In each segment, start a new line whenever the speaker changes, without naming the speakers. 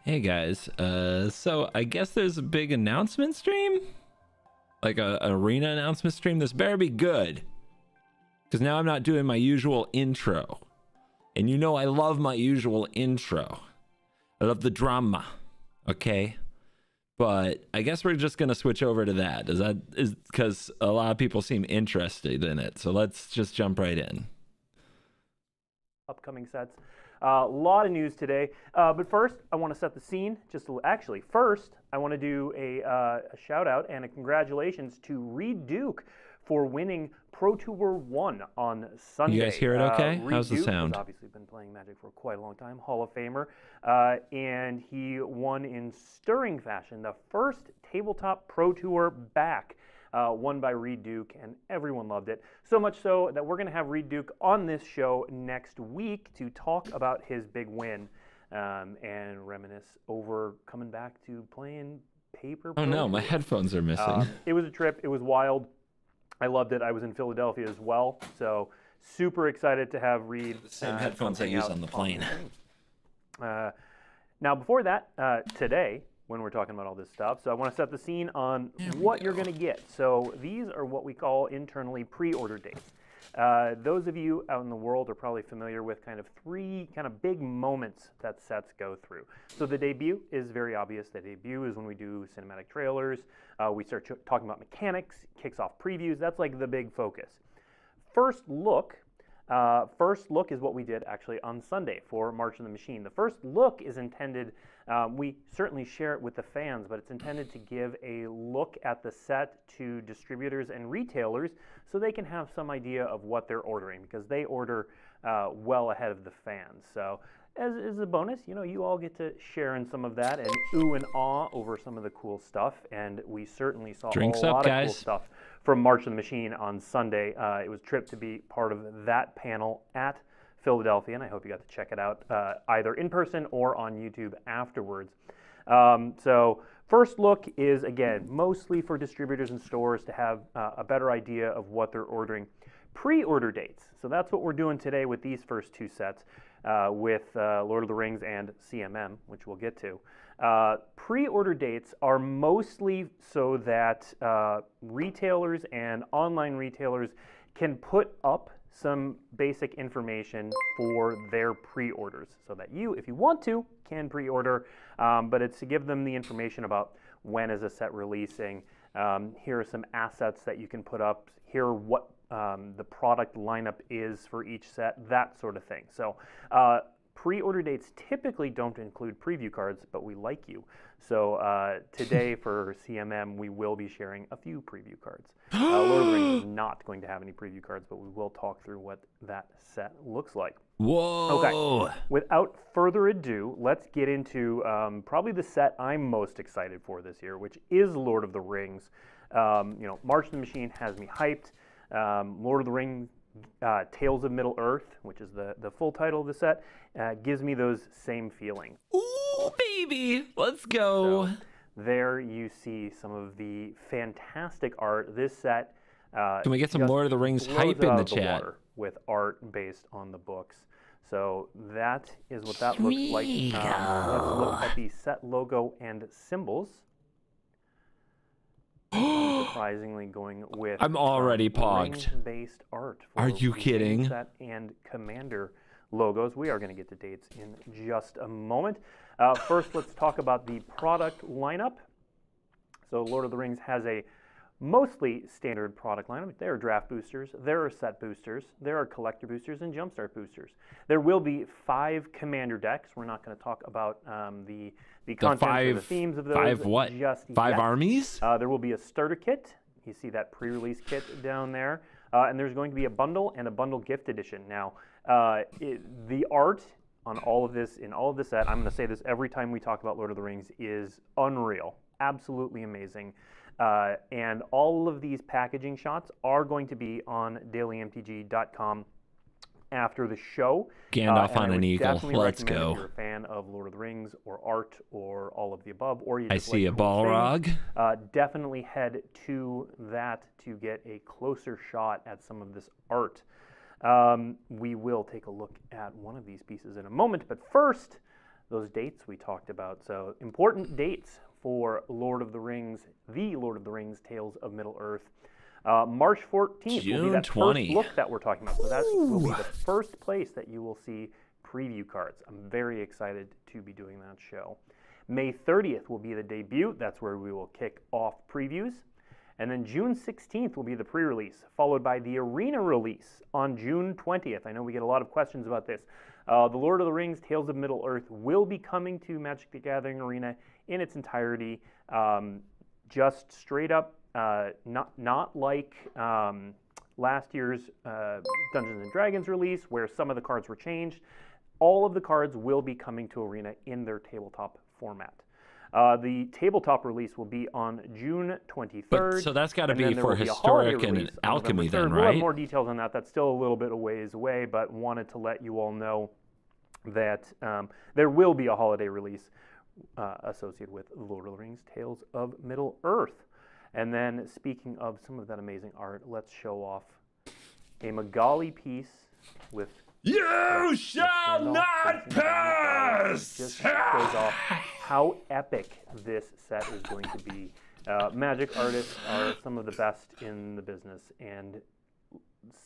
Hey guys, so I guess there's a big announcement stream? Like a arena announcement stream? This better be good. Because now I'm not doing my usual intro. And you know I love my usual intro. I love the drama. Okay? But I guess we're just gonna switch over to that. Is because a lot of people seem interested in it. So let's just jump right in.
Upcoming sets. A lot of news today, but first I want to set the scene. Actually, first I want to do a shout out and a congratulations to Reed Duke for winning Pro Tour 1 on Sunday.
You guys hear it okay?
Reed
How's the
Duke
sound?
has obviously been playing Magic for quite a long time, Hall of Famer, and he won in stirring fashion the first tabletop Pro Tour back. Won by Reed Duke, and everyone loved it. So much so that we're going to have Reed Duke on this show next week to talk about his big win and reminisce over coming back to playing paper.
Oh no, my headphones are missing.
It was a trip. It was wild. I loved it. I was in Philadelphia as well, so super excited to have Reed.
The same headphones I use on the plane.
Now, before that, today, when we're talking about all this stuff. So I want to set the scene on what you're going to get. So these are what we call internally pre-order dates. Those of you out in the world are probably familiar with kind of three kind of big moments that sets go through. So the debut is very obvious. The debut is when we do cinematic trailers. We start talking about mechanics, kicks off previews. That's like the big focus. First look is what we did actually on Sunday for March of the Machine. The first look is intended, we certainly share it with the fans, but it's intended to give a look at the set to distributors and retailers so they can have some idea of what they're ordering, because they order well ahead of the fans. So as a bonus, you know, you all get to share in some of that and ooh and ah over some of the cool stuff, and we certainly saw a lot of cool stuff from March of the Machine on Sunday. It was a trip to be part of that panel at Philadelphia, and I hope you got to check it out either in person or on YouTube afterwards. So first look is, again, mostly for distributors and stores to have a better idea of what they're ordering. Pre-order dates. So that's what we're doing today with these first two sets with Lord of the Rings and CMM, which we'll get to. Pre-order dates are mostly so that retailers and online retailers can put up some basic information for their pre-orders so that you, if you want to, can pre-order, but it's to give them the information about when is a set releasing, here are some assets that you can put up, here are what the product lineup is for each set, that sort of thing. So pre-order dates typically don't include preview cards, but we like you. So today for CMM, we will be sharing a few preview cards. Lord of the Rings is not going to have any preview cards, but we will talk through what that set looks like.
Whoa!
Okay, without further ado, let's get into probably the set I'm most excited for this year, which is Lord of the Rings. You know, March of the Machine has me hyped. Lord of the Rings Tales of Middle-earth, which is the full title of the set, gives me those same feelings.
Ooh, baby! Let's go!
So, there you see some of the fantastic art. This set
can we get some Lord of the Rings hype in the chat?
With art based on the books. So that is what that looks like. Let's look at the set logo and symbols. Surprisingly going with
I'm already pogged.
Based art for
Are you kidding?
Set and Commander logos. We are going to get to dates in just a moment. First, let's talk about the product lineup. So Lord of the Rings has a mostly standard product lineup. There are draft boosters, there are set boosters, there are collector boosters, and jumpstart boosters. There will be 5 commander decks. We're not going to talk about the content or the themes of those.
5 what?
Just
5
yet.
armies?
There will be a starter kit. You see that pre-release kit down there. And there's going to be a bundle and a bundle gift edition. Now, the art on all of this, in all of the set, I'm going to say this every time we talk about Lord of the Rings, is unreal. Absolutely amazing. And all of these packaging shots are going to be on dailymtg.com after the show.
Gandalf on an eagle. Let's go.
If you're a fan of Lord of the Rings or art or all of the above, or you
I
just
see
like
a
cool
Balrog.
things, definitely head to that to get a closer shot at some of this art. We will take a look at one of these pieces in a moment, but first, those dates we talked about. So important dates for Lord of the Rings, the Lord of the Rings Tales of Middle-earth. March 14th will be that first look that we're talking about. So that will be the first place that you will see preview cards. I'm very excited to be doing that show. May 30th will be the debut. That's where we will kick off previews. And then June 16th will be the pre-release, followed by the arena release on June 20th. I know we get a lot of questions about this. The Lord of the Rings Tales of Middle-earth will be coming to Magic the Gathering Arena in its entirety, just straight up, not like last year's Dungeons & Dragons release, where some of the cards were changed. All of the cards will be coming to Arena in their tabletop format. The tabletop release will be on June 23rd.
So that's got to be for Historic and Alchemy then, right?
We'll have more details on that. That's still a little bit of ways away, but wanted to let you all know that there will be a holiday release associated with Lord of the Rings Tales of Middle-earth. And then, speaking of some of that amazing art, let's show off a Magali piece with
"You shall not pass!"
Just shows off how epic this set is going to be. Magic artists are some of the best in the business, and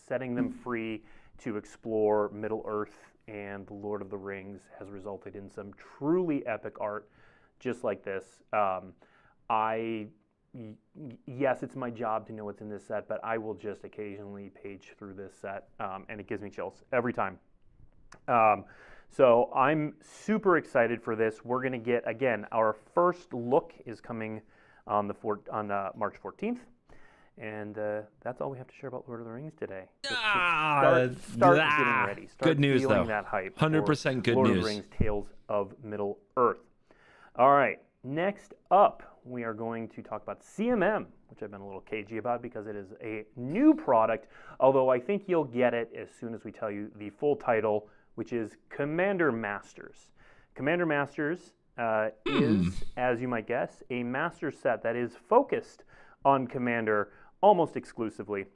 setting them free to explore Middle-earth and the Lord of the Rings has resulted in some truly epic art just like this. Yes, it's my job to know what's in this set, but I will just occasionally page through this set, and it gives me chills every time. So I'm super excited for this. We're going to get, again, our first look is coming on March 14th, and that's all we have to share about Lord of the Rings today. So start getting ready. Start
good news,
feeling
though.
that hype.
100% good
Lord
news.
Lord of the Rings Tales of Middle-earth. All right, next up, we are going to talk about CMM, which I've been a little cagey about because it is a new product, although I think you'll get it as soon as we tell you the full title, which is Commander Masters. Commander Masters is, as you might guess, a master set that is focused on Commander almost exclusively.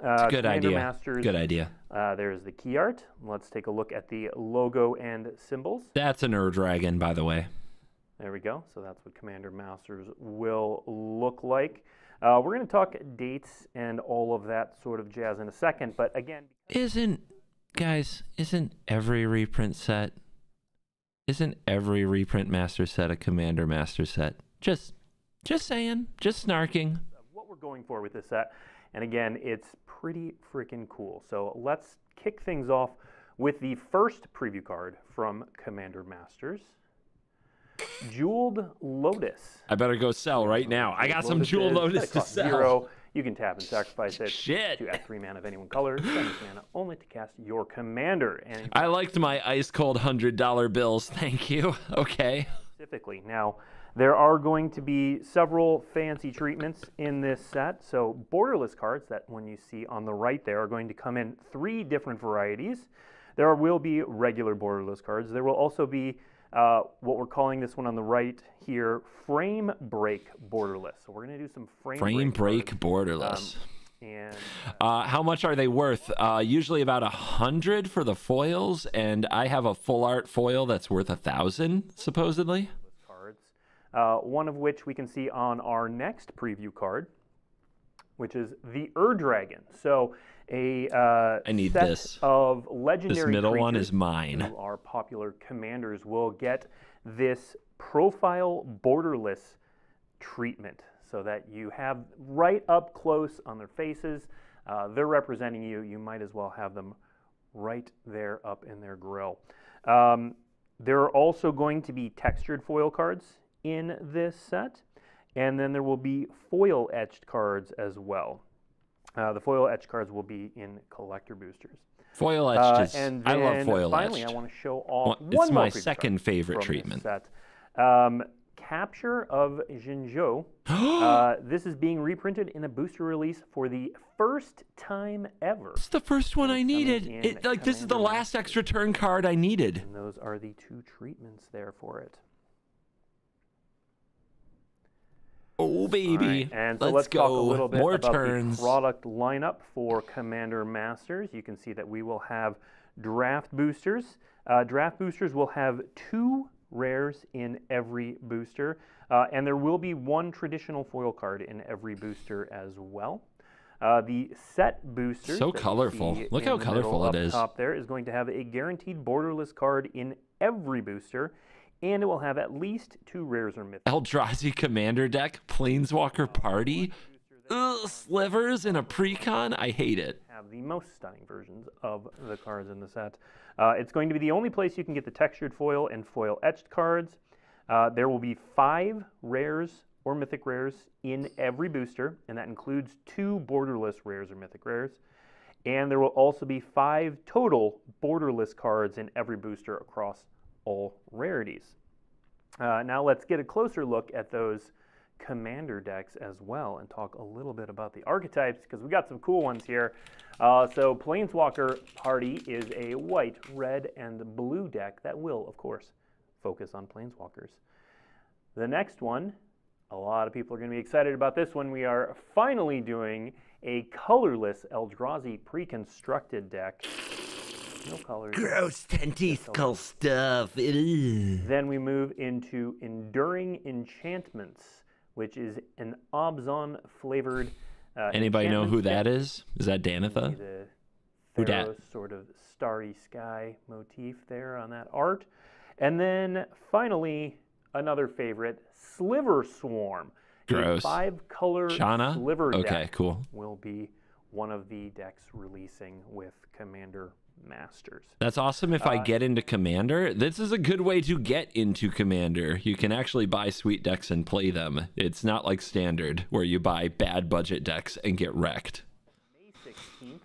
Good idea.
Masters,
good idea.
There's the key art. Let's take a look at the logo and symbols.
That's an Ur-Dragon, by the way.
There we go. So that's what Commander Masters will look like. We're going to talk dates and all of that sort of jazz in a second. But again,
isn't every reprint master set a Commander master set? Just saying, just snarking.
What we're going for with this set, and again, it's pretty freaking cool. So let's kick things off with the first preview card from Commander Masters. Jeweled Lotus.
I better go sell right now. I got some Jeweled Lotus to sell.
0. You can tap and sacrifice it
Shit.
to add 3 mana of any one color. Spend this mana only to cast your commander. And
I liked my ice cold $100 bills. Thank you. Okay.
Specifically. Now, there are going to be several fancy treatments in this set. So borderless cards that when you see on the right there are going to come in 3 different varieties. There will be regular borderless cards. There will also be what we're calling this one on the right here, frame break borderless. So we're going to do some frame break
borderless.
And
how much are they worth? Usually about 100 for the foils, and I have a full art foil that's worth 1,000 supposedly.
Cards, one of which we can see on our next preview card, which is the Ur-Dragon. So I
need
set
this.
Of legendary
this middle one
creatures
is mine.
who are popular commanders will get this profile borderless treatment so that you have right up close on their faces. They're representing you. You might as well have them right there up in their grill. There are also going to be textured foil cards in this set, and then there will be foil etched cards as well. The foil etched cards will be in collector boosters.
Foil etched
and
I love foil
finally,
etched.
I want to show off
It's
one more
my second favorite
from
treatment.
This set. Capture of Jinzhou. This is being reprinted in a booster release for the first time ever.
It's the first one I needed. This is the last
Masters.
extra turn card I needed.
And those are the 2 treatments there for it.
Oh, baby.
Right, and so
let's
let's
go.
talk a little bit
More
about
turns.
the product lineup for Commander Masters. You can see that we will have draft boosters. Draft boosters will have 2 rares in every booster, and there will be 1 traditional foil card in every booster as well. The set boosters,
so colorful. Look how colorful it is.
Top there is going to have a guaranteed borderless card in every booster, and it will have at least 2 rares or mythics.
Eldrazi Commander deck, Planeswalker Party. Ugh, slivers in a precon. I hate it.
Have the most stunning versions of the cards in the set. It's going to be the only place you can get the textured foil and foil etched cards. There will be 5 rares or mythic rares in every booster, and that includes 2 borderless rares or mythic rares. And there will also be 5 total borderless cards in every booster across all rarities. Now let's get a closer look at those commander decks as well and talk a little bit about the archetypes, because we got some cool ones here. So Planeswalker Party is a white, red, and blue deck that will, of course, focus on Planeswalkers. The next one, a lot of people are going to be excited about this one. We are finally doing a colorless Eldrazi pre-constructed deck. No colors.
Gross tentacle stuff.
Then we move into Enduring Enchantments, which is an Obzon flavored.
Anybody know who that is? Is that Danitha?
The Theros sort of starry sky motif there on that art. And then finally, another favorite, Sliver Swarm.
Gross.
A 5-color
Shana?
sliver deck.
Okay, cool.
Will be one of the decks releasing with Commander Masters.
That's awesome if I get into Commander. This is a good way to get into Commander. You can actually buy sweet decks and play them. It's not like Standard, where you buy bad budget decks and get wrecked.
May 16th.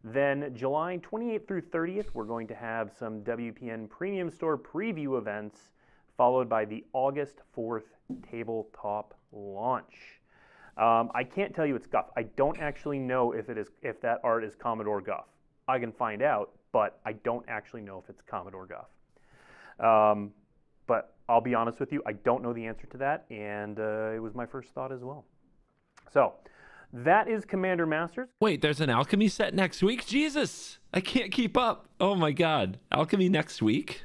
Then July 28th through 30th, we're going to have some WPN Premium Store preview events, followed by the August 4th tabletop launch. I can't tell you it's Guff. I don't actually know if that art is Commodore Guff. I can find out, but I don't actually know if it's Commodore Guff. But I'll be honest with you, I don't know the answer to that, and it was my first thought as well. So that is Commander Masters.
Wait, there's an Alchemy set next week? Jesus, I can't keep up. Oh my God, Alchemy next week?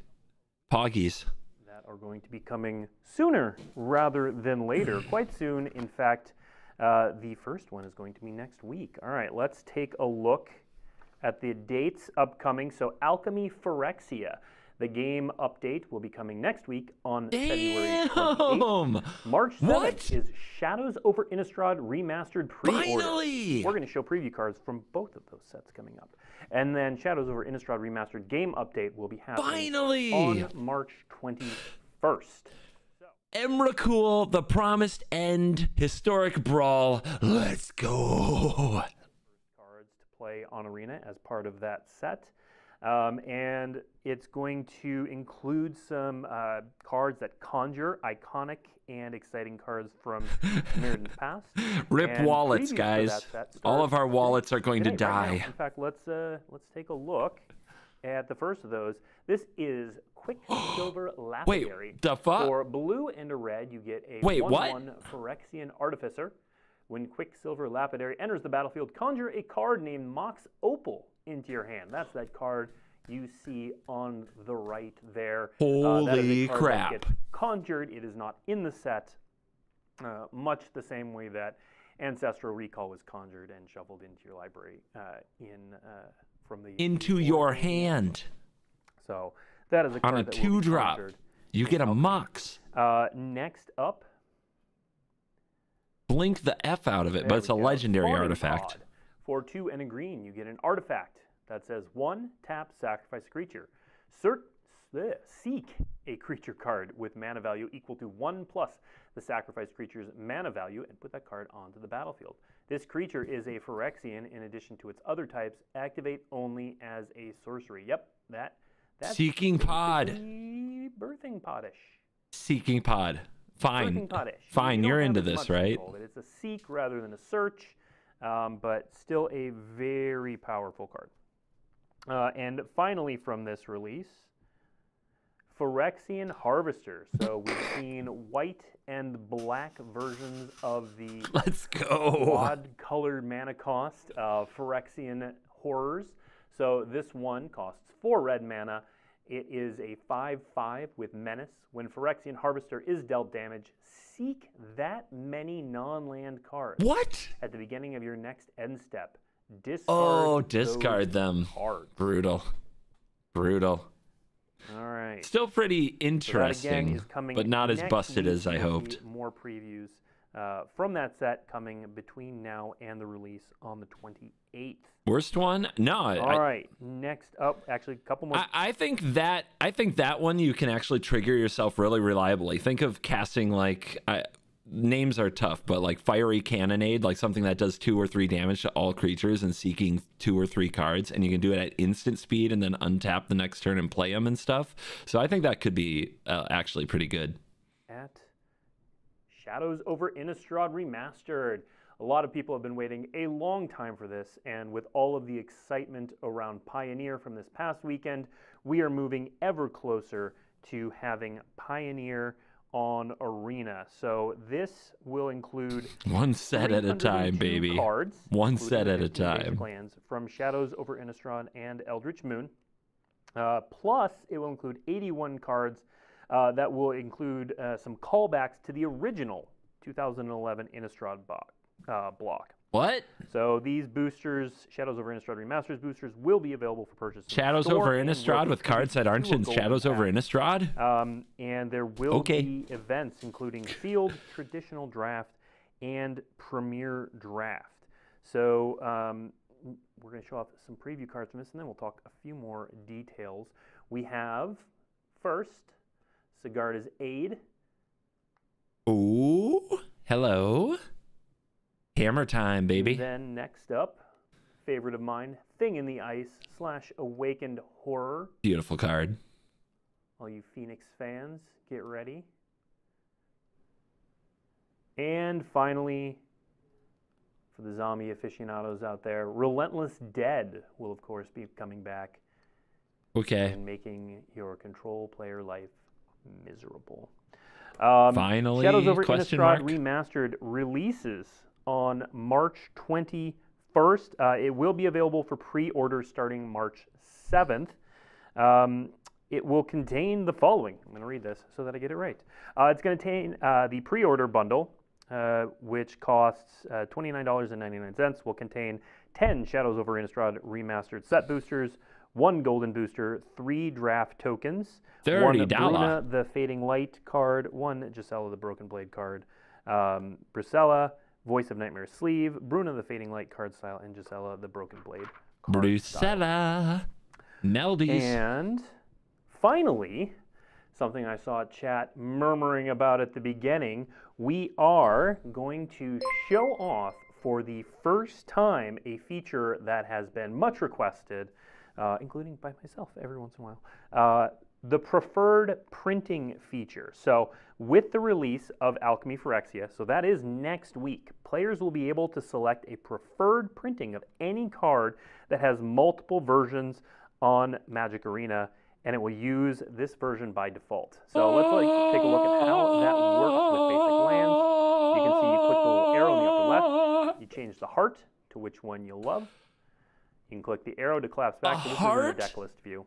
Poggies.
That are going to be coming sooner rather than later. Quite soon, in fact. The first one is going to be next week. All right, let's take a look at the dates upcoming. So Alchemy Phyrexia, the game update will be coming next week on February 28th. March 7th is Shadows over Innistrad Remastered pre-order.
Finally!
We're going to show preview cards from both of those sets coming up. And then Shadows over Innistrad Remastered game update will be happening on March 21st.
Emrakul, the Promised End, Historic Brawl. Let's go.
Cards to play on Arena as part of that set. And it's going to include some cards that conjure iconic and exciting cards from Mirrodin's past.
Rip wallets, guys. All of our wallets are going to die.
Right now. In fact, let's take a look at the first of those. This is Quicksilver Lapidary.
Wait, the fuck?
For blue and a red, you get a 1/1 Phyrexian Artificer. When Quicksilver Lapidary enters the battlefield, conjure a card named Mox Opal into your hand. That's that card you see on the right there.
Holy crap.
That gets conjured. It is not in the set, much the same way that Ancestral Recall was conjured and shoveled into your library from the
into your hand.
So that is a card
on a 2-drop. You get a Mox.
Next up,
blink the F out of it, but it's a legendary artifact.
For 2 and a green, you get an artifact that says 1, tap, sacrifice a creature. Seek a creature card with mana value equal to 1 plus the sacrificed creature's mana value and put that card onto the battlefield. This creature is a Phyrexian in addition to its other types. Activate only as a sorcery. Yep, that's
Seeking Pod.
Birthing Podish.
Seeking Pod. Fine.
Birthing Podish.
Fine, you're into this, right?
It's a seek rather than a search, but still a very powerful card. And finally from this release, Phyrexian Harvester. So we've seen white and black versions of the quad-colored mana cost Phyrexian Horrors. So this one costs 4 red mana It is a 5/5 with Menace. When Phyrexian Harvester is dealt damage, seek that many non-land cards.
What?
At the beginning of your next end step.
Discard them.
Cards.
Brutal. Brutal.
All right.
Still pretty interesting,
so that, again, is coming
but not as busted
week.
as I hoped.
More previews from that set coming between now and the release on the 28th.
Worst one? No.
All right. Next up, actually, a couple more.
I think that one you can actually trigger yourself really reliably. Think of casting like names are tough, but like Fiery Cannonade, like something that does 2 or 3 damage to all creatures and seeking 2 or 3 cards, and you can do it at instant speed and then untap the next turn and play them and stuff. So I think that could be actually pretty good.
At Shadows over Innistrad Remastered. A lot of people have been waiting a long time for this, and with all of the excitement around Pioneer from this past weekend, we are moving ever closer to having Pioneer on Arena. So this will include
one set at a time, baby.
Cards,
one set at a time.
Plans from Shadows over Innistrad and Eldritch Moon. Plus, it will include 81 cards that will include some callbacks to the original 2011 Innistrad block.
What?
So these boosters, Shadows over Innistrad Remasters boosters, will be available for purchase.
Shadows over Innistrad with cards that aren't in Shadows over Innistrad?
And there will be events including Sealed, Traditional Draft, and Premier Draft. So we're going to show off some preview cards from this, and then we'll talk a few more details. We have, first, Sigarda's Aid.
Ooh, hello. Hammer time, baby.
And then next up, favorite of mine, Thing in the Ice / Awakened Horror.
Beautiful card.
All you Phoenix fans, get ready. And finally, for the zombie aficionados out there, Relentless Dead will, of course, be coming back.
Okay.
And making your control player life miserable.
Finally,
Shadows over Innistrad Remastered releases on March 21st. It will be available for pre-order starting March 7th. It will contain the following. I'm going to read this so that I get it right. It's going to contain the pre-order bundle, which costs $29.99. Will contain 10 Shadows over Innistrad Remastered set boosters, 1 golden booster, 3 draft tokens,
$30.
1 Bruna the Fading Light card, 1 Gisela the Broken Blade card, Brusella, Voice of Nightmare sleeve, Bruna the Fading Light card style, and Gisela the Broken Blade card
Brusella. Melodies.
And finally, something I saw chat murmuring about at the beginning, we are going to show off for the first time a feature that has been much requested, including by myself every once in a while, the preferred printing feature. So with the release of Alchemy Phyrexia, so that is next week, players will be able to select a preferred printing of any card that has multiple versions on Magic Arena, and it will use this version by default. So let's take a look at how that works with basic lands. You can see you click the little arrow in the upper left, you change the heart to which one you love. You can click the arrow to collapse back to this is in the deck list view.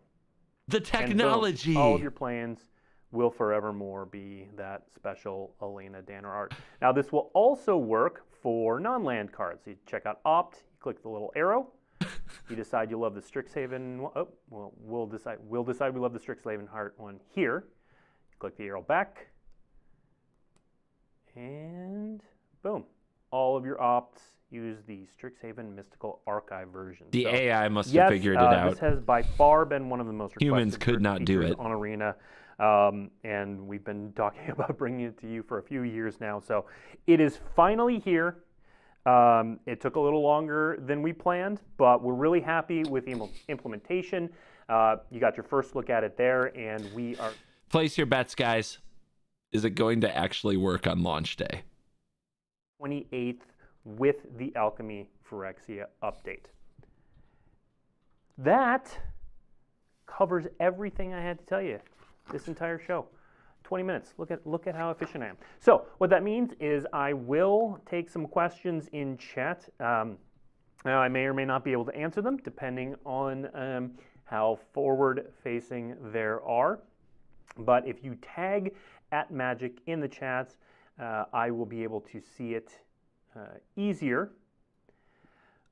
The technology.
And boom, all of your plans will forevermore be that special Elena Danner art. Now this will also work for non-land cards. You check out Opt, you click the little arrow, you decide you love the Strixhaven. Oh, well, we'll decide we love the Strixhaven heart one here. Click the arrow back, and boom, all of your opts use the Strixhaven Mystical Archive version.
The AI must have figured it out.
This has by far been one of the most requested
Humans could not do it
on Arena, and we've been talking about bringing it to you for a few years now. So it is finally here. It took a little longer than we planned, but we're really happy with the implementation. You got your first look at it there, and we are...
Place your bets, guys. Is it going to actually work on launch day?
28th with the Alchemy Phyrexia update. That covers everything I had to tell you this entire show. 20 minutes. Look at how efficient I am. So what that means is I will take some questions in chat. Now I may or may not be able to answer them depending on how forward-facing there are. But if you tag @Magic in the chats, I will be able to see it easier.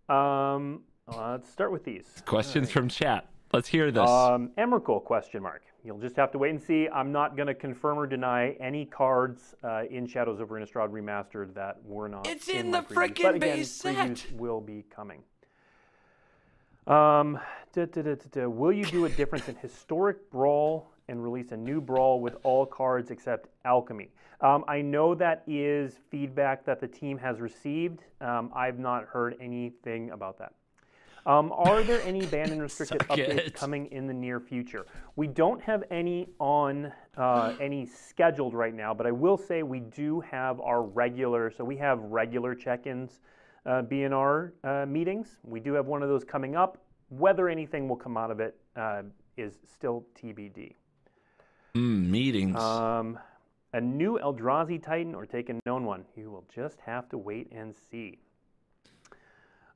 Let's start with these.
Questions from chat. Let's hear this.
Emrakul question mark. You'll just have to wait and see. I'm not going to confirm or deny any cards in Shadows over Innistrad Remastered that were not.
It's in the
previews.
frickin'
But again,
base set.
previews will be coming. Will you do a difference in Historic Brawl and release a new Brawl with all cards except Alchemy? I know that is feedback that the team has received. I've not heard anything about that. Are there any banned and restricted updates coming in the near future? We don't have any on any scheduled right now, but I will say we do have our regular. So we have regular check-ins, BNR meetings. We do have one of those coming up. Whether anything will come out of it is still TBD.
Meetings.
A new Eldrazi Titan or take a known one? You will just have to wait and see.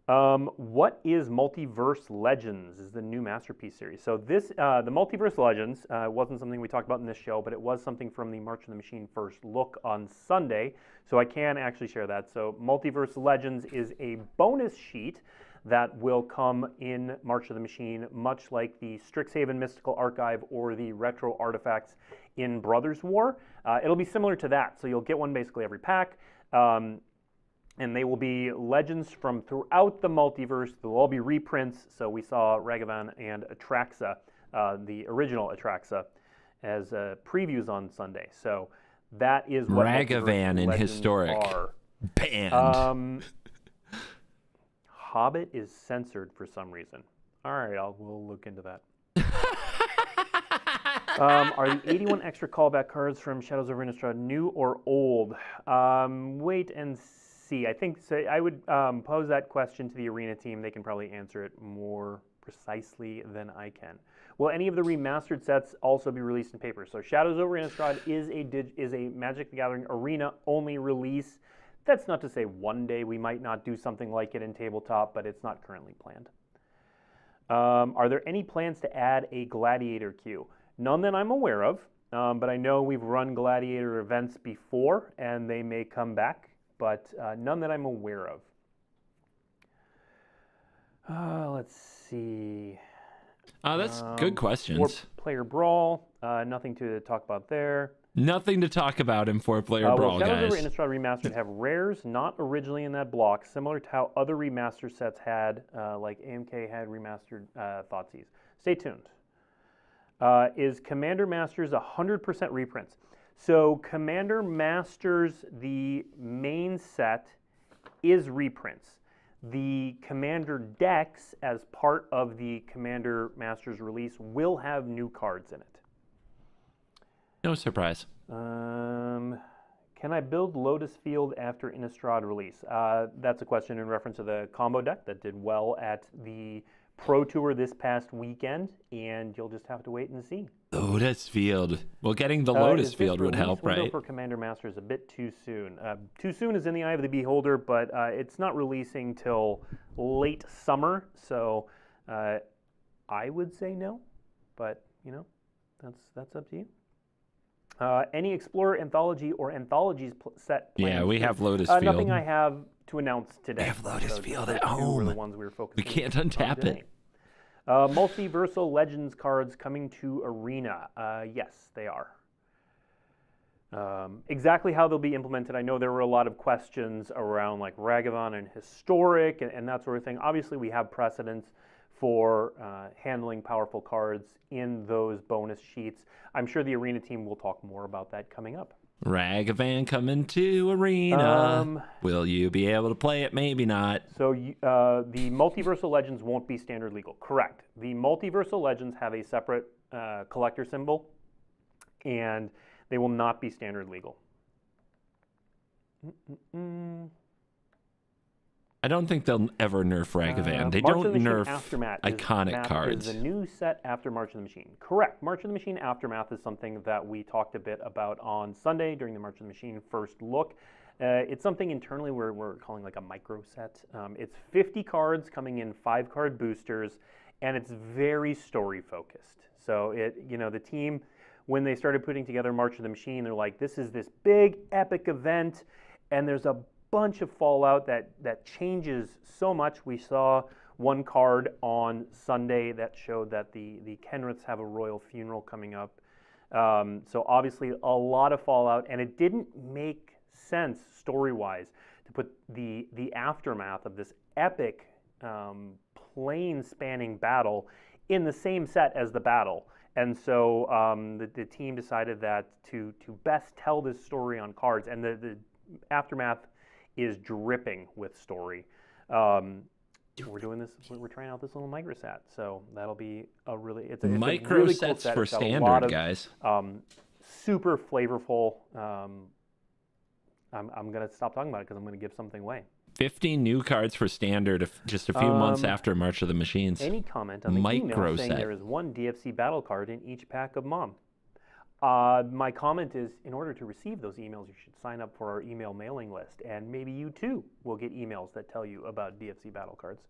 What is Multiverse Legends? Is the new Masterpiece series. So this, the Multiverse Legends, wasn't something we talked about in this show, but it was something from the March of the Machine first look on Sunday. So I can actually share that. So Multiverse Legends is a bonus sheet that will come in March of the Machine, much like the Strixhaven Mystical Archive or the Retro Artifacts in Brothers War. It'll be similar to that. So you'll get one basically every pack. And they will be legends from throughout the multiverse. They'll all be reprints. So we saw Ragavan and Atraxa, the original Atraxa, as previews on Sunday. So that is what
Ragavan in Historic
are.
Banned.
Hobbit is censored for some reason. All right, we'll look into that. Are the 81 extra callback cards from Shadows over Innistrad new or old? Wait and see. I think I would pose that question to the Arena team. They can probably answer it more precisely than I can. Will any of the remastered sets also be released in paper? So Shadows over Innistrad is a Magic the Gathering Arena only release. That's not to say one day we might not do something like it in tabletop, but it's not currently planned. Are there any plans to add a Gladiator queue? None that I'm aware of, but I know we've run Gladiator events before, and they may come back, but none that I'm aware of. Let's see.
That's good questions.
Four-player brawl, nothing to talk about there.
Nothing to talk about in four-player brawl, guys.
Shadows over Innistrad Remastered have rares not originally in that block, similar to how other remaster sets had, like AMK had remastered Thoughtseize. Stay tuned. Is Commander Masters 100% reprints? So Commander Masters, the main set, is reprints. The Commander decks, as part of the Commander Masters release, will have new cards in it.
No surprise.
Can I build Lotus Field after Innistrad release? That's a question in reference to the combo deck that did well at the Pro Tour this past weekend, and you'll just have to wait and see.
Lotus Field. Well, getting the Lotus Field would help, right?
For Commander Master is a bit too soon. Too soon is in the eye of the beholder, but it's not releasing till late summer, so I would say no, but you know, that's up to you. Any Explorer Anthology or Anthologies set plans?
Yeah, we have Lotus Field.
Nothing I have to announce today.
We have Lotus Field at
home.
home.
The ones we were focusing
We can't untap it.
Multiversal Legends cards coming to Arena. Yes, they are. Exactly how they'll be implemented, I know there were a lot of questions around like Ragavan and Historic and that sort of thing. Obviously, we have precedents for handling powerful cards in those bonus sheets. I'm sure the Arena team will talk more about that coming up.
Ragavan coming to Arena. Will you be able to play it? Maybe not.
So the Multiversal Legends won't be standard legal. Correct. The Multiversal Legends have a separate collector symbol, and they will not be standard legal.
I don't think they'll ever nerf Ragavan. They don't nerf
Aftermath
iconic cards.
Is the new set after March of the Machine. Correct. March of the Machine Aftermath is something that we talked a bit about on Sunday during the March of the Machine first look. It's something internally we're calling like a micro set. It's 50 cards coming in 5-card boosters, and it's very story focused. So the team, when they started putting together March of the Machine, they're like, this is this big epic event, and there's a bunch of fallout that changes so much. We saw one card on Sunday that showed that the Kenriths have a royal funeral coming up. So obviously a lot of fallout, and it didn't make sense story-wise to put the aftermath of this epic plane-spanning battle in the same set as the battle. And so the team decided that to best tell this story on cards, and the aftermath is dripping with story. We're doing this. We're trying out this little micro set, so that'll be it's a
micro
really
sets
cool set.
for
It's got
standard,
a lot of,
guys.
Super flavorful. I'm gonna stop talking about it because I'm gonna give something away.
50 new cards for standard just a few months after March of the Machines.
Any comment on the email saying there is one DFC battle card in each pack of Mom? My comment is, in order to receive those emails, you should sign up for our email mailing list, and maybe you too will get emails that tell you about DFC battle cards.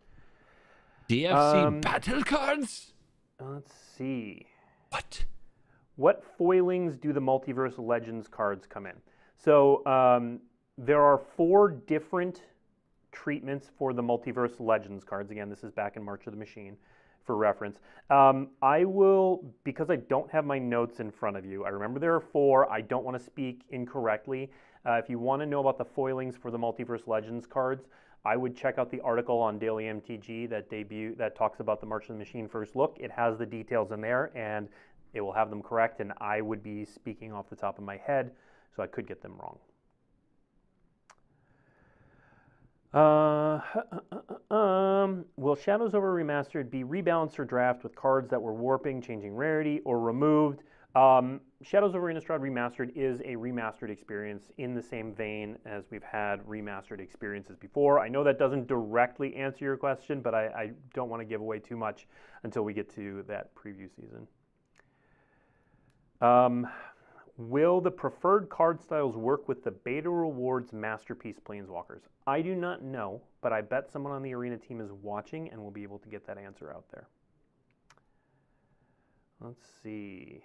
DFC battle cards?
Let's see.
What
foilings do the Multiverse Legends cards come in? So there are 4 different treatments for the Multiverse Legends cards. Again, this is back in March of the Machine for reference. I will, because I don't have my notes in front of you, I remember there are 4. I don't want to speak incorrectly. If you want to know about the foilings for the Multiverse Legends cards, I would check out the article on Daily MTG that talks about the March of the Machine first look. It has the details in there, and it will have them correct, and I would be speaking off the top of my head, so I could get them wrong. Will Shadows Over Remastered be rebalanced or draft with cards that were warping, changing rarity, or removed? Shadows Over Innistrad Remastered is a remastered experience in the same vein as we've had remastered experiences before. I know that doesn't directly answer your question, but I don't want to give away too much until we get to that preview season. Will the preferred card styles work with the Beta Rewards Masterpiece Planeswalkers? I do not know, but I bet someone on the Arena team is watching and will be able to get that answer out there. Let's see.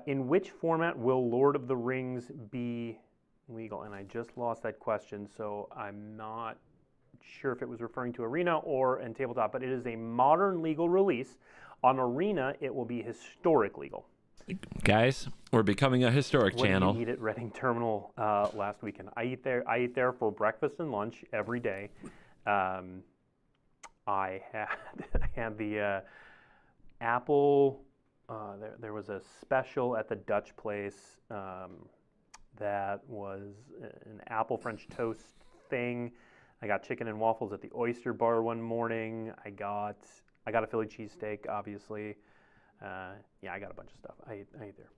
In which format will Lord of the Rings be legal? And I just lost that question, so I'm not sure if it was referring to Arena or in Tabletop, but it is a modern legal release. On Arena, it will be historic legal.
Guys, we're becoming a historic channel.
What did you eat at Reading Terminal last weekend? I eat there for breakfast and lunch every day. I had the apple. There was a special at the Dutch place that was an apple French toast thing. I got chicken and waffles at the Oyster Bar one morning. I got a Philly cheesesteak, obviously. Yeah, I got a bunch of stuff. I ate there.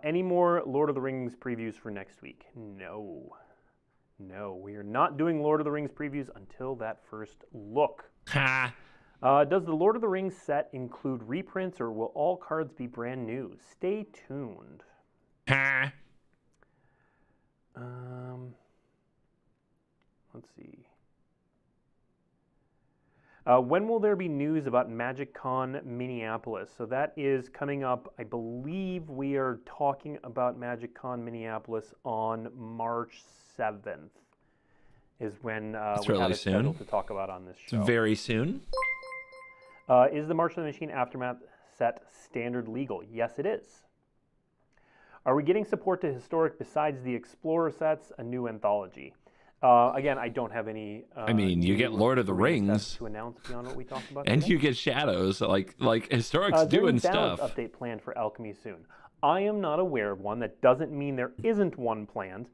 Any more Lord of the Rings previews for next week? No, we are not doing Lord of the Rings previews until that first look.
Ha!
Does the Lord of the Rings set include reprints, or will all cards be brand new? Stay tuned.
Ha!
Let's see. When will there be news about MagicCon Minneapolis? So that is coming up. I believe we are talking about MagicCon Minneapolis on March 7th is when we have it scheduled to talk about on this show.
It's very soon.
Is the March of the Machine Aftermath set standard legal? Yes, it is. Are we getting support to Historic besides the Explorer sets, a new anthology? Again, I don't have any.
I mean, you get Lord of the Rings
to announce beyond what we talked about,
and
today.
You get Shadows. Like Historic's doing stuff.
Update planned for Alchemy soon. I am not aware of one. That doesn't mean there isn't one planned.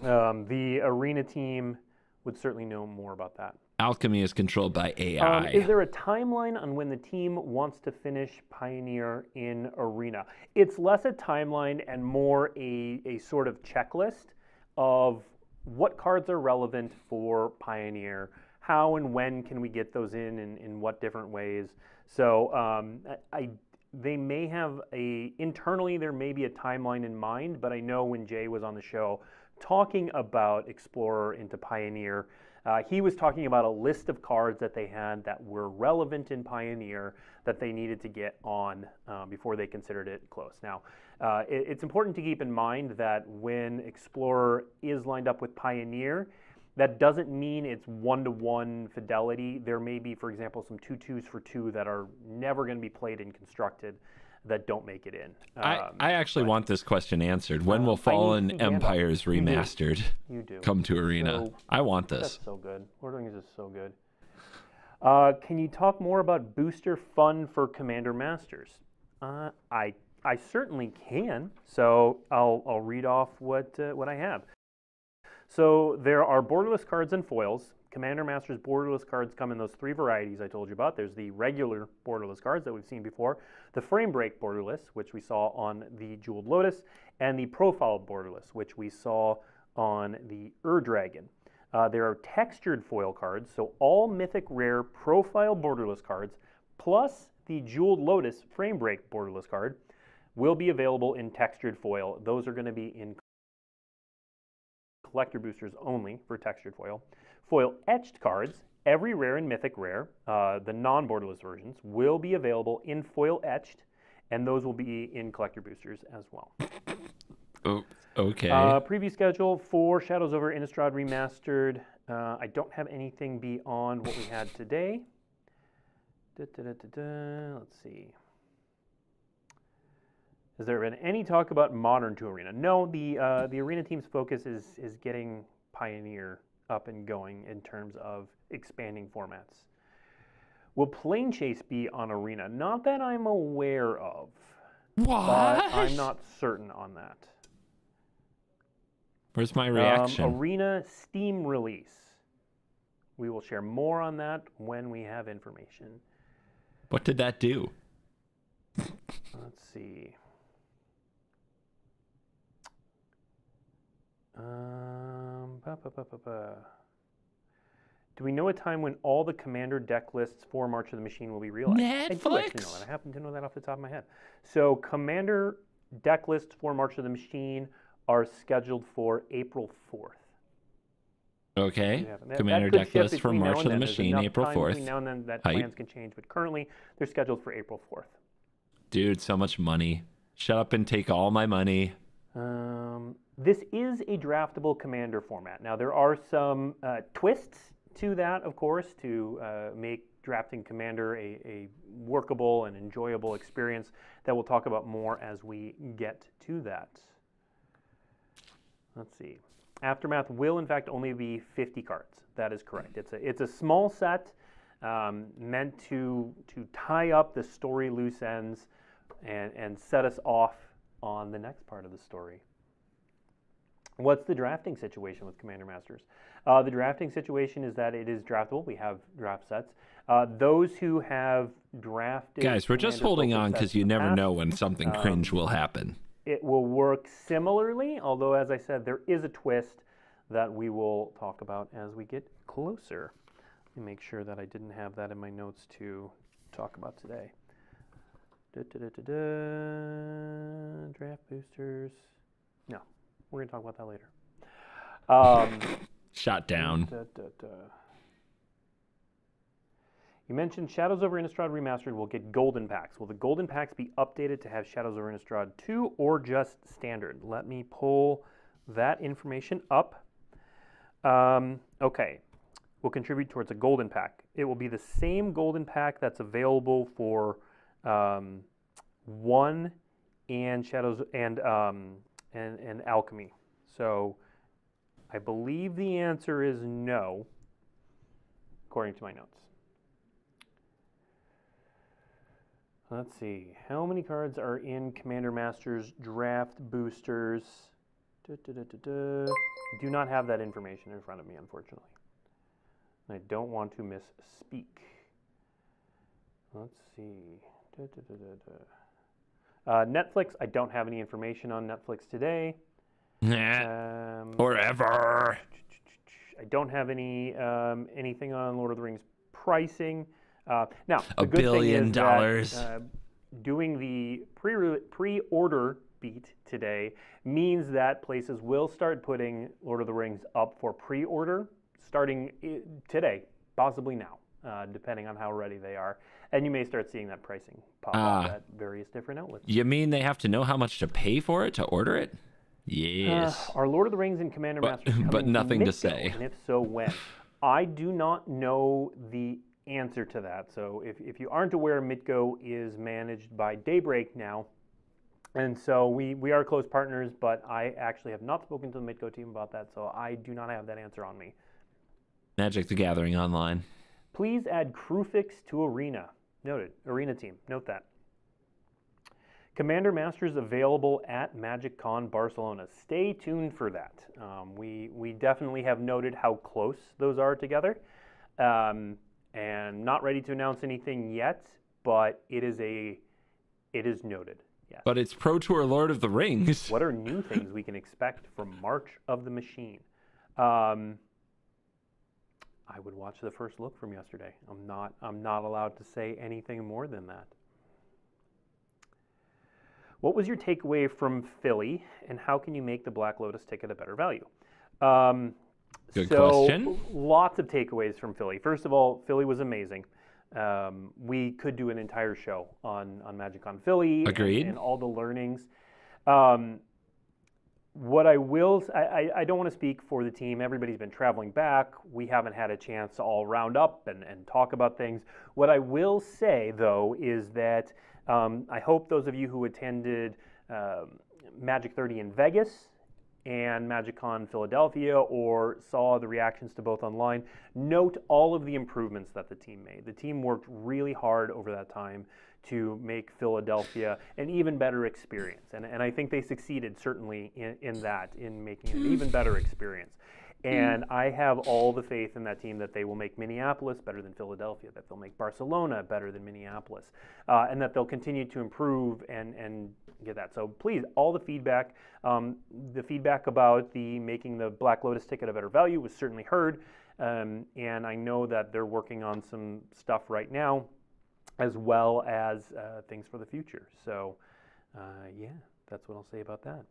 The Arena team would certainly know more about that.
Alchemy is controlled by AI.
Is there a timeline on when the team wants to finish Pioneer in Arena? It's less a timeline and more a sort of checklist of what cards are relevant for Pioneer, how and when can we get those in what different ways. So they may have internally there may be a timeline in mind, but I know when Jay was on the show talking about Explorer into Pioneer. He was talking about a list of cards that they had that were relevant in Pioneer that they needed to get on before they considered it close. Now, it's important to keep in mind that when Explorer is lined up with Pioneer, that doesn't mean it's one-to-one fidelity. There may be, for example, some 2/2s for 2 that are never going to be played in Constructed that don't make it in.
I actually want this question answered. When will Fallen Empires Remastered come to Arena? So, I want this.
That's so good. Ordering is just so good. Can you talk more about booster fun for Commander Masters? I certainly can. So I'll read off what I have. So there are borderless cards and foils. Commander Masters borderless cards come in those 3 varieties I told you about. There's the regular borderless cards that we've seen before, the frame break borderless, which we saw on the Jeweled Lotus, and the profile borderless, which we saw on the Dragon. There are textured foil cards, so all mythic rare profile borderless cards, plus the Jeweled Lotus frame break borderless card, will be available in textured foil. Those are going to be in collector boosters only for textured foil. Foil etched cards, every rare and mythic rare, the non-borderless versions, will be available in foil etched, and those will be in collector boosters as well.
Oh, okay.
Preview schedule for Shadows over Innistrad Remastered. I don't have anything beyond what we had today. Let's see. Has there been any talk about Modern to Arena? No, the Arena team's focus is getting Pioneer up and going in terms of expanding formats. Will Plane Chase be on Arena? Not that I'm aware of.
What?
But I'm not certain on that.
Where's my reaction?
Arena Steam release. We will share more on that when we have information.
What did that do?
Let's see. Do we know a time when all the Commander deck lists for March of the Machine will be realized?
Netflix?
I do actually know that. I happen to know that off the top of my head. So Commander deck lists for March of the Machine are scheduled for April 4th.
Okay. Commander deck lists for March of the Machine, April 4th.
Between now and then that plans can change, but currently they're scheduled for April 4th.
Dude, so much money. Shut up and take all my money.
This is a draftable Commander format. Now, there are some twists to that, of course, to make drafting Commander a workable and enjoyable experience that we'll talk about more as we get to that. Let's see. Aftermath will, in fact, only be 50 cards. That is correct. It's a small set meant to tie up the story loose ends and set us off on the next part of the story. What's the drafting situation with Commander Masters? The drafting situation is that it is draftable. We have draft sets. Those who have drafted...
Guys, we're just holding on because you never know when something cringe will happen.
It will work similarly, although, as I said, there is a twist that we will talk about as we get closer. Let me make sure that I didn't have that in my notes to talk about today. Draft boosters. No, we're going to talk about that later.
Shot down.
You mentioned Shadows over Innistrad Remastered will get golden packs. Will the golden packs be updated to have Shadows over Innistrad 2 or just standard? Let me pull that information up. Okay. Will contribute towards a golden pack. It will be the same golden pack that's available for 1 and Shadows and Alchemy. So I believe the answer is no, according to my notes. Let's see. How many cards are in Commander Masters draft boosters? Do not have that information in front of me, unfortunately. I don't want to misspeak. Let's see. Netflix, I don't have any information on Netflix today.
Or ever.
I don't have anything on Lord of the Rings pricing. Now, the
$1 billion.
That, doing the pre-order beat today means that places will start putting Lord of the Rings up for pre-order starting today, possibly now, depending on how ready they are. And you may start seeing that pricing pop up at various different outlets.
You mean they have to know how much to pay for it to order it? Yes.
Are Lord of the Rings and Commander Masters coming
but nothing
to
to
Mitgo?
say.
And if so, when? I do not know the answer to that. So if you aren't aware, Mitgo is managed by Daybreak now. And so we are close partners, but I actually have not spoken to the Mitgo team about that, so I do not have that answer on me.
Magic the Gathering Online.
Please add Crewfix to Arena. Noted. Arena team. Note that. Commander Masters available at MagicCon Barcelona. Stay tuned for that. We definitely have noted how close those are together. And not ready to announce anything yet, but it is noted. Yes.
But it's Pro Tour Lord of the Rings.
What are new things we can expect from March of the Machine? I would watch the first look from yesterday. I'm not allowed to say anything more than that. What was your takeaway from Philly, and how can you make the Black Lotus ticket a better value?
Good question.
Lots of takeaways from Philly. First of all, Philly was amazing. We could do an entire show on MagicCon Philly.
Agreed.
And all the learnings. What I will, I don't want to speak for the team. Everybody's been traveling back. We haven't had a chance to all round up and talk about things. What I will say, though, is that I hope those of you who attended Magic 30 in Vegas and MagicCon Philadelphia or saw the reactions to both online, note all of the improvements that the team made. The team worked really hard over that time to make Philadelphia an even better experience. And I think they succeeded certainly in making it an even better experience. And I have all the faith in that team that they will make Minneapolis better than Philadelphia, that they'll make Barcelona better than Minneapolis, and that they'll continue to improve and get that. So please, all the feedback about making the Black Lotus ticket a better value was certainly heard. And I know that they're working on some stuff right now, as well as things for the future. So yeah, that's what I'll say about that.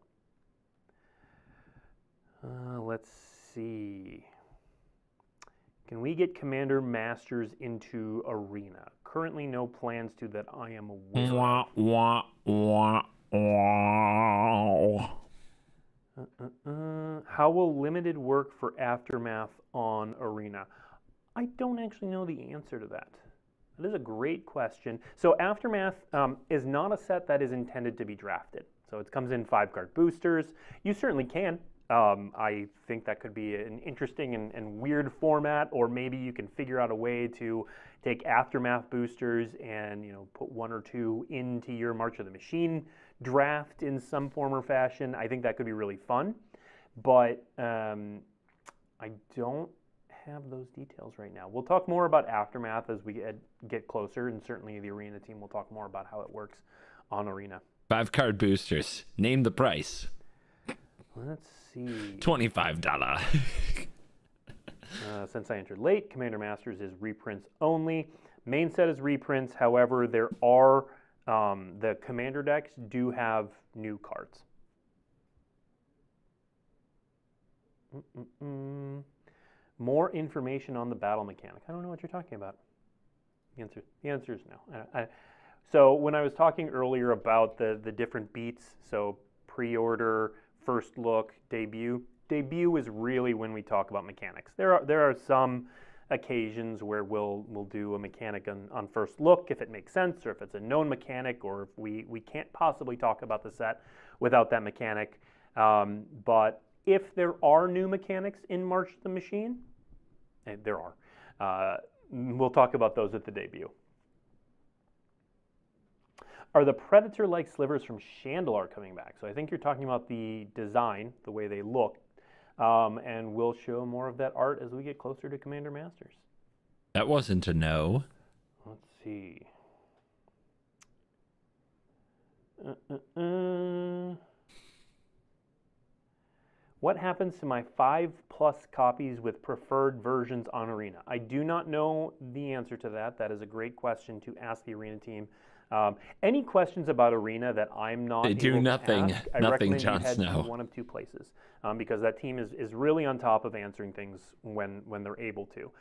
Let's see. Can we get Commander Masters into Arena? Currently no plans to that I am aware of. How will limited work for Aftermath on Arena? I don't actually know the answer to that. That is a great question. So Aftermath is not a set that is intended to be drafted. So it comes in 5-card boosters. You certainly can. I think that could be an interesting and weird format, or maybe you can figure out a way to take Aftermath boosters and put 1 or 2 into your March of the Machine draft in some form or fashion. I think that could be really fun, but I don't have those details right now. We'll talk more about Aftermath as we get closer, and certainly the Arena team will talk more about how it works on Arena.
5-card boosters. Name the price.
Let's see.
$25.
Since I entered late, Commander Masters is reprints only. Main set is reprints. However, there are the Commander decks do have new cards. More information on the battle mechanic. I don't know what you're talking about. The answer is no. So when I was talking earlier about the different beats, so pre-order, first look, debut is really when we talk about mechanics. There are some occasions where we'll do a mechanic on first look if it makes sense, or if it's a known mechanic, or if we can't possibly talk about the set without that mechanic. But if there are new mechanics in March of the Machine, and there are, we'll talk about those at the debut. Are the Predator-like slivers from Chandelar coming back? So I think you're talking about the design, the way they look, and we'll show more of that art as we get closer to Commander Masters.
That wasn't a no.
Let's see. What happens to my 5+ copies with preferred versions on Arena? I do not know the answer to that. That is a great question to ask the Arena team. Any questions about Arena that I'm not
They do
able
nothing,
to ask, I
nothing,
recommend
Jon
you head
Snow.
to one of two places, because that team is really on top of answering things when they're able to.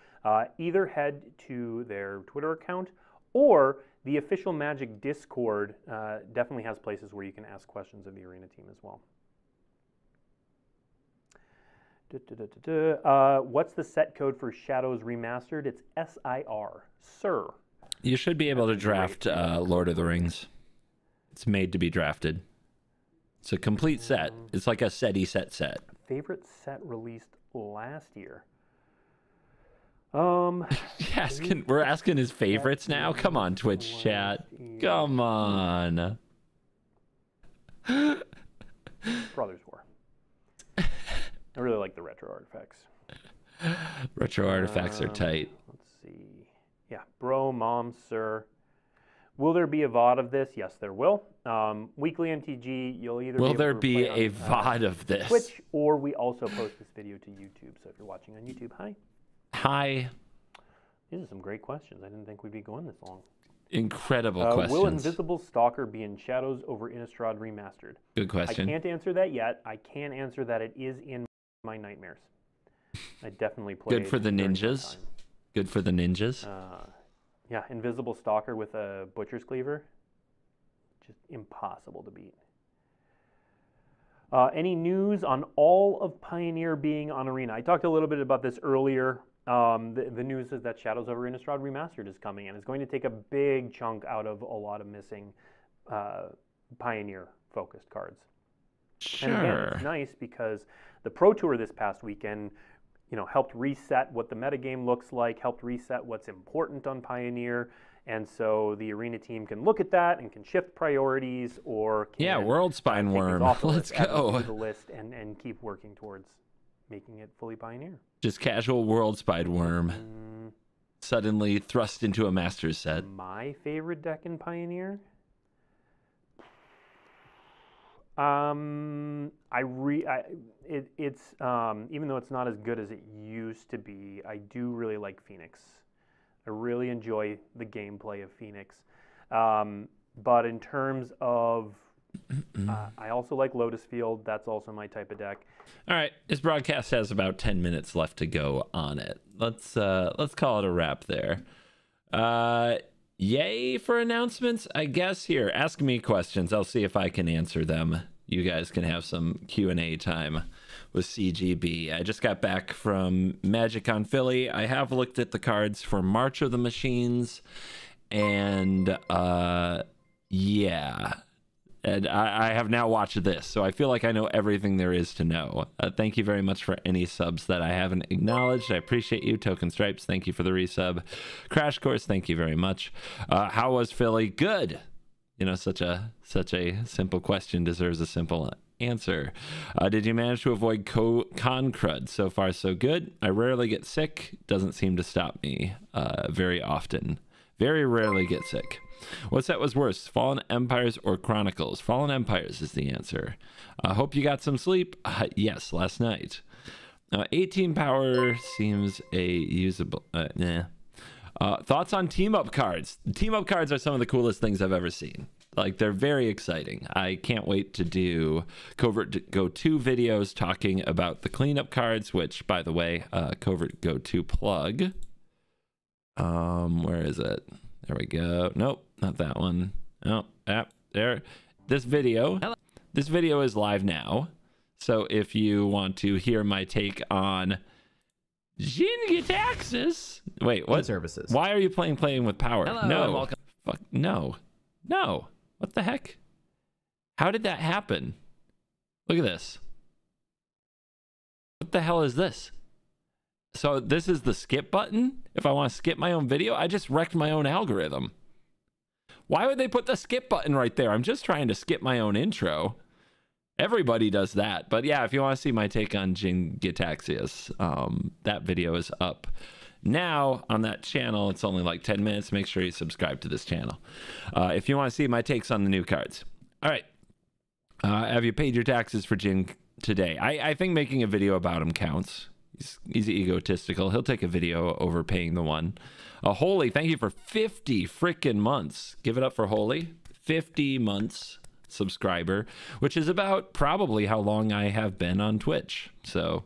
Either head to their Twitter account, or the official Magic Discord definitely has places where you can ask questions of the Arena team as well. What's the set code for Shadows Remastered? It's SIR, Sir.
You should be able to draft Lord of the Rings. It's made to be drafted. It's a complete set. It's like a set.
Favorite set released last year?
We're asking his favorites now? Come on, Twitch chat. Come on.
Brothers War. I really like the retro artifacts.
Retro artifacts are tight.
Let's see. Yeah, Bro, Mom, Sir. Will there be a VOD of this? Yes, there will. Weekly MTG, you'll either
Will
be
there
able to
be
play
a VOD of this?
Twitch, or we also post this video to YouTube. So if you're watching on YouTube, hi.
Hi.
These are some great questions. I didn't think we'd be going this long.
Incredible questions.
Will Invisible Stalker be in Shadows over Innistrad Remastered?
Good question.
I can't answer that yet. I can answer that it is in my nightmares. I definitely played.
Good for the ninjas. Good for the ninjas.
Yeah, Invisible Stalker with a Butcher's Cleaver. Just impossible to beat. Any news on all of Pioneer being on Arena? I talked a little bit about this earlier. The news is that Shadows over Innistrad Remastered is coming, and it's going to take a big chunk out of a lot of missing Pioneer-focused cards.
Sure.
And again, it's nice because the Pro Tour this past weekend, helped reset what the metagame looks like, helped reset what's important on Pioneer, and so the Arena team can look at that and can shift priorities, or can
World Spine Worm. Let's go.
The list and keep working towards making it fully Pioneer.
Just casual World Spine Worm. Suddenly thrust into a Masters set.
My favorite deck in Pioneer? It's even though it's not as good as it used to be, I do really like Phoenix. I really enjoy the gameplay of Phoenix. But in terms of, I also like Lotus Field. That's also my type of deck.
All right, this broadcast has about 10 minutes left to go on it. Let's call it a wrap there. Yay for announcements, I guess. Here, ask me questions. I'll see if I can answer them. You guys can have some Q&A time with CGB. I just got back from MagicCon Philly. I have looked at the cards for March of the Machines, and yeah. And I have now watched this, so I feel like I know everything there is to know. Thank you very much for any subs that I haven't acknowledged. I appreciate you. Token Stripes, thank you for the resub. Crash Course, thank you very much. How was Philly? Good. Such a simple question deserves a simple answer. Did you manage to avoid con crud? So far, so good. I rarely get sick. Doesn't seem to stop me very often. Very rarely get sick. What set was worse, Fallen Empires or Chronicles? Fallen Empires is the answer. Hope you got some sleep. Yes, last night. 18 power seems a usable... nah. Thoughts on team-up cards? Team-up cards are some of the coolest things I've ever seen. Like, they're very exciting. I can't wait to do CovertGo2 videos talking about the cleanup cards, which, by the way, CovertGo2 plug. Where is it? There we go. Nope, not that one. Oh, there. This video is live now. So if you want to hear my take on Jin-Gitaxias. Wait, what?
Services.
Why are you playing with power?
Hello,
no.
and welcome.
Fuck, no. No. What the heck? How did that happen? Look at this. What the hell is this? So this is the skip button? If I want to skip my own video? I just wrecked my own algorithm. Why would they put the skip button right there? I'm just trying to skip my own intro. Everybody does that. But yeah, if you want to see my take on Jin-Gitaxias, that video is up now on that channel. It's only like 10 minutes. Make sure you subscribe to this channel if you want to see my takes on the new cards. All right. Have you paid your taxes for Jin today? I think making a video about him counts. He's egotistical. He'll take a video over paying the one. Holy, thank you for 50 freaking months. Give it up for Holy. 50 months subscriber, which is about probably how long I have been on Twitch. So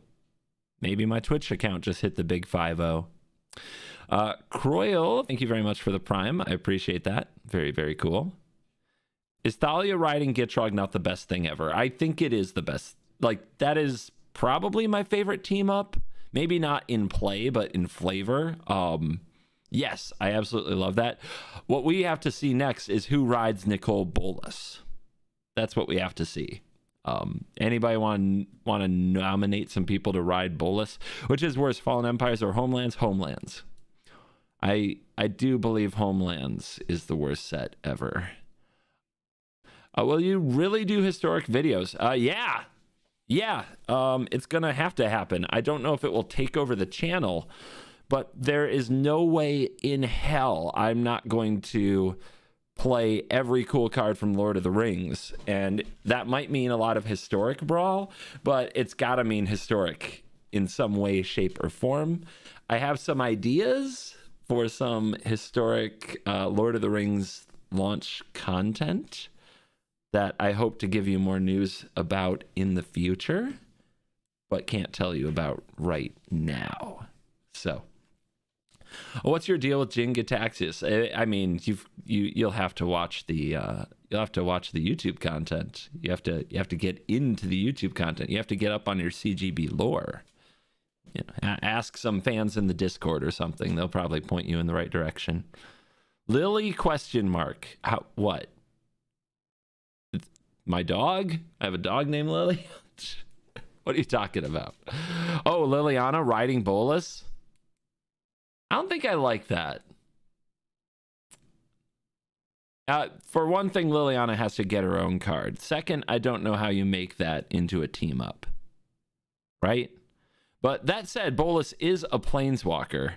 maybe my Twitch account just hit the big 5-0. Croyle, thank you very much for the Prime. I appreciate that. Very, very cool. Is Thalia riding Gitrog not the best thing ever? I think it is the best. Like, that is probably my favorite team up. Maybe not in play, but in flavor. Yes, I absolutely love that. What we have to see next is who rides Nicole Bolas. That's what we have to see. Anybody want to nominate some people to ride Bolas? Which is worse, Fallen Empires or Homelands? Homelands. I do believe Homelands is the worst set ever. Will you really do historic videos? Yeah. It's gonna have to happen. I don't know if it will take over the channel, but there is no way in hell I'm not going to play every cool card from Lord of the Rings. And that might mean a lot of historic brawl, but it's gotta mean historic in some way, shape, or form. I have some ideas for some historic Lord of the Rings launch content that I hope to give you more news about in the future, but can't tell you about right now. So, what's your deal with Jin Gitaxias? I mean, you'll have to watch the YouTube content. You have to get into the YouTube content. You have to get up on your CGB lore. You know, ask some fans in the Discord or something. They'll probably point you in the right direction. Lily ? How? What? My dog? I have a dog named Lily? What are you talking about? Oh, Liliana riding Bolas? I don't think I like that. For one thing, Liliana has to get her own card. Second, I don't know how you make that into a team up. Right? But that said, Bolas is a planeswalker.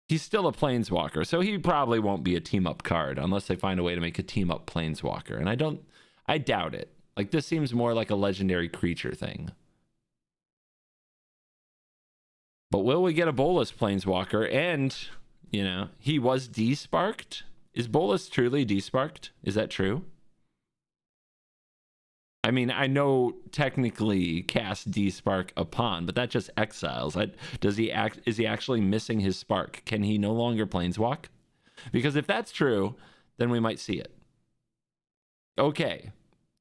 He's still a planeswalker, so he probably won't be a team-up card unless they find a way to make a team-up planeswalker. And I doubt it. Like, this seems more like a legendary creature thing. But will we get a Bolas planeswalker? And, you know, he was desparked. Is Bolas truly desparked? Is that true? I mean, I know technically cast despark upon, but that just exiles. Is he actually missing his spark? Can he no longer planeswalk? Because if that's true, then we might see it. Okay.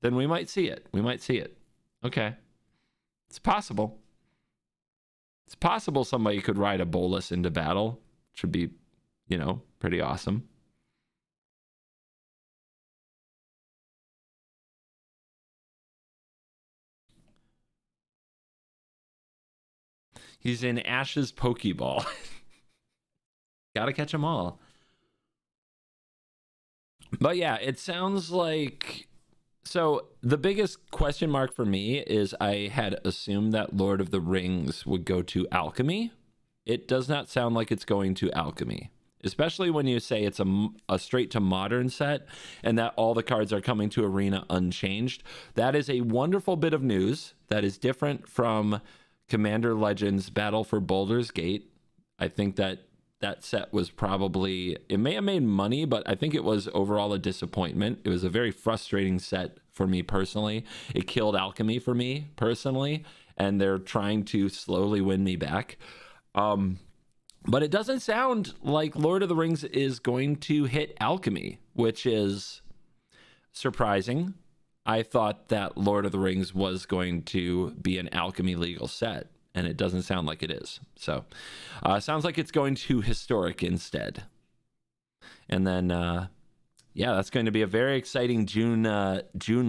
Then we might see it. We might see it. Okay. It's possible. It's possible somebody could ride a Bolas into battle, which would be, you know, pretty awesome. He's in Ash's Pokeball. Gotta catch them all. But yeah, it sounds like... So the biggest question mark for me is I had assumed that Lord of the Rings would go to Alchemy. It does not sound like it's going to Alchemy. Especially when you say it's a straight to modern set and that all the cards are coming to Arena unchanged. That is a wonderful bit of news that is different from Commander Legends Battle for Baldur's Gate. I think that set was probably, it may have made money, but I think it was overall a disappointment. It was a very frustrating set for me personally. It killed Alchemy for me personally, and they're trying to slowly win me back. But it doesn't sound like Lord of the Rings is going to hit Alchemy, which is surprising. I thought that Lord of the Rings was going to be an Alchemy legal set, and it doesn't sound like it is. So, sounds like it's going to Historic instead. And then, yeah, that's going to be a very exciting June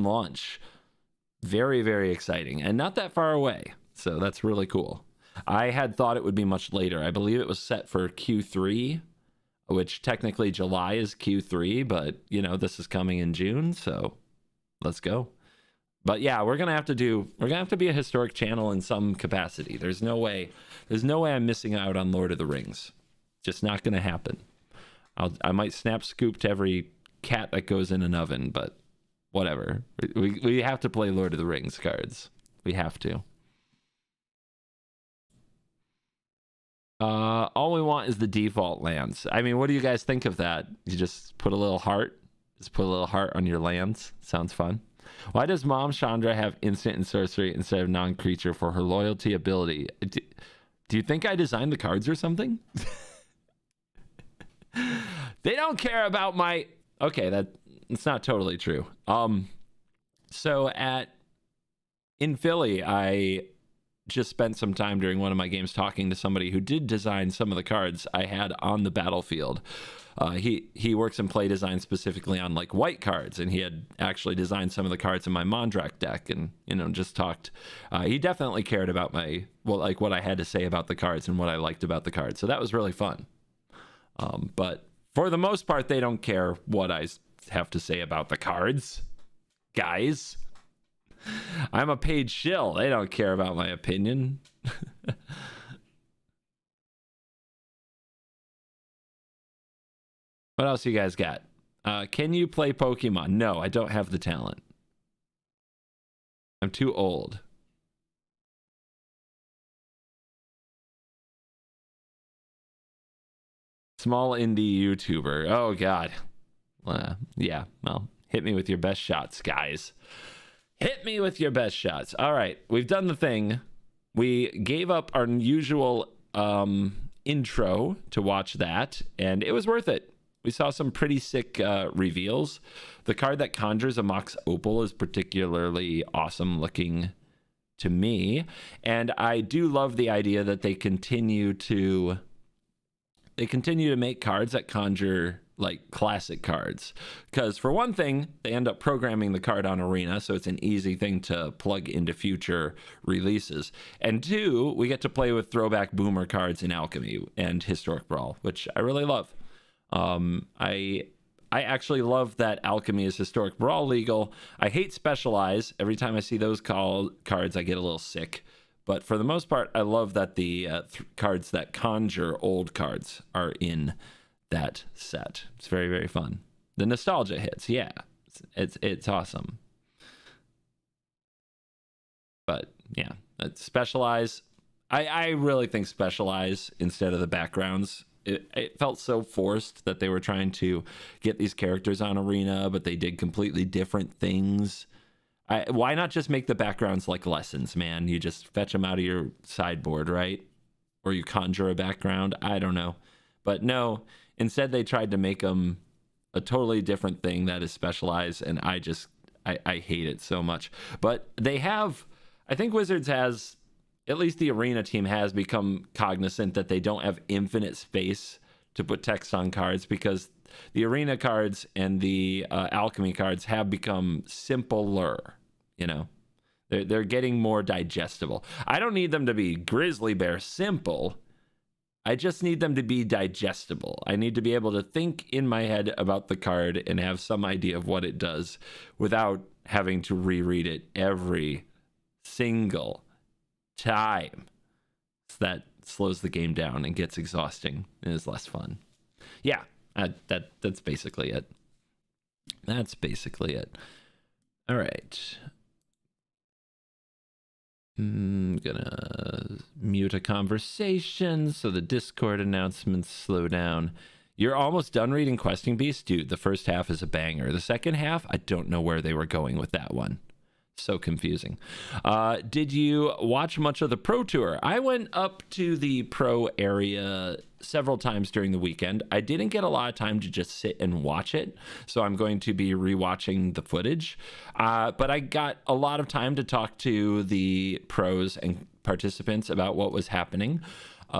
launch. Very, very exciting, and not that far away. So that's really cool. I had thought it would be much later. I believe it was set for Q3, which technically July is Q3, but, you know, this is coming in June, so... Let's go. But yeah, we're gonna have to be a historic channel in some capacity. There's no way I'm missing out on Lord of the Rings. Just not gonna happen. I might snap scoop to every cat that goes in an oven, but whatever. We have to play Lord of the Rings cards. We have to. All we want is the default lands. I mean, what do you guys think of that? You just put a little heart. Just put a little heart on your lands. Sounds fun. Why does Mom Chandra have instant and sorcery instead of non-creature for her loyalty ability? Do you think I designed the cards or something? They don't care about my... Okay, it's not totally true. So in Philly, I just spent some time during one of my games talking to somebody who did design some of the cards I had on the battlefield. He works in play design specifically on like white cards, and he had actually designed some of the cards in my Mondrak deck, and just talked. He definitely cared about what I had to say about the cards and what I liked about the cards, so that was really fun. But for the most part, they don't care what I have to say about the cards, guys. I'm a paid shill. They don't care about my opinion. What else you guys got? Can you play Pokemon? No, I don't have the talent. I'm too old. Small indie YouTuber. Oh, God. Yeah, well, hit me with your best shots, guys. Hit me with your best shots. All right, we've done the thing. We gave up our usual intro to watch that, and it was worth it. We saw some pretty sick reveals. The card that conjures a Mox Opal is particularly awesome looking to me, and I do love the idea that they continue to make cards that conjure like classic cards, because for one thing, they end up programming the card on Arena, so it's an easy thing to plug into future releases, and two, we get to play with throwback boomer cards in Alchemy and Historic Brawl, which I really love. I actually love that Alchemy is Historic Brawl legal. I hate Specialize. Every time I see those cards, I get a little sick. But for the most part, I love that the cards that conjure old cards are in that set. It's very, very fun. The nostalgia hits. Yeah, it's awesome. But yeah, Specialize. I really think Specialize instead of the backgrounds. It felt so forced that they were trying to get these characters on Arena, but they did completely different things. Why not just make the backgrounds like lessons, man? You just fetch them out of your sideboard, right? Or you conjure a background. I don't know. But no, instead they tried to make them a totally different thing that is Specialized, and I hate it so much. But they have, I think Wizards has, at least the Arena team has become cognizant that they don't have infinite space to put text on cards, because the Arena cards and the Alchemy cards have become simpler, They're getting more digestible. I don't need them to be Grizzly Bear simple. I just need them to be digestible. I need to be able to think in my head about the card and have some idea of what it does without having to reread it every single time. So that slows the game down and gets exhausting and is less fun. Yeah, that's basically it. That's basically it. All right. I'm gonna mute a conversation so the Discord announcements slow down. You're almost done reading Questing Beast? Dude, the first half is a banger. The second half, I don't know where they were going with that one. So confusing. Did you watch much of the Pro Tour? I went up to the Pro area several times during the weekend. I didn't get a lot of time to just sit and watch it, so I'm going to be rewatching the footage. But I got a lot of time to talk to the pros and participants about what was happening.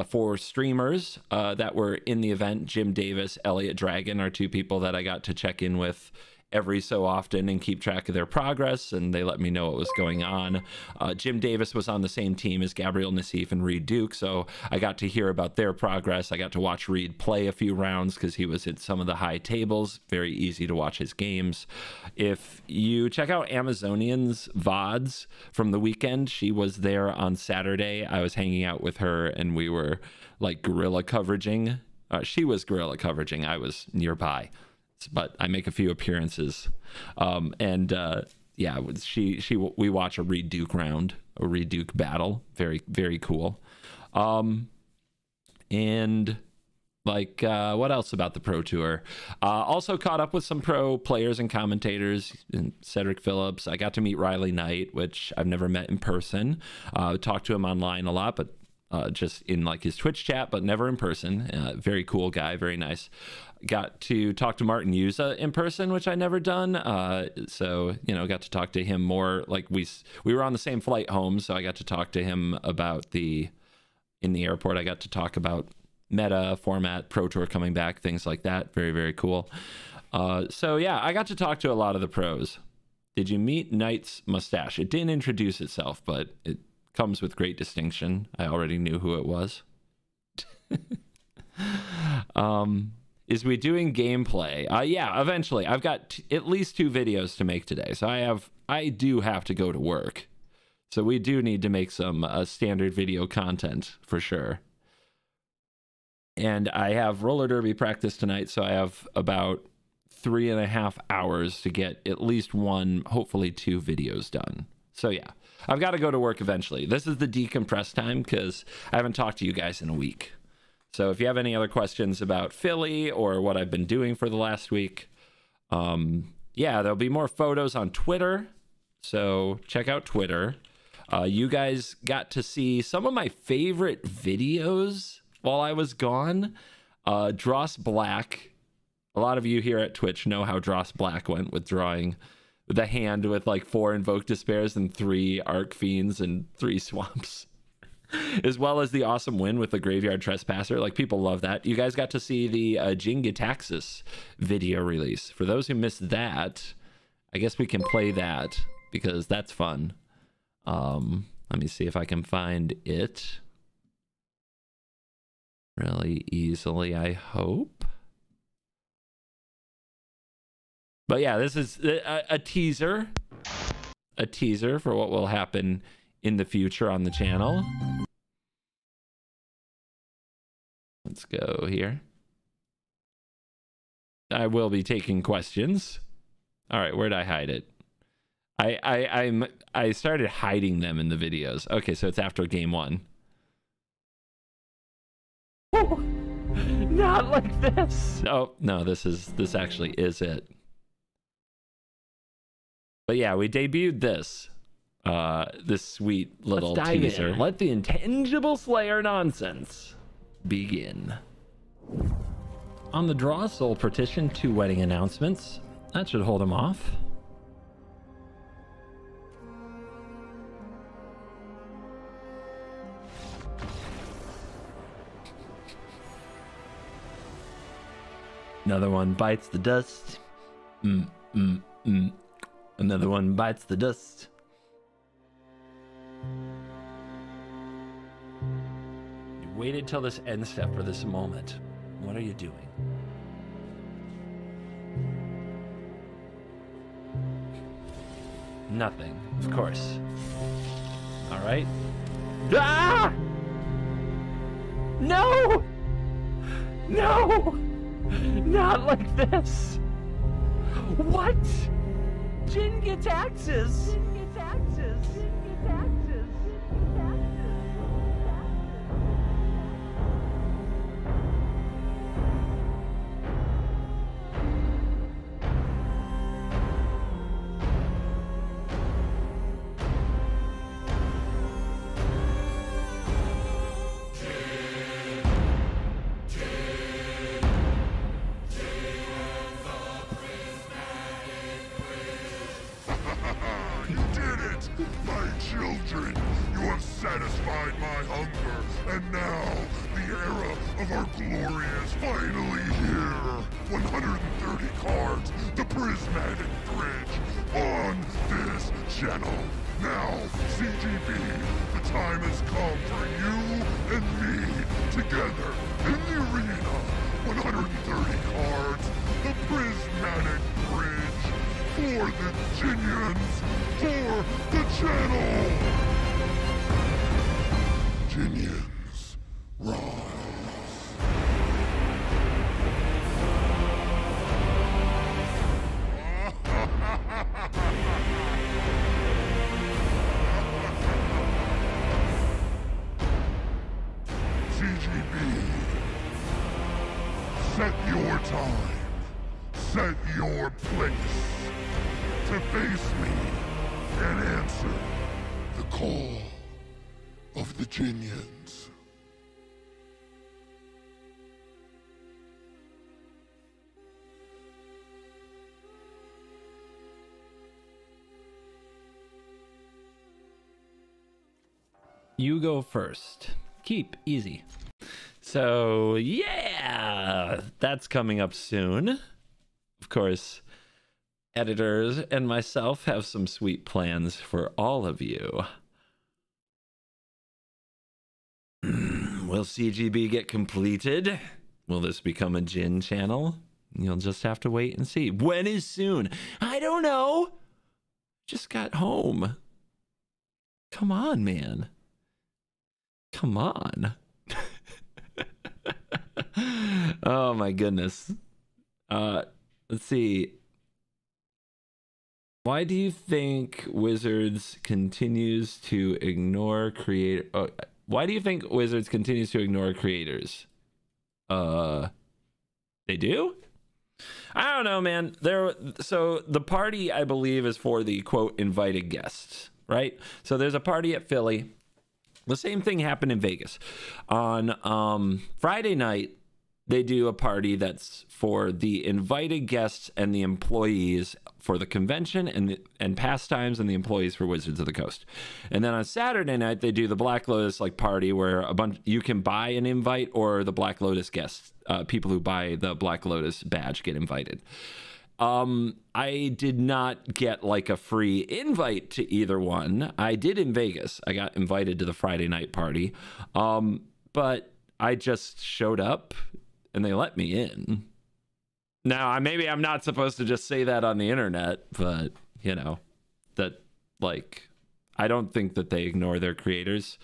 For streamers that were in the event, Jim Davis, Elliot Dragon are two people that I got to check in with every so often and keep track of their progress, and they let me know what was going on. Jim Davis was on the same team as Gabriel Nassif and Reed Duke, so I got to hear about their progress. I got to watch Reed play a few rounds because he was at some of the high tables. Very easy to watch his games. If you check out Amazonian's VODs from the weekend, she was there on Saturday. I was hanging out with her and we were like guerrilla coveraging. She was guerrilla coveraging. I was nearby, but I make a few appearances. And yeah, we watch a Reed Duke round, a Reed Duke battle. Very, very cool. And like, what else about the Pro Tour? Also caught up with some pro players and commentators, and Cedric Phillips. I got to meet Riley Knight, which I've never met in person. Talked to him online a lot, but just in like his Twitch chat, but never in person. Very cool guy, very nice. Got to talk to Martin Yuza in person, which I never done. So, you know, got to talk to him more. Like we were on the same flight home, so I got to talk to him about in the airport. I got to talk about meta format, Pro Tour coming back, things like that. Very, very cool. So yeah, I got to talk to a lot of the pros. Did you meet Knight's mustache? It didn't introduce itself, but it comes with great distinction. I already knew who it was. Is we doing gameplay? Yeah, eventually. I've got at least 2 videos to make today, so I do have to go to work. So we do need to make some standard video content for sure. And I have roller derby practice tonight, so I have about 3.5 hours to get at least 1, hopefully 2 videos done. So yeah, I've got to go to work eventually. This is the decompress time because I haven't talked to you guys in a week. So if you have any other questions about Philly or what I've been doing for the last week, yeah, there'll be more photos on Twitter. So check out Twitter. You guys got to see some of my favorite videos while I was gone. Dross Black. A lot of you here at Twitch know how Dross Black went with drawing the hand with like 4 Invoke Despairs and 3 Arc Fiends and 3 Swamps. As well as the awesome win with the Graveyard Trespasser. Like, people love that. You guys got to see the Jingitaxis video release. For those who missed that, I guess we can play that because that's fun. Let me see if I can find it really easily, I hope. But yeah, this is a teaser for what will happen in the future on the channel. Let's go here. I will be taking questions. All right, where'd I hide it? I started hiding them in the videos. Okay, so it's after game 1. Oh, not like this. Oh no, this actually is it. But yeah, we debuted this sweet little teaser. Let the intangible Slayer nonsense begin. On the draw, Soul Partition, 2 wedding announcements. That should hold him off. Another one bites the dust. Another one bites the dust. You waited till this end step for this moment. What are you doing? Nothing, of course. All right. Ah! No! No! Not like this! What? Jingitaxis!
Children, you have satisfied my hunger, and now the era of our glory is finally here. 130 cards, the prismatic bridge, on this channel. Now, CGB, the time has come for you and me together in the arena. 130 cards, the prismatic bridge, for the Ginians, for the channel! Ginians, rise. CGB. Set your time. Set your place. To face me and answer the call of the Ginians.
You go first. Keep easy. So, yeah, that's coming up soon. Of course, editors and myself have some sweet plans for all of you. Will CGB get completed? Will this become a Jin channel? You'll just have to wait and see. When is soon? I don't know. Just got home. Come on, man. Come on. Oh my goodness. Let's see. Why do you think Wizards continues to ignore creator? Why do you think Wizards continues to ignore creators? They do? I don't know, man. So the party, I believe, is for the quote invited guests, right? So there's a party at Philly. The same thing happened in Vegas. On Friday night, they do a party that's for the invited guests and the employees for the convention and pastimes and the employees for Wizards of the Coast. And then on Saturday night, they do the Black Lotus party where you can buy an invite, or the Black Lotus guests, people who buy the Black Lotus badge get invited. I did not get like a free invite to either one. I did in Vegas. I got invited to the Friday night party. But I just showed up and they let me in. Now, maybe I'm not supposed to just say that on the internet, but you know, that like, I don't think that they ignore their creators.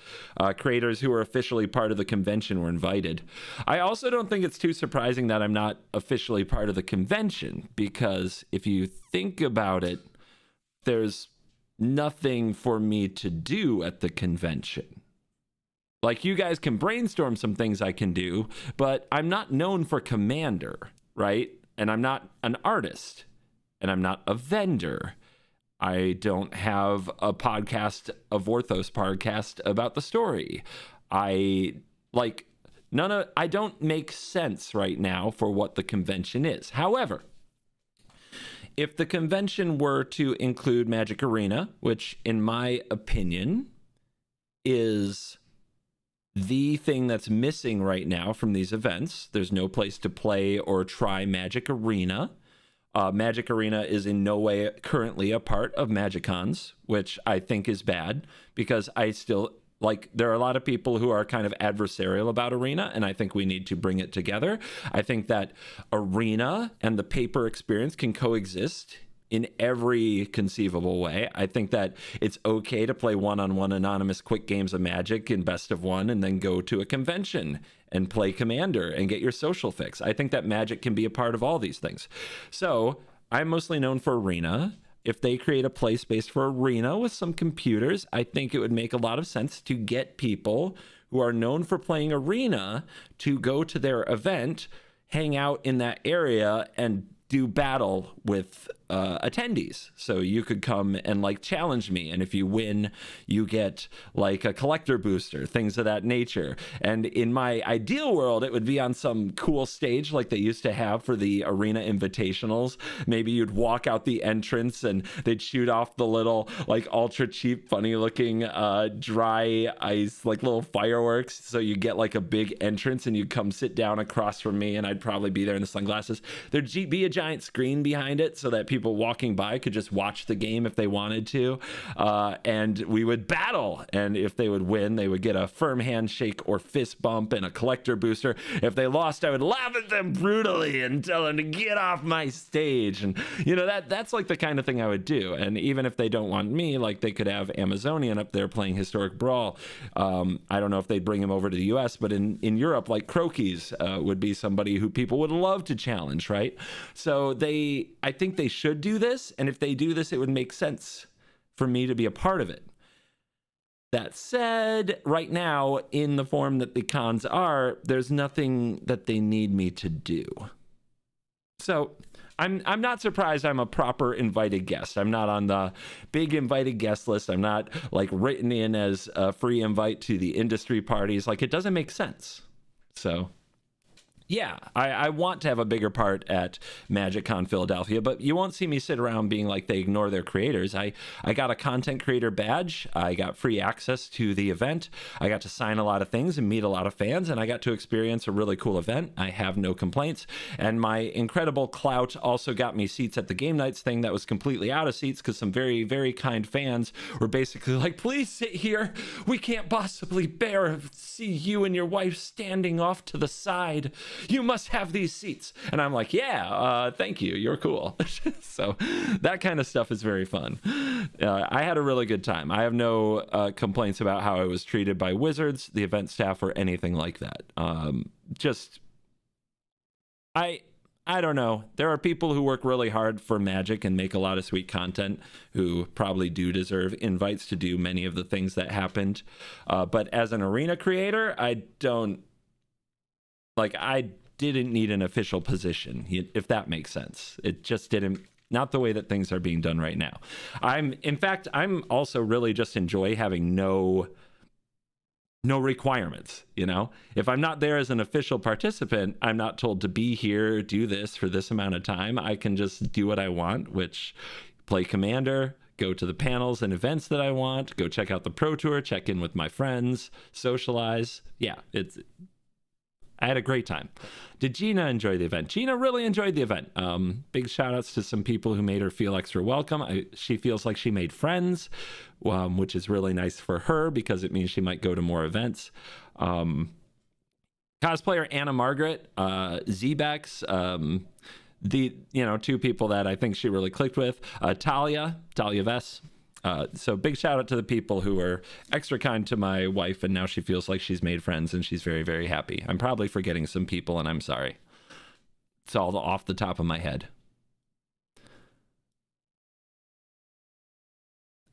Creators who are officially part of the convention were invited. I also don't think it's too surprising that I'm not officially part of the convention, because if you think about it, there's nothing for me to do at the convention. Like, you guys can brainstorm some things I can do, but I'm not known for Commander, right? And I'm not an artist, and I'm not a vendor. I don't have a podcast, a Vorthos podcast about the story. I don't make sense right now for what the convention is. However, if the convention were to include Magic Arena, which in my opinion is the thing that's missing right now from these events, there's no place to play or try Magic Arena. Magic Arena is in no way currently a part of MagicCons, which I think is bad, because I still, like, there are a lot of people who are kind of adversarial about Arena, and I think we need to bring it together. I think that Arena and the paper experience can coexist in every conceivable way. I think that it's okay to play one-on-one anonymous quick games of Magic in best of one and then go to a convention and play Commander and get your social fix. I think that Magic can be a part of all these things. So I'm mostly known for Arena. If they create a play space for Arena with some computers, I think it would make a lot of sense to get people who are known for playing Arena to go to their event, hang out in that area, and do battle with attendees. So you could come and like challenge me, and if you win, you get like a collector booster, things of that nature. And in my ideal world, it would be on some cool stage like they used to have for the Arena Invitationals. Maybe you'd walk out the entrance and they'd shoot off the little like ultra cheap, funny looking dry ice, like little fireworks. So you get like a big entrance and you'd come sit down across from me, and I'd probably be there in the sunglasses. There'd be a giant screen behind it so that people walking by could just watch the game if they wanted to, and we would battle, and if they would win, they would get a firm handshake or fist bump and a collector booster. If they lost, I would laugh at them brutally and tell them to get off my stage. And you know, that's like the kind of thing I would do. And even if they don't want me, like, they could have Amazonian up there playing Historic Brawl. I don't know if they'd bring him over to the US, but in Europe, like Crokies would be somebody who people would love to challenge, right? So I think they should do this, and if they do this, it would make sense for me to be a part of it. That said, right now, in the form that the cons are, there's nothing that they need me to do. So I'm not surprised I'm a proper invited guest. I'm not on the big invited guest list. I'm not like written in as a free invite to the industry parties. Like, it doesn't make sense. So yeah, I want to have a bigger part at MagicCon Philadelphia, but you won't see me sit around being like they ignore their creators. I got a content creator badge. I got free access to the event. I got to sign a lot of things and meet a lot of fans, and I got to experience a really cool event. I have no complaints. And my incredible clout also got me seats at the game nights thing that was completely out of seats because some very, very kind fans were basically like, please sit here. We can't possibly bear to see you and your wife standing off to the side. You must have these seats. And I'm like, yeah, thank you. You're cool. So that kind of stuff is very fun. I had a really good time. I have no complaints about how I was treated by Wizards, the event staff, or anything like that. I don't know. There are people who work really hard for Magic and make a lot of sweet content who probably do deserve invites to do many of the things that happened. But as an arena creator, I didn't need an official position, if that makes sense. It just didn't, not the way that things are being done right now. In fact, I'm also really just enjoy having no requirements, you know? If I'm not there as an official participant, I'm not told to be here, do this for this amount of time. I can just do what I want, which play Commander, go to the panels and events that I want, go check out the Pro Tour, check in with my friends, socialize. Yeah, I had a great time. Did Gina enjoy the event? Gina really enjoyed the event. Big shout outs to some people who made her feel extra welcome. She feels like she made friends, which is really nice for her because it means she might go to more events. Cosplayer Anna Margaret, Zbex, two people that I think she really clicked with. Talia Vess. So big shout out to the people who were extra kind to my wife, and now she feels like she's made friends and she's very, very happy. I'm probably forgetting some people, and I'm sorry. It's all off the top of my head.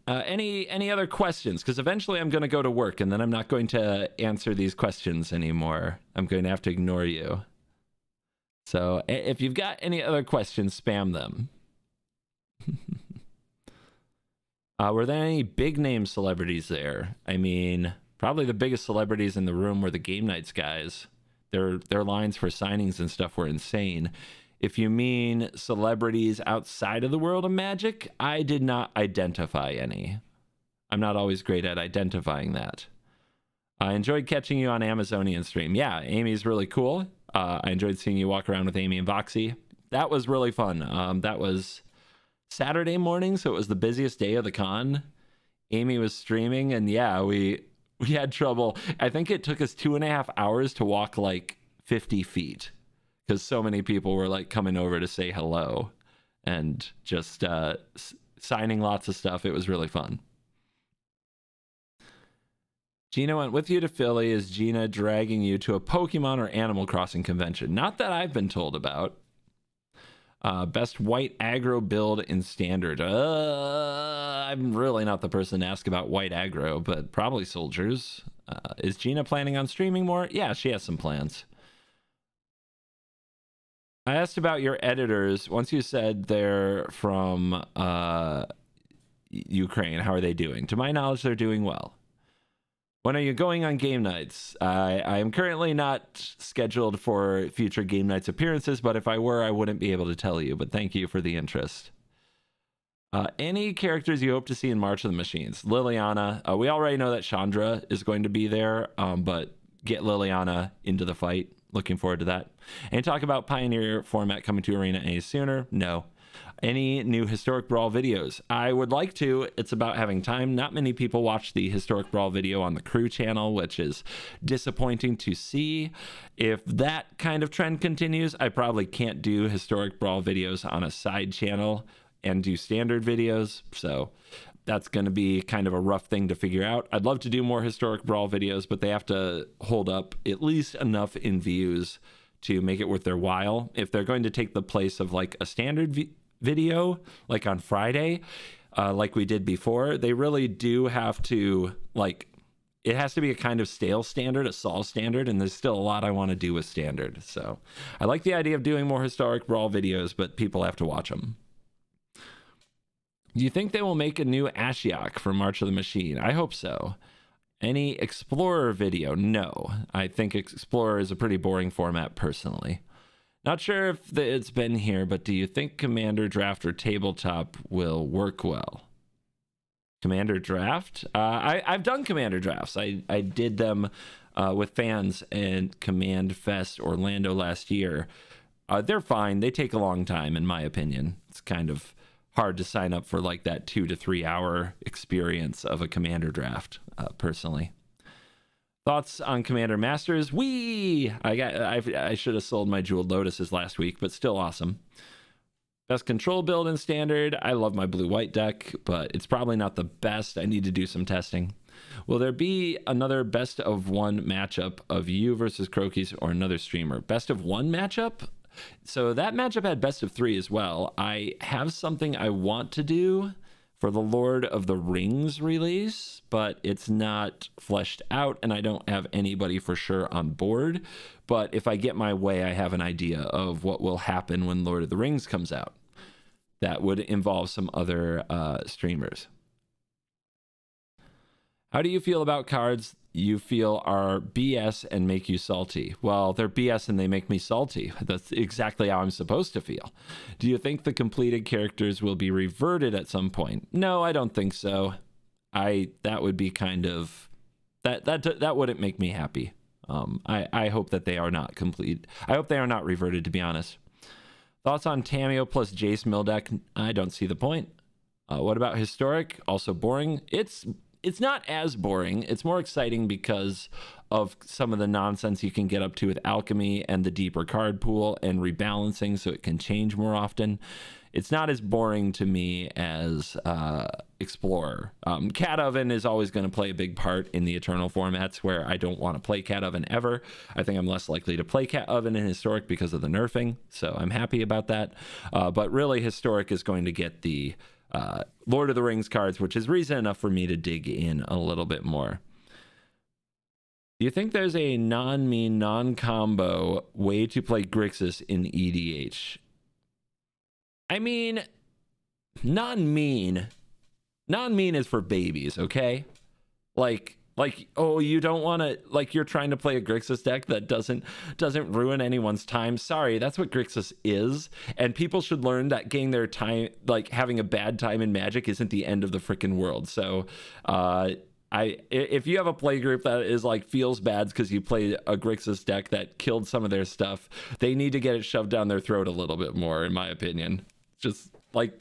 Any other questions? Because eventually I'm going to go to work, and then I'm not going to answer these questions anymore. I'm going to have to ignore you. So if you've got any other questions, spam them. Were there any big name celebrities there? I mean, probably the biggest celebrities in the room were the Game Nights guys. Their lines for signings and stuff were insane. If you mean celebrities outside of the world of Magic, I did not identify any. I'm not always great at identifying that. I enjoyed catching you on Amazonian stream. Yeah, Amy's really cool. I enjoyed seeing you walk around with Amy and Voxy. That was really fun. That was Saturday morning, so it was the busiest day of the con. Amy was streaming, and yeah, we had trouble. I think it took us 2.5 hours to walk like 50 feet because so many people were like coming over to say hello and just signing lots of stuff. It was really fun. Gina went with you to Philly. Is Gina dragging you to a Pokemon or Animal Crossing convention? Not that I've been told about. Best white aggro build in standard. I'm really not the person to ask about white aggro, but probably soldiers. Is Gina planning on streaming more? Yeah, she has some plans. I asked about your editors. Once you said they're from Ukraine, how are they doing? To my knowledge, they're doing well. When are you going on game nights? I am currently not scheduled for future game nights appearances, but if I were, I wouldn't be able to tell you. But thank you for the interest. Any characters you hope to see in March of the Machines? Liliana. We already know that Chandra is going to be there, but get Liliana into the fight. Looking forward to that. And talk about Pioneer format coming to Arena any sooner? No. Any new Historic Brawl videos? I would like to. It's about having time. Not many people watch the Historic Brawl video on the crew channel, which is disappointing to see. If that kind of trend continues, I probably can't do Historic Brawl videos on a side channel and do standard videos. So that's going to be kind of a rough thing to figure out. I'd love to do more Historic Brawl videos, but they have to hold up at least enough in views to make it worth their while. If they're going to take the place of like a standard video like on Friday, like we did before. They really do have to, like, it has to be a kind of stale standard, a Sol standard, and there's still a lot I want to do with standard. So I like the idea of doing more historic Brawl videos, but people have to watch them. Do you think they will make a new Ashiok for March of the Machine? I hope so. Any Explorer video? No. I think Explorer is a pretty boring format personally. Not sure if it's been here, but do you think Commander Draft or Tabletop will work well? Commander Draft? I've done Commander Drafts. I did them with fans and Command Fest Orlando last year. They're fine. They take a long time, in my opinion. It's kind of hard to sign up for like that 2 to 3 hour experience of a Commander Draft, personally. Thoughts on Commander Masters? I should have sold my Jeweled Lotuses last week, but still awesome. Best control build in Standard. I love my blue-white deck, but it's probably not the best. I need to do some testing. Will there be another best of one matchup of you versus Crokies or another streamer? Best of one matchup? So that matchup had best of 3 as well. I have something I want to do for the Lord of the Rings release, but it's not fleshed out and I don't have anybody for sure on board. But if I get my way, I have an idea of what will happen when Lord of the Rings comes out. That would involve some other streamers. How do you feel about cards you feel are BS and make you salty? Well, they're BS and they make me salty. That's exactly how I'm supposed to feel. Do you think the completed characters will be reverted at some point? No, I don't think so. That would be kind of that wouldn't make me happy. I hope that they are not complete. I hope they are not reverted, to be honest. Thoughts on Tameo plus Jace mill deck? I don't see the point. What about historic? Also boring. It's not as boring. It's more exciting because of some of the nonsense you can get up to with alchemy and the deeper card pool and rebalancing, so it can change more often. It's not as boring to me as Explorer. Cat Oven is always going to play a big part in the Eternal formats where I don't want to play Cat Oven ever. I think I'm less likely to play Cat Oven in Historic because of the nerfing, so I'm happy about that. But really, Historic is going to get the Lord of the Rings cards, which is reason enough for me to dig in a little bit more. Do you think there's a non-mean, non-combo way to play Grixis in EDH? I mean, non-mean is for babies, okay? Like, oh, you don't want to, like, you're trying to play a Grixis deck that doesn't ruin anyone's time. Sorry, that's what Grixis is. And people should learn that getting their time, like, having a bad time in Magic isn't the end of the freaking world. So, if you have a play group that is like feels bad because you played a Grixis deck that killed some of their stuff, they need to get it shoved down their throat a little bit more, in my opinion. Just like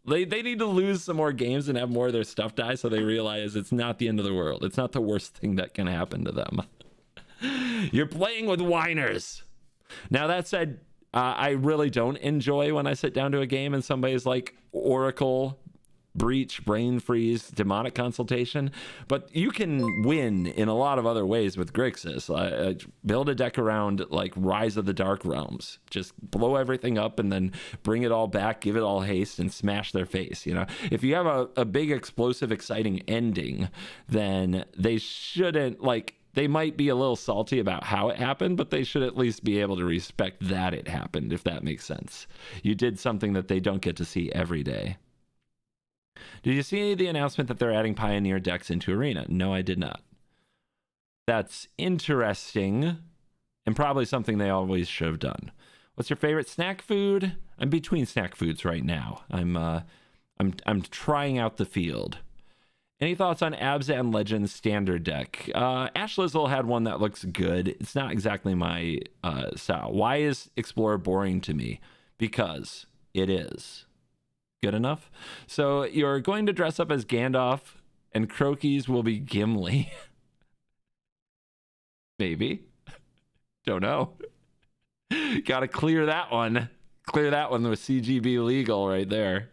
they need to lose some more games and have more of their stuff die so they realize it's not the end of the world. It's not the worst thing that can happen to them. You're playing with whiners. Now, that said, I really don't enjoy when I sit down to a game and somebody's like Oracle, Breach, Brain Freeze, Demonic Consultation, but you can win in a lot of other ways with Grixis. Build a deck around like Rise of the Dark Realms. Just blow everything up and then bring it all back, give it all haste, and smash their face. You know, if you have a big, explosive, exciting ending, then they shouldn't, like, they might be a little salty about how it happened, but they should at least be able to respect that it happened, if that makes sense. You did something that they don't get to see every day. Did you see the announcement that they're adding Pioneer decks into Arena? No, I did not. That's interesting, and probably something they always should have done. What's your favorite snack food? I'm between snack foods right now. I'm trying out the field. Any thoughts on Abzan Legends standard deck? Ash Lizzle had one that looks good. It's not exactly my style. Why is Explorer boring to me? Because it is. Good enough? So you're going to dress up as Gandalf and Crokies will be Gimli. Maybe. Don't know. Gotta clear that one. Clear that one with CGB legal right there.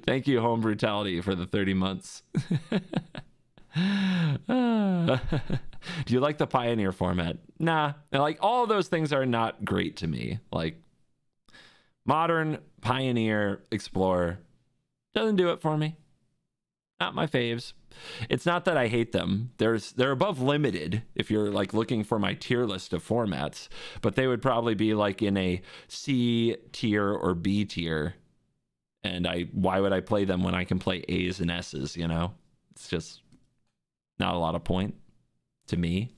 Thank you, Home Brutality, for the 30 months. Do you like the Pioneer format? Nah. Like, all of those things are not great to me. Like, Modern, Pioneer, Explorer, Doesn't do it for me. Not my faves. It's not that I hate them. They're above limited if you're like looking for my tier list of formats, but they would probably be like in a C tier or B tier. And why would I play them when I can play A's and S's, you know? It's just not a lot of point to me.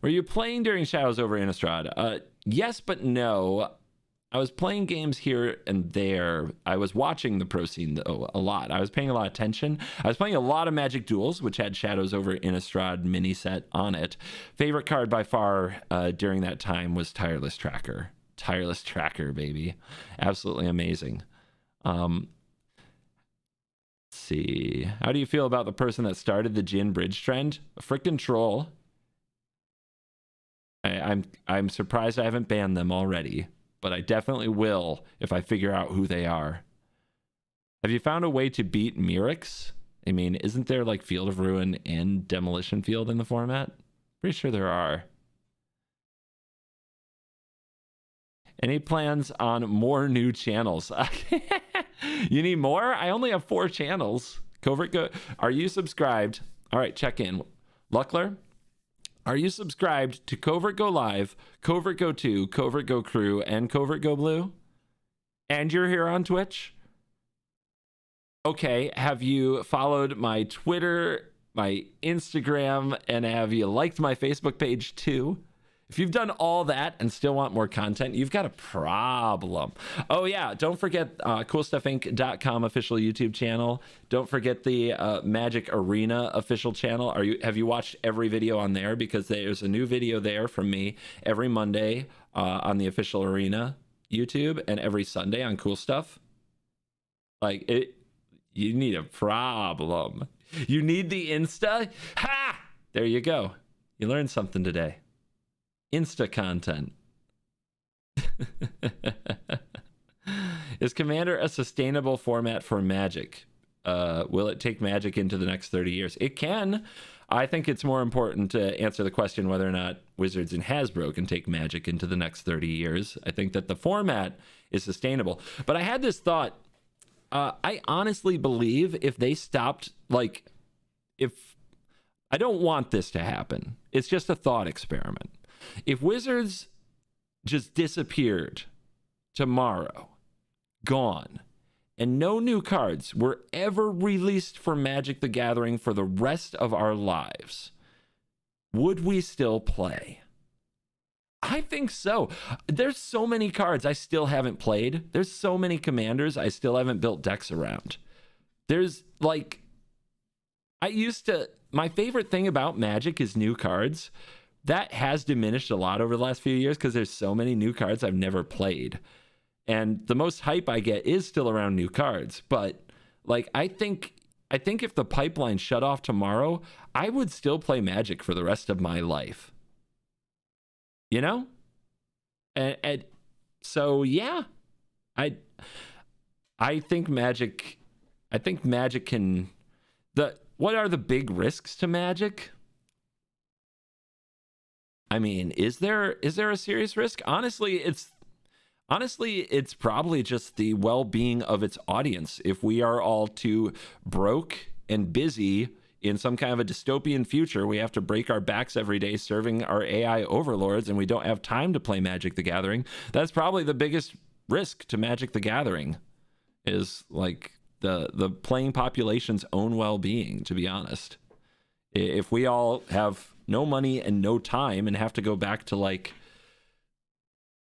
Were you playing during Shadows over Innistrad? Yes, but no. I was playing games here and there. I was watching the pro scene, though, a lot. I was paying a lot of attention. I was playing a lot of Magic Duels, which had Shadows over Innistrad mini set on it. Favorite card by far during that time was Tireless Tracker. Tireless Tracker, baby. Absolutely amazing. Let's see. How do you feel about the person that started the Jhin Bridge trend? A frickin' troll. I'm surprised I haven't banned them already, but I definitely will if I figure out who they are. Have you found a way to beat Mirix? I mean, isn't there like Field of Ruin and Demolition Field in the format? Pretty sure there are. Any plans on more new channels? You need more? I only have 4 channels. Are you subscribed? All right, check in. Luckler, are you subscribed to Covert Go Live, Covert Go 2, Covert Go Crew, and Covert Go Blue? And you're here on Twitch? Okay, have you followed my Twitter, my Instagram, and have you liked my Facebook page too? If you've done all that and still want more content, you've got a problem. Oh yeah, don't forget CoolStuffInc.com official YouTube channel. Don't forget the Magic Arena official channel. Have you watched every video on there? Because there's a new video there from me every Monday on the official Arena YouTube and every Sunday on Cool Stuff. Like it, you need a problem. You need the Insta? Ha! There you go. You learned something today. Insta content. Is Commander a sustainable format for Magic? Will it take Magic into the next 30 years? It can. I think it's more important to answer the question whether or not Wizards and Hasbro can take Magic into the next 30 years. I think that the format is sustainable. But I had this thought. I honestly believe if they stopped, like, if... I don't want this to happen. It's just a thought experiment. If Wizards just disappeared tomorrow, gone, and no new cards were ever released for Magic the Gathering for the rest of our lives, would we still play? I think so. There's so many cards I still haven't played. There's so many commanders I still haven't built decks around. There's like, my favorite thing about Magic is new cards. That has diminished a lot over the last few years because there's so many new cards I've never played. And the most hype I get is still around new cards. But like, I think if the pipeline shut off tomorrow, I would still play Magic for the rest of my life. You know? And so yeah, I think Magic can, what are the big risks to Magic? I mean, is there a serious risk? Honestly, it's probably just the well-being of its audience. If we are all too broke and busy in some kind of a dystopian future, we have to break our backs every day serving our AI overlords, and we don't have time to play Magic the Gathering. That's probably the biggest risk to Magic the Gathering, is like the playing population's own well-being, to be honest. If we all have no money and no time and have to go back to like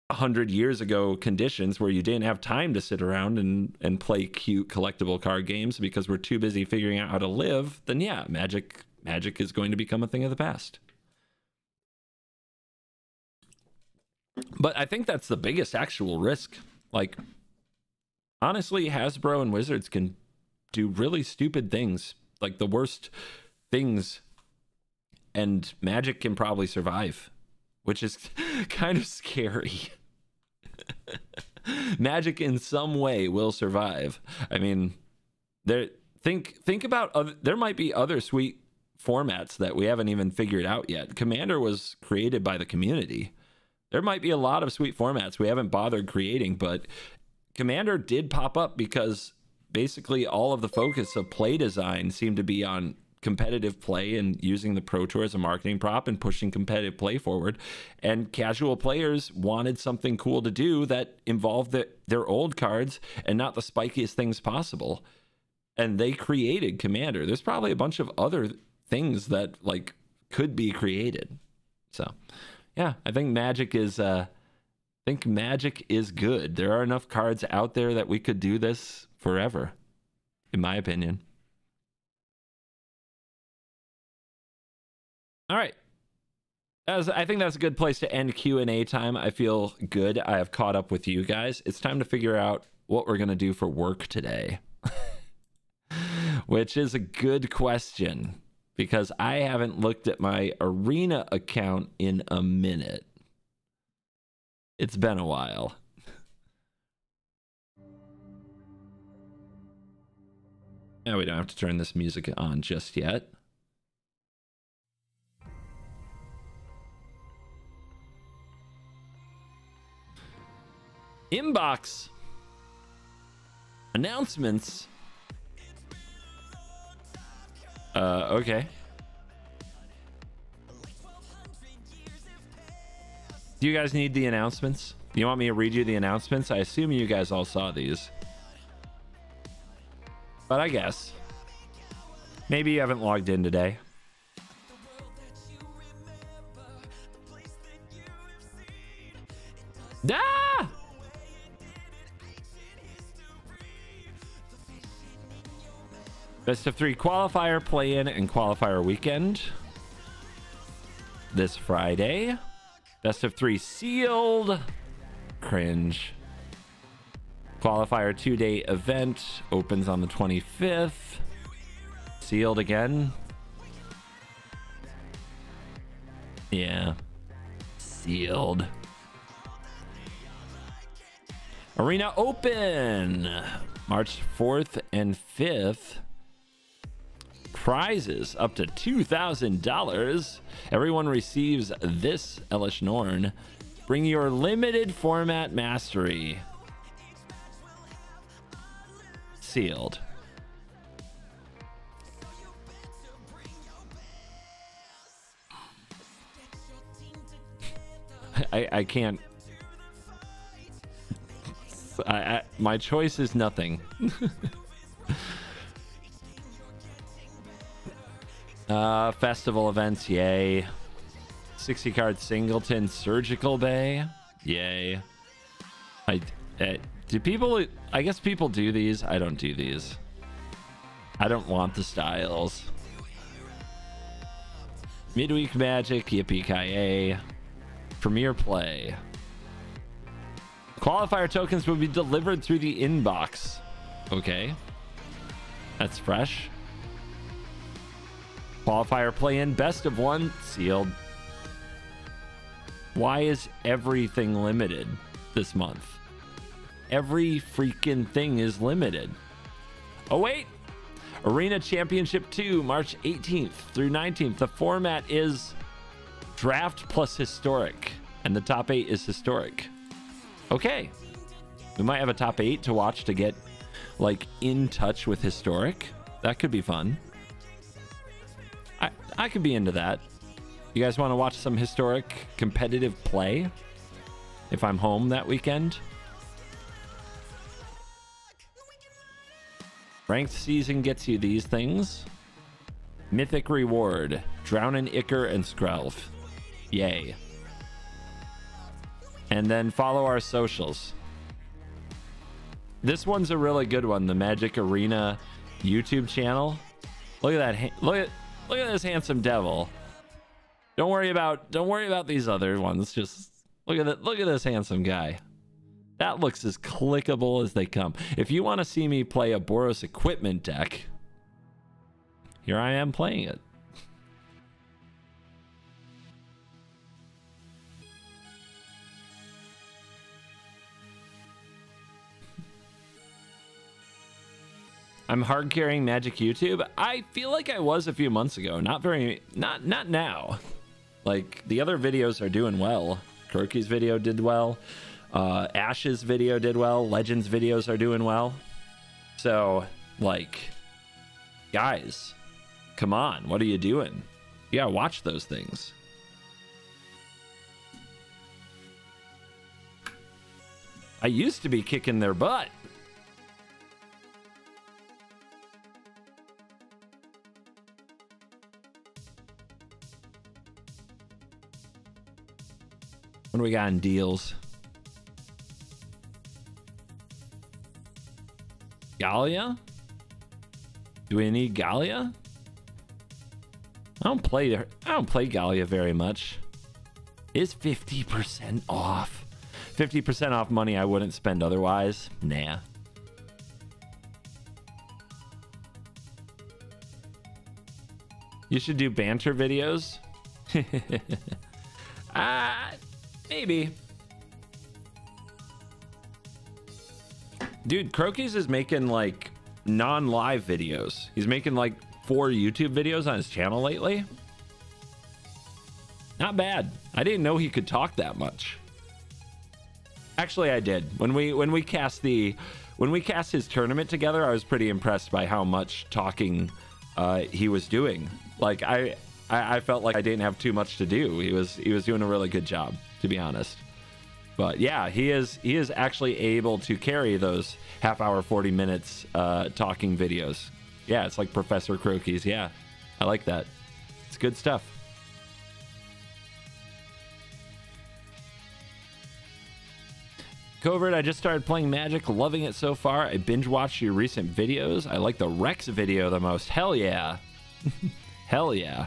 100 years ago conditions where you didn't have time to sit around and play cute collectible card games because we're too busy figuring out how to live, then yeah, Magic is going to become a thing of the past. But I think that's the biggest actual risk. Like, honestly, Hasbro and Wizards can do really stupid things, like the worst things, and Magic can probably survive, which is kind of scary. Magic in some way will survive. I mean, think about there might be other sweet formats that we haven't even figured out yet. Commander was created by the community. There might be a lot of sweet formats we haven't bothered creating, but Commander did pop up because basically all of the focus of play design seemed to be on competitive play and using the Pro Tour as a marketing prop and pushing competitive play forward. And casual players wanted something cool to do that involved their old cards and not the spikiest things possible. And they created Commander. There's probably a bunch of other things that like could be created. So yeah, I think Magic is good. There are enough cards out there that we could do this forever, in my opinion. All right. I think that's a good place to end Q&A time. I feel good. I have caught up with you guys. It's time to figure out what we're going to do for work today. Which is a good question because I haven't looked at my Arena account in a minute. It's been a while. Now we don't have to turn this music on just yet. Inbox announcements. Okay. Do you guys need the announcements? Do you want me to read you the announcements? I assume you guys all saw these. But I guess. Maybe you haven't logged in today. Ah! Best of 3 qualifier play-in and qualifier weekend this Friday. Best of 3 sealed. Cringe. Qualifier 2-day event opens on the 25th. Sealed again. Yeah. Sealed. Arena Open. March 4th and 5th. Prizes up to $2,000. Everyone receives this Elish Norn. Bring your limited format mastery. Sealed. I can't. My choice is nothing. Festival events, yay. 60 card singleton surgical bay, yay. Do people, I guess people do these. I don't do these. I don't want the styles. Midweek Magic, yippee-ki-yay. Premier Play. Qualifier tokens will be delivered through the inbox. Okay. That's fresh. Qualifier play-in, best of 1, sealed. Why is everything limited this month? Every freaking thing is limited. Oh, wait. Arena Championship 2, March 18th through 19th. The format is draft plus historic, and the top 8 is historic. Okay. We might have a top 8 to watch to get, like, in touch with historic. That could be fun. I could be into that. You guys want to watch some historic competitive play? If I'm home that weekend? Ranked season gets you these things. Mythic reward. Drownin' Icker and Skrelv. Yay. And then follow our socials. This one's a really good one. The Magic Arena YouTube channel. Look at that. Look at this handsome devil. Don't worry about these other ones. Just look at this handsome guy. That looks as clickable as they come. If you want to see me play a Boros equipment deck, here I am playing it. I'm hard carrying Magic YouTube. I feel like I was a few months ago. Not now. Like, the other videos are doing well. Croaky's video did well. Ash's video did well. Legends videos are doing well. So, like, guys, come on. What are you doing? You gotta watch those things. I used to be kicking their butt. What do we got in deals? Gallia? Do we need Gallia? I don't play Gallia very much. Is 50% off. 50% off money I wouldn't spend otherwise. Nah. You should do banter videos. Maybe. Dude, Croaky's is making like non-live videos. He's making like 4 YouTube videos on his channel lately. Not bad. I didn't know he could talk that much. Actually, I did. When we cast his tournament together, I was pretty impressed by how much talking he was doing. Like I felt like I didn't have too much to do. He was doing a really good job, to be honest. But yeah, he is actually able to carry those half hour, 40 minutes talking videos. Yeah, it's like Professor Croaky's. Yeah, I like that. It's good stuff. Covert, I just started playing Magic, loving it so far. I binge watched your recent videos. I like the Rex video the most. Hell yeah. Hell yeah.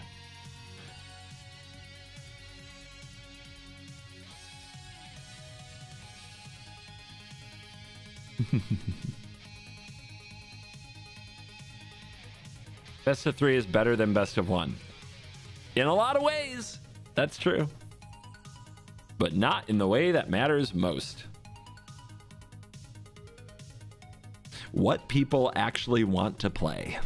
Best of 3 is better than best of 1. In a lot of ways, that's true. But not in the way that matters most. What people actually want to play.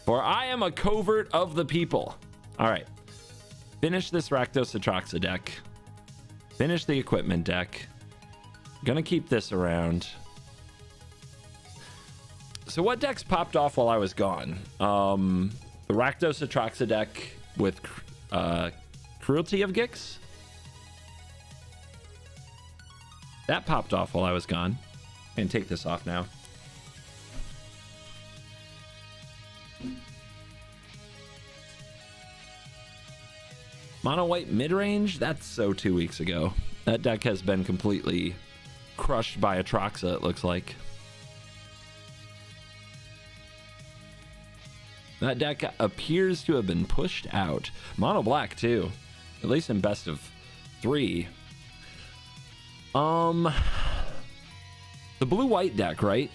For I am a covert of the people. All right. Finish this Rakdos Atraxa deck. Finish the equipment deck. Gonna keep this around. So what decks popped off while I was gone? The Rakdos Atraxa deck with Cruelty of Gix. That popped off while I was gone. And take this off now. Mono white mid-range? That's so 2 weeks ago. That deck has been completely crushed by Atraxa, it looks like. That deck appears to have been pushed out. Mono black too. At least in best of 3. The blue-white deck, right?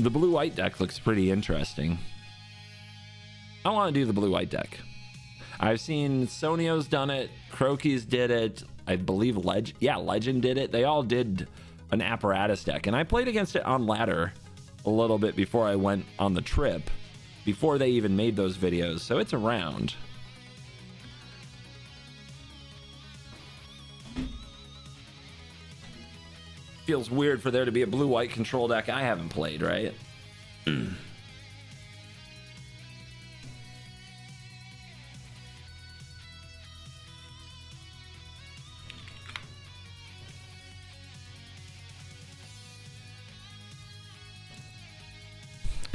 The blue-white deck looks pretty interesting. I want to do the blue-white deck. I've seen Sonio's done it. Croaky's did it. I believe Legend did it. They all did an apparatus deck. And I played against it on ladder a little bit before I went on the trip. Before they even made those videos. So it's around. Feels weird for there to be a blue-white control deck I haven't played, right?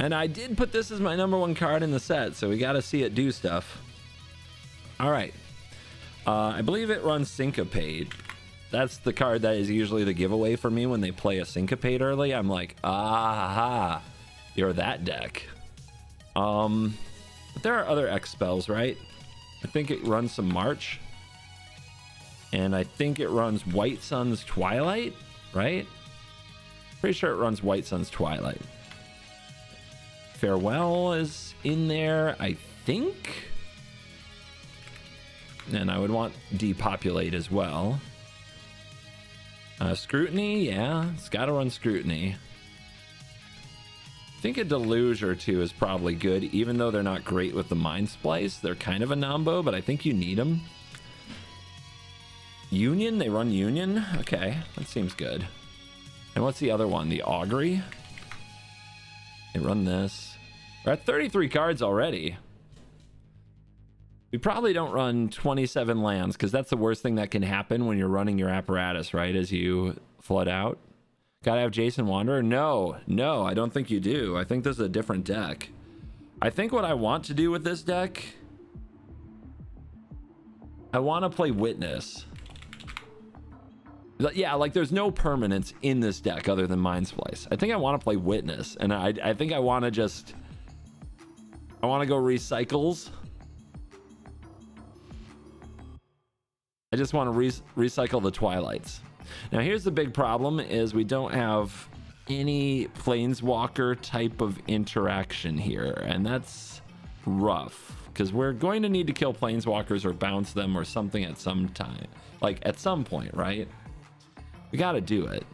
And I did put this as my #1 card in the set, so we got to see it do stuff. All right. I believe it runs Syncopate. That's the card that is usually the giveaway for me when they play a Syncopate early. I'm like, ah, you're that deck. But there are other X spells, right? I think it runs some March. And I think it runs White Sun's Twilight, right? Pretty sure it runs White Sun's Twilight. Farewell is in there, I think. And I would want Depopulate as well. Scrutiny, yeah, it's got to run Scrutiny. I think a Deluge or two is probably good, even though they're not great with the Mind Splice. They're kind of a nombo, but I think you need them. Union? They run Union? Okay, that seems good. And what's the other one? The Augury? They run this. We're at 33 cards already. We probably don't run 27 lands, because that's the worst thing that can happen when you're running your apparatus, right? As you flood out. Gotta have Jason Wanderer? No, I don't think you do. I think this is a different deck. I think what I want to do with this deck, I want to play Witness. Yeah, like there's no permanence in this deck other than Mind Splice. I think I want to play Witness, and I think I want to just... I want to go Recycles. I just want to recycle the Twilights. Now here's the big problem is we don't have any Planeswalker type of interaction here, and that's rough because we're going to need to kill Planeswalkers or bounce them or something at some time, like at some point, right? We got to do it.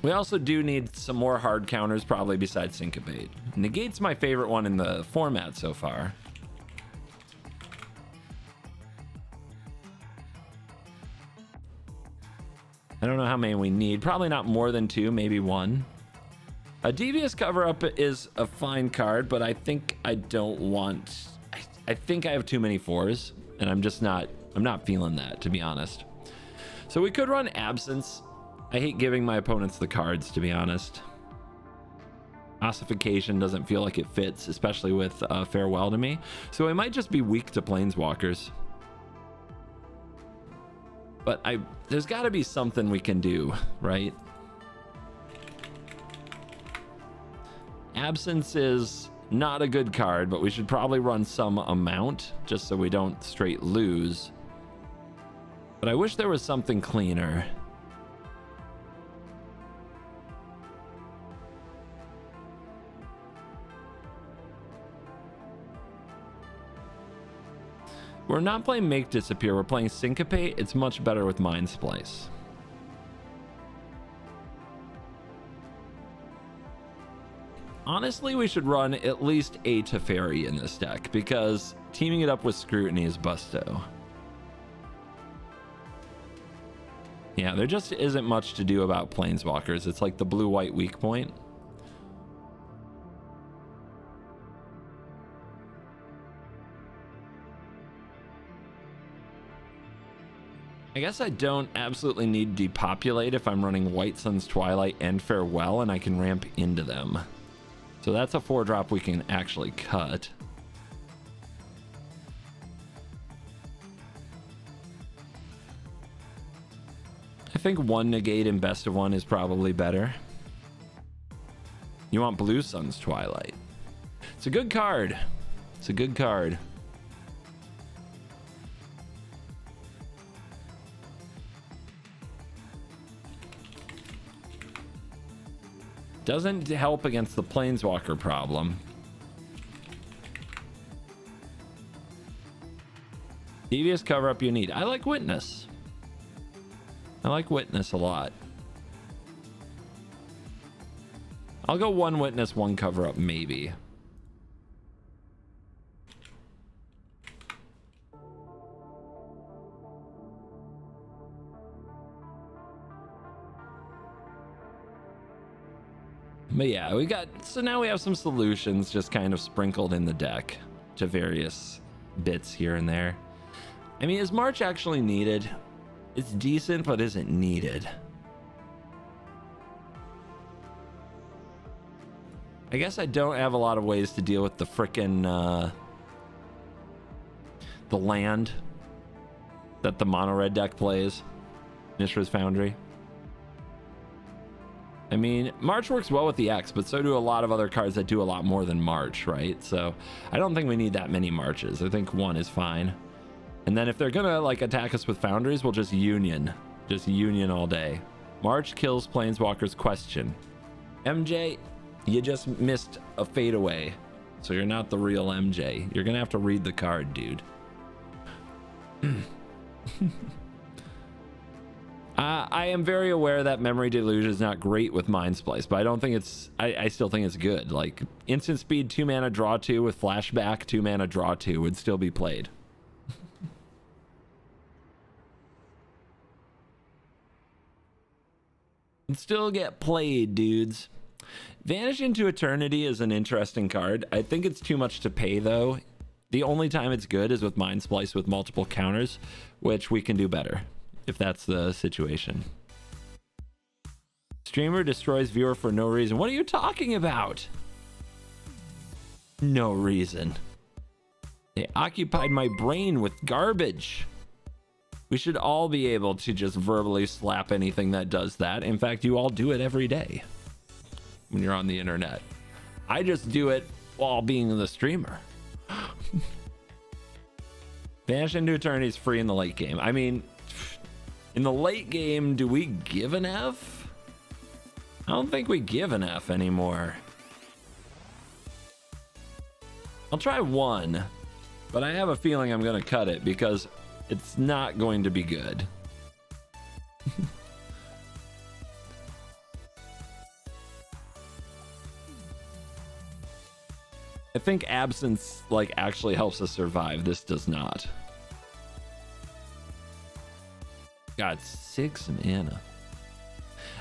We also do need some more hard counters probably besides Syncopate. Negate's my favorite one in the format so far. I don't know how many we need. Probably not more than 2, maybe 1. A Devious Cover-Up is a fine card, but I think I don't want... I think I have too many 4s, and I'm just not... I'm not feeling that, to be honest. So we could run Absence. I hate giving my opponents the cards, to be honest. Ossification doesn't feel like it fits, especially with Farewell to Me. So I might just be weak to Planeswalkers. But there's got to be something we can do, right? Absence is not a good card, but we should probably run some amount just so we don't straight lose. But I wish there was something cleaner. We're not playing Make Disappear, we're playing Syncopate. It's much better with Mind Splice. Honestly, we should run at least a Teferi in this deck, because teaming it up with Scrutiny is busto. Yeah, there just isn't much to do about Planeswalkers. It's like the blue-white weak point. I guess I don't absolutely need Depopulate if I'm running White Sun's Twilight and Farewell, and I can ramp into them. So that's a 4-drop we can actually cut. I think 1 negate in best of 1 is probably better. You want Blue Sun's Twilight. It's a good card. It's a good card. Doesn't help against the Planeswalker problem. Devious Cover-Up you need. I like Witness. I like Witness a lot. I'll go 1 Witness, 1 Cover-Up maybe. But yeah, so now we have some solutions just kind of sprinkled in the deck to various bits here and there. I mean, is March actually needed? It's decent, but isn't needed. I guess I don't have a lot of ways to deal with the frickin' the land that the mono red deck plays. Mishra's Foundry. I mean, March works well with the X, but so do a lot of other cards that do a lot more than March, right? So I don't think we need that many Marches. I think 1 is fine. And then if they're gonna like attack us with Foundries, we'll just Union all day. March kills Planeswalker's question. MJ, you just missed a fadeaway, so you're not the real MJ. You're gonna have to read the card, dude. I am very aware that Memory Deluge is not great with Mind Splice, but I don't think it's... I still think it's good. Like, instant speed 2 mana draw 2 with flashback 2 mana draw 2 would still be played. Would still get played, dudes. Vanish into Eternity is an interesting card. I think it's too much to pay, though. The only time it's good is with Mind Splice with multiple counters, which we can do better, if that's the situation. Streamer destroys viewer for no reason. What are you talking about? No reason. They occupied my brain with garbage. We should all be able to just verbally slap anything that does that. In fact, you all do it every day when you're on the internet. I just do it while being the streamer. Vanish into Eternity is free in the late game. I mean, in the late game, do we give an F? I don't think we give an F anymore. I'll try 1, but I have a feeling I'm going to cut it because it's not going to be good. I think absence like actually helps us survive. This does not. Got 6 mana.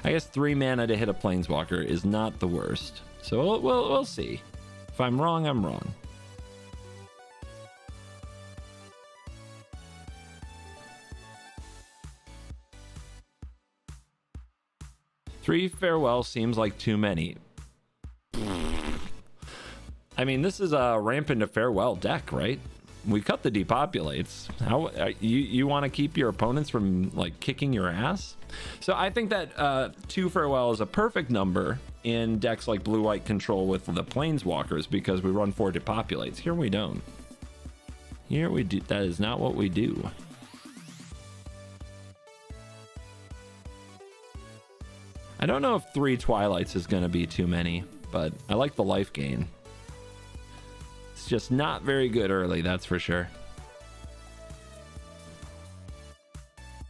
I guess 3 mana to hit a planeswalker is not the worst. So we'll see. If I'm wrong, I'm wrong. Three farewell seems like too many. I mean, this is a ramp into farewell deck, right? We cut the depopulates. How you want to keep your opponents from like kicking your ass? So I think that 2 farewell is a perfect number in decks like blue-white control with the planeswalkers because we run 4 depopulates. Here we don't. Here we do. That is not what we do. I don't know if 3 Twilights is going to be too many, but I like the life gain. It's just not very good early, that's for sure.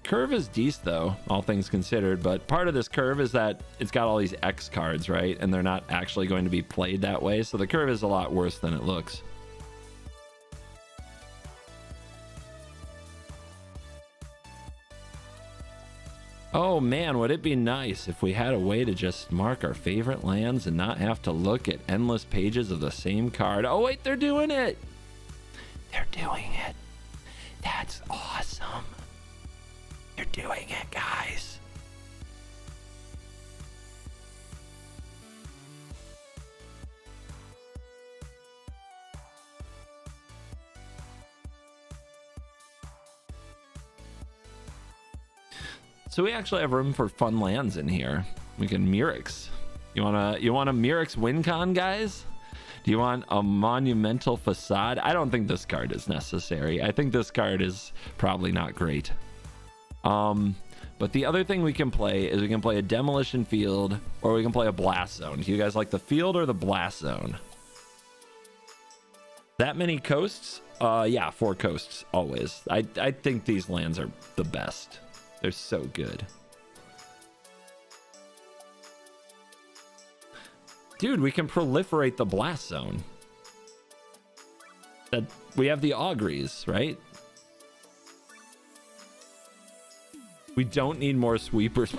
Curve is decent, though, all things considered, but part of this curve is that it's got all these X cards, right? And they're not actually going to be played that way, so the curve is a lot worse than it looks. Oh man, would it be nice if we had a way to just mark our favorite lands and not have to look at endless pages of the same card? Oh wait, they're doing it! They're doing it. That's awesome. They're doing it, guys. So we actually have room for fun lands in here. We can Mirrex. You want a Mirrex win con, guys? Do you want a monumental facade? I don't think this card is necessary. I think this card is probably not great. But the other thing we can play is we can play a demolition field or we can play a blast zone. Do you guys like the field or the blast zone? That many coasts? Yeah, 4 coasts always. I think these lands are the best. They're so good. Dude, we can proliferate the blast zone. That we have the auguries, right? We don't need more sweepers.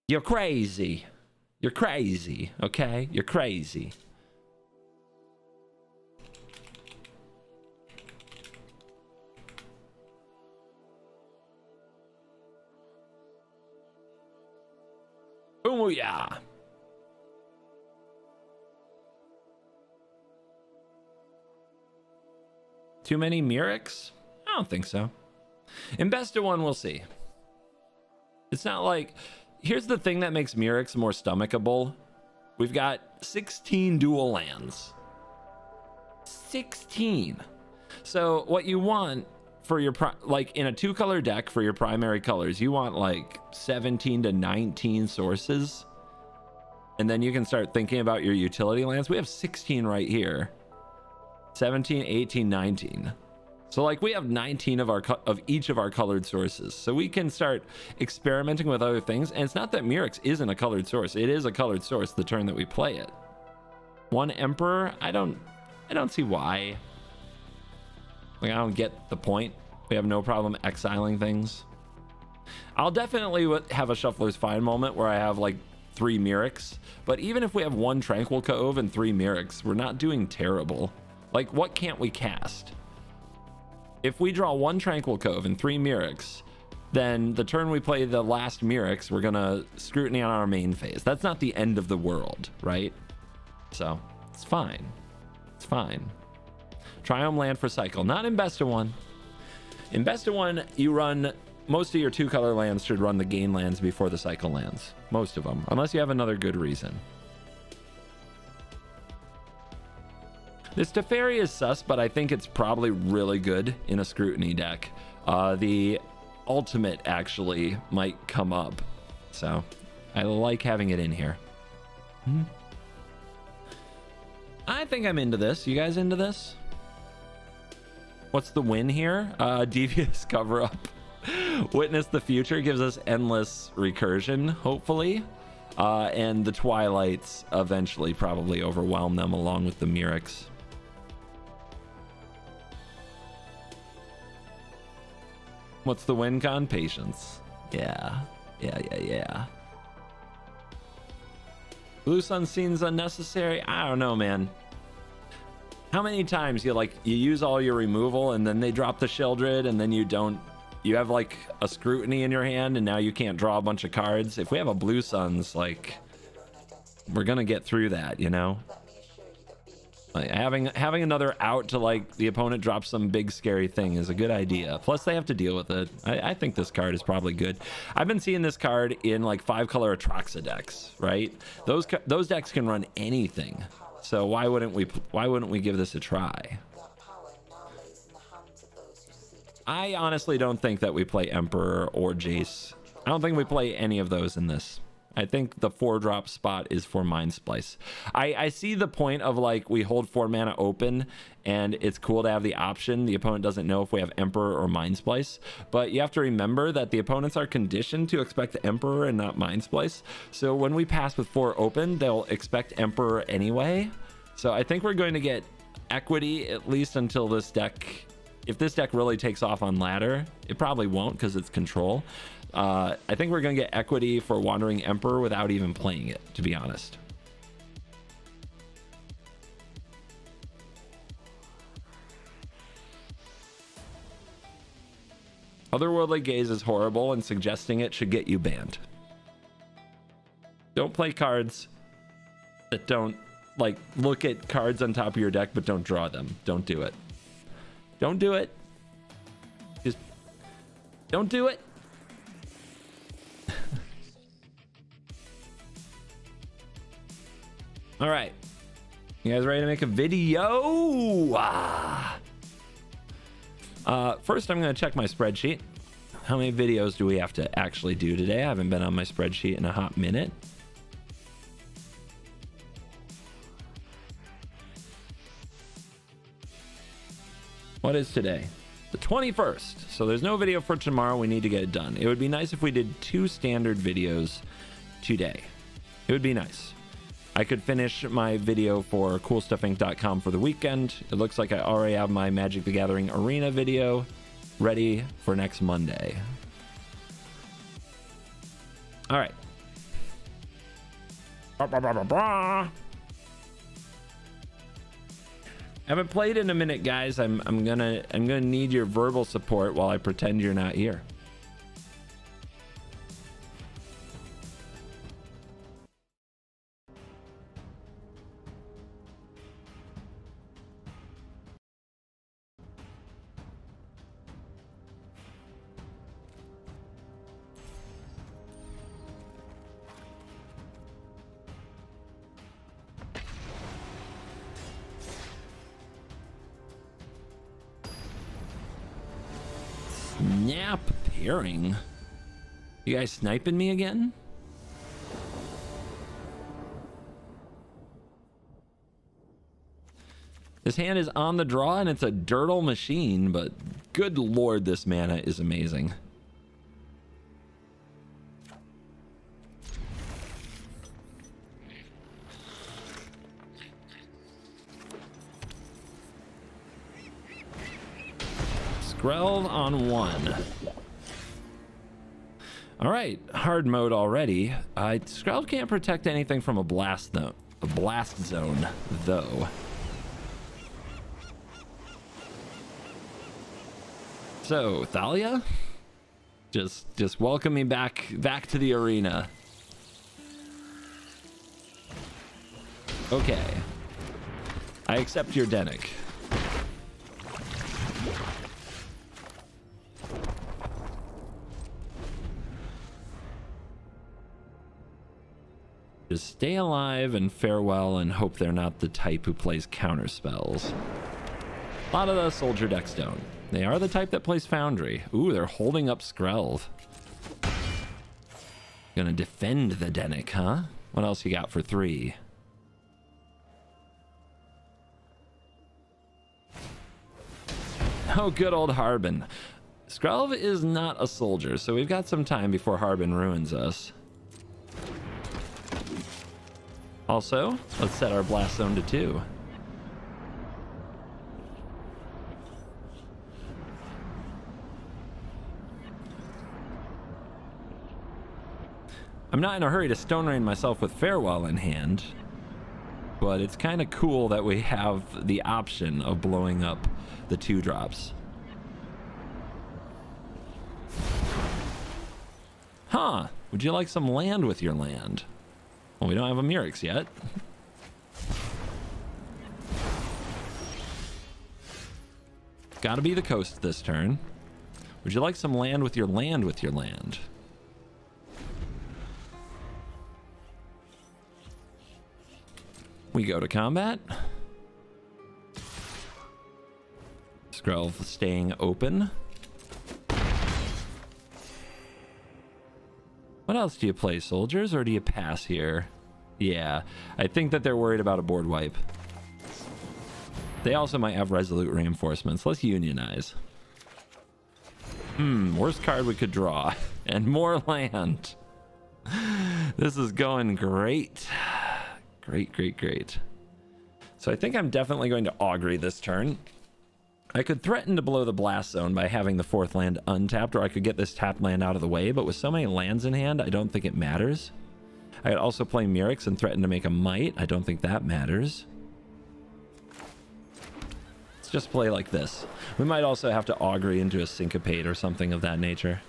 You're crazy. You're crazy, okay? You're crazy. Oh yeah. Too many Mirrex? I don't think so. In best of 1, we'll see. It's not like... Here's the thing that makes Mirrex more stomachable. We've got 16 dual lands. 16. So what you want for your... Like in a 2-color deck for your primary colors, you want like 17 to 19 sources. And then you can start thinking about your utility lands. We have 16 right here. 17, 18, 19. So like we have 19 of each of our colored sources. So we can start experimenting with other things. And it's not that Murex isn't a colored source. It is a colored source the turn that we play it. One Emperor, I don't see why. Like, I don't get the point. We have no problem exiling things. I'll definitely have a Shuffler's Find moment where I have like 3 Murex. But even if we have 1 Tranquil Cove and 3 Murex, we're not doing terrible. Like, what can't we cast? If we draw 1 Tranquil Cove and 3 Murex, then the turn we play the last Murex, we're gonna Scrutiny on our main phase. That's not the end of the world, right? So, it's fine. It's fine. Triumph land for cycle. Not in Best of 1. In Best of 1, you run... Most of your 2-color lands should run the gain lands before the cycle lands. Most of them. Unless you have another good reason. This Teferi is sus, but I think it's probably really good in a Scrutiny deck. The Ultimate actually might come up. So, I like having it in here. I think I'm into this. You guys into this? What's the win here? Devious cover-up. Witness the Future gives us endless recursion, hopefully. And the Twilights eventually probably overwhelm them along with the Murex. What's the win con? Patience. Yeah. Blue Sun seems unnecessary. I don't know, man. How many times you use all your removal and then they drop the Sheldred and then you have like a Scrutiny in your hand and now you can't draw a bunch of cards. If we have a Blue Suns, like, we're gonna get through that, you know? Like having another out to like the opponent drop some big scary thing is a good idea. Plus they have to deal with it. I think this card is probably good. I've been seeing this card in like 5-color Atraxa decks, right? Those decks can run anything. So why wouldn't we give this a try? I honestly don't think that we play Emperor or Jace. I don't think we play any of those in this. I think the 4-drop spot is for Mind Splice. I see the point of like we hold 4 mana open and it's cool to have the option. The opponent doesn't know if we have Emperor or Mind Splice, but you have to remember that the opponents are conditioned to expect Emperor and not Mind Splice. So when we pass with 4 open, they'll expect Emperor anyway. So I think we're going to get equity at least until this deck. If this deck really takes off on ladder, it probably won't because it's control. I think we're going to get equity for Wandering Emperor without even playing it, to be honest. Otherworldly Gaze is horrible and suggesting it should get you banned. Don't play cards that don't, like, look at cards on top of your deck but don't draw them. Don't do it. Don't do it. Just don't do it. All right. You guys ready to make a video? First, I'm going to check my spreadsheet. How many videos do we have to actually do today? I haven't been on my spreadsheet in a hot minute. What is today? The 21st. So there's no video for tomorrow. We need to get it done. It would be nice if we did 2 standard videos today. It would be nice. I could finish my video for CoolStuffInc.com for the weekend. It looks like I already have my Magic the Gathering Arena video ready for next Monday. All right. Haven't played in a minute, guys. I'm gonna need your verbal support while I pretend you're not here. Snap pairing. You guys sniping me again? This hand is on the draw, and it's a dirtle machine, but good lord, this mana is amazing. Skrelv on 1. All right, hard mode already. Skrelv can't protect anything from a blast zone, though. So, Thalia, just welcome me back to the arena. Okay, I accept your Dennick. Just stay alive and farewell and hope they're not the type who plays counter spells. A lot of the soldier decks don't. They are the type that plays Foundry. Ooh, they're holding up Skrelv. Gonna defend the Dennick, huh? What else you got for 3? Oh, good old Harbin. Skrelv is not a soldier, so we've got some time before Harbin ruins us. Also, let's set our blast zone to 2. I'm not in a hurry to Stone Rain myself with Farewell in hand, but it's kind of cool that we have the option of blowing up the 2-drops. Huh, would you like some land with your land? Well, we don't have a Murex yet. Gotta be the coast this turn. Would you like some land with your land with your land? We go to combat. Skrelv staying open. What else do you play, soldiers, or do you pass here? Yeah, I think that they're worried about a board wipe. They also might have resolute reinforcements. Let's unionize. Worst card we could draw. And more land. This is going great. Great. So I think I'm definitely going to Augury this turn. I could threaten to blow the blast zone by having the 4th land untapped, or I could get this tapped land out of the way, but with so many lands in hand, I don't think it matters. I could also play Murex and threaten to make a Might. I don't think that matters. Let's just play like this. We might also have to Augury into a Syncopate or something of that nature.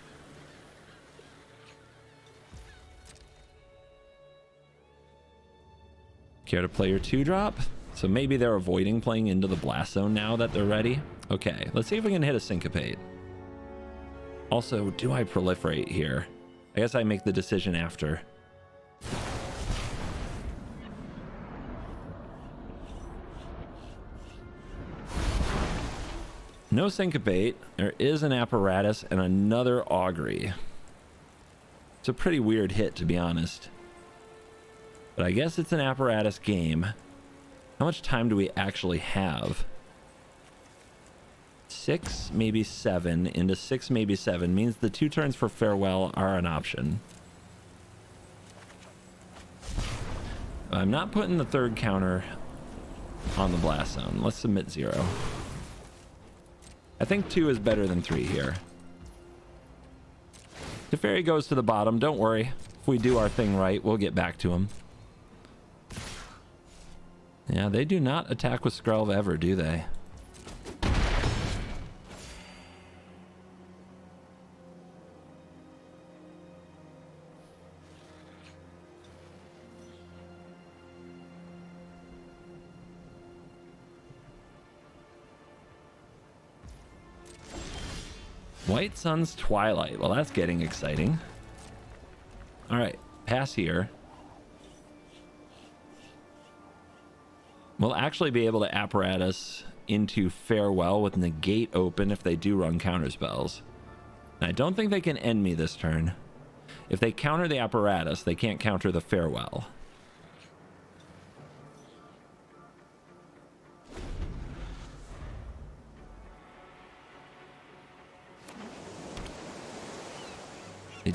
Care to play your 2-drop? So maybe they're avoiding playing into the blast zone now that they're ready. Okay, let's see if we can hit a Syncopate. Also, do I proliferate here? I guess I make the decision after. No Syncopate. There is an Apparatus and another Augury. It's a pretty weird hit, to be honest. But I guess it's an Apparatus game. How much time do we actually have? 6, maybe 7, into 6, maybe 7 means the 2 turns for Farewell are an option. I'm not putting the 3rd counter on the blast zone. Let's submit 0. I think 2 is better than 3 here. Teferi goes to the bottom. Don't worry. If we do our thing right, we'll get back to him. Yeah, they do not attack with Skrelv ever, do they? White Sun's Twilight. Well, that's getting exciting. All right, pass here. We'll actually be able to Apparatus into Farewell with Negate open if they do run counterspells. And I don't think they can end me this turn. If they counter the Apparatus, they can't counter the Farewell.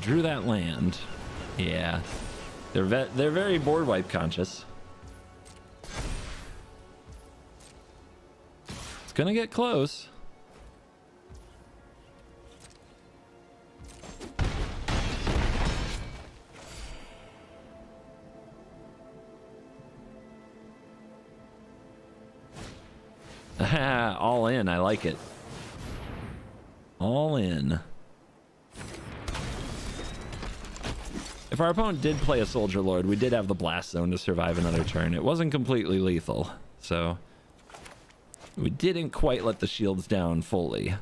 drew that land. Yeah. They're very board wipe conscious. It's gonna get close. All in. I like it. All in. If our opponent did play a Soldier Lord, we did have the Blast Zone to survive another turn. It wasn't completely lethal, so we didn't quite let the shields down fully.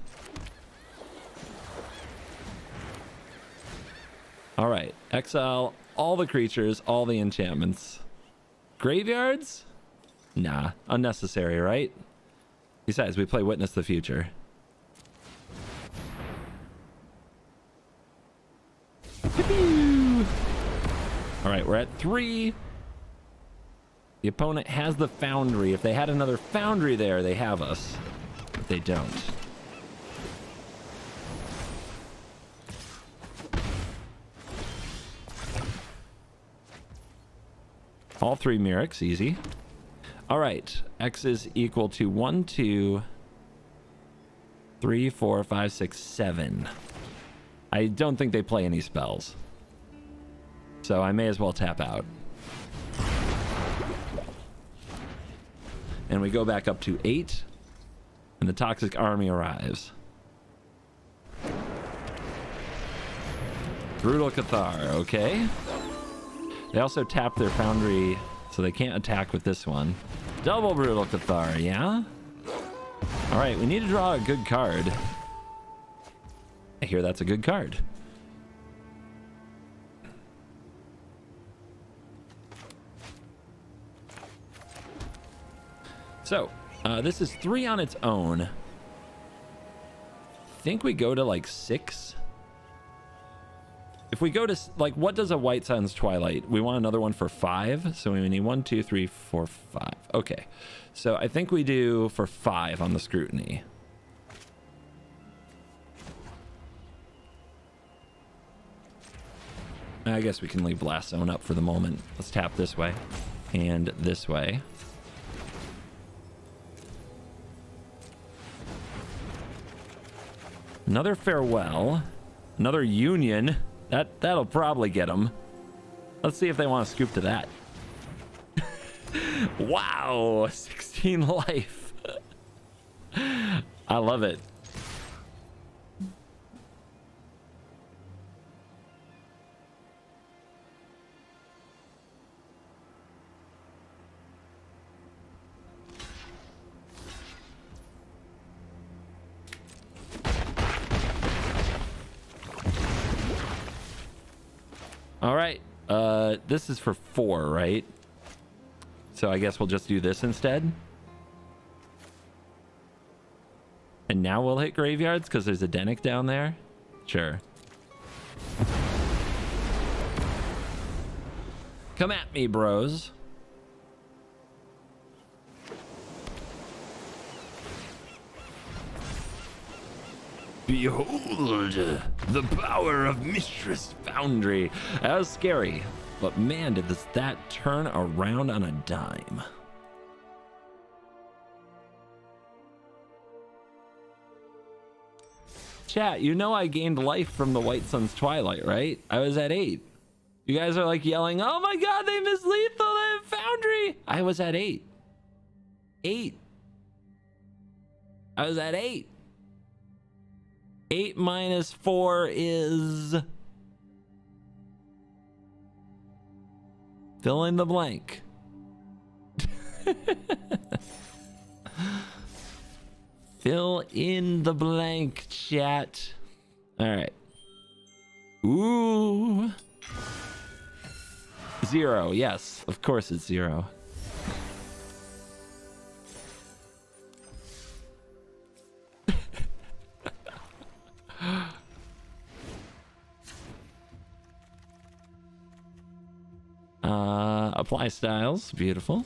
All right, exile all the creatures, all the enchantments. Graveyards? Nah, unnecessary, right? Besides, we play Witness the Future. All right, we're at 3. The opponent has the Foundry. If they had another Foundry there, they have us. But they don't. All 3 Myrics, easy. All right, X is equal to 1, 2, 3, 4, 5, 6, 7. I don't think they play any spells, so I may as well tap out. And we go back up to 8, and the Toxic Army arrives. Brutal Cathar, okay. They also tap their Foundry, so they can't attack with this one. Double Brutal Cathar, yeah? All right, we need to draw a good card. I hear that's a good card. So, this is 3 on its own. I think we go to like 6. If we go to, like, what does a White Sun's Twilight? We want another one for 5. So we need 1, 2, 3, 4, 5. Okay. So I think we do for 5 on the Scrutiny. I guess we can leave Blast Zone up for the moment. Let's tap this way and this way. Another Farewell. Another Union. That'll probably get them. Let's see if they want to scoop to that. Wow, 16 life. I love it. All right, this is for 4, right? So I guess we'll just do this instead. And now we'll hit graveyards because there's a Denic down there. Sure. Come at me, bros. Behold the power of Mistress Foundry. That was scary, but man, did that turn around on a dime. Chat, you know I gained life from the White Sun's Twilight, right? I was at 8. You guys are like yelling, oh my god, they missed lethal, they have Foundry. I was at 8. 8. I was at 8. 8 minus 4 is... Fill in the blank. Fill in the blank, chat. All right. Ooh. 0. Yes, of course it's 0. Apply styles. Beautiful.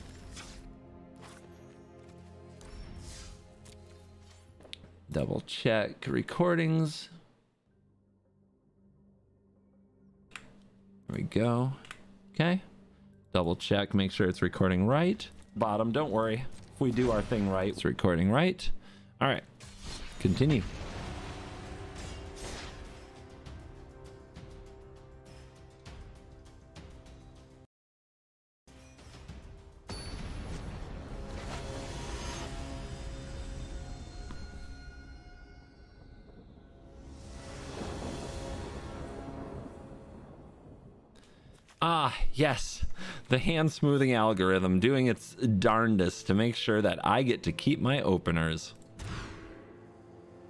Double check recordings. we go. Okay. Double check, make sure it's recording right. Bottom, don't worry. If we do our thing right, it's recording right. All right, continue. Ah, yes. The hand smoothing algorithm doing its darndest to make sure that I get to keep my openers.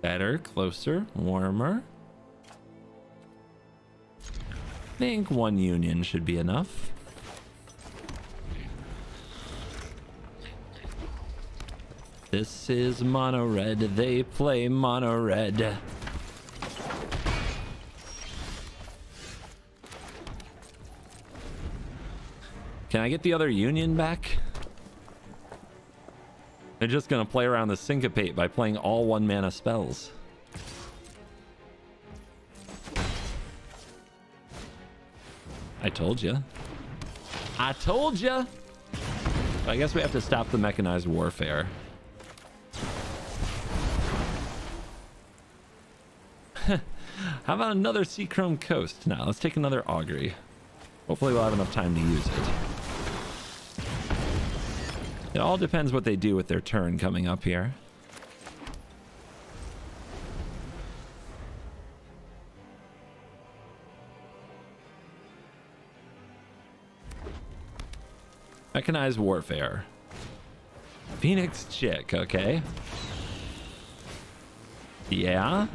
Better, closer, warmer. I think one union should be enough. This is mono red. They play mono red. Can I get the other union back? They're just gonna play around the syncopate by playing all 1-mana spells. I told you. I told you. I guess we have to stop the mechanized warfare. How about another Seachrome Coast? Now let's take another Augury. Hopefully we'll have enough time to use it. It all depends what they do with their turn coming up here. Mechanized warfare. Phoenix chick, okay. Yeah.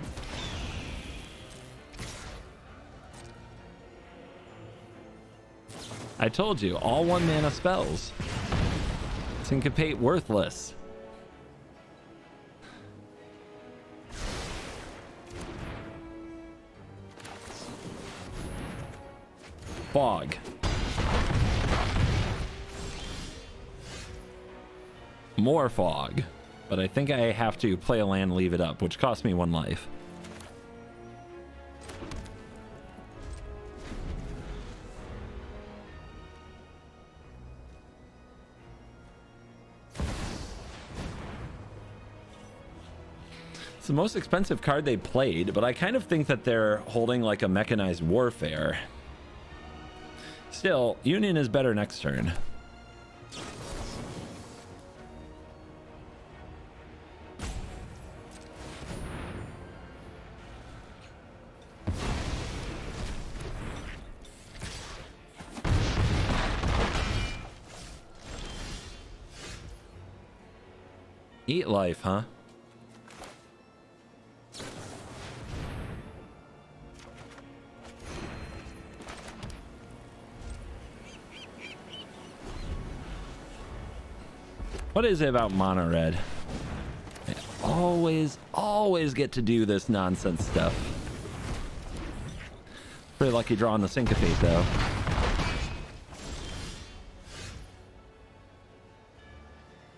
I told you, all 1-mana spells. Syncopate worthless. Fog. More fog. But I think I have to play a land, leave it up, which cost me 1 life. It's the most expensive card they played, but I kind of think that they're holding like a mechanized warfare. Still, Union is better next turn. Eat life, huh? What is it about mono red? I always get to do this nonsense stuff. Pretty lucky drawing the syncopate though.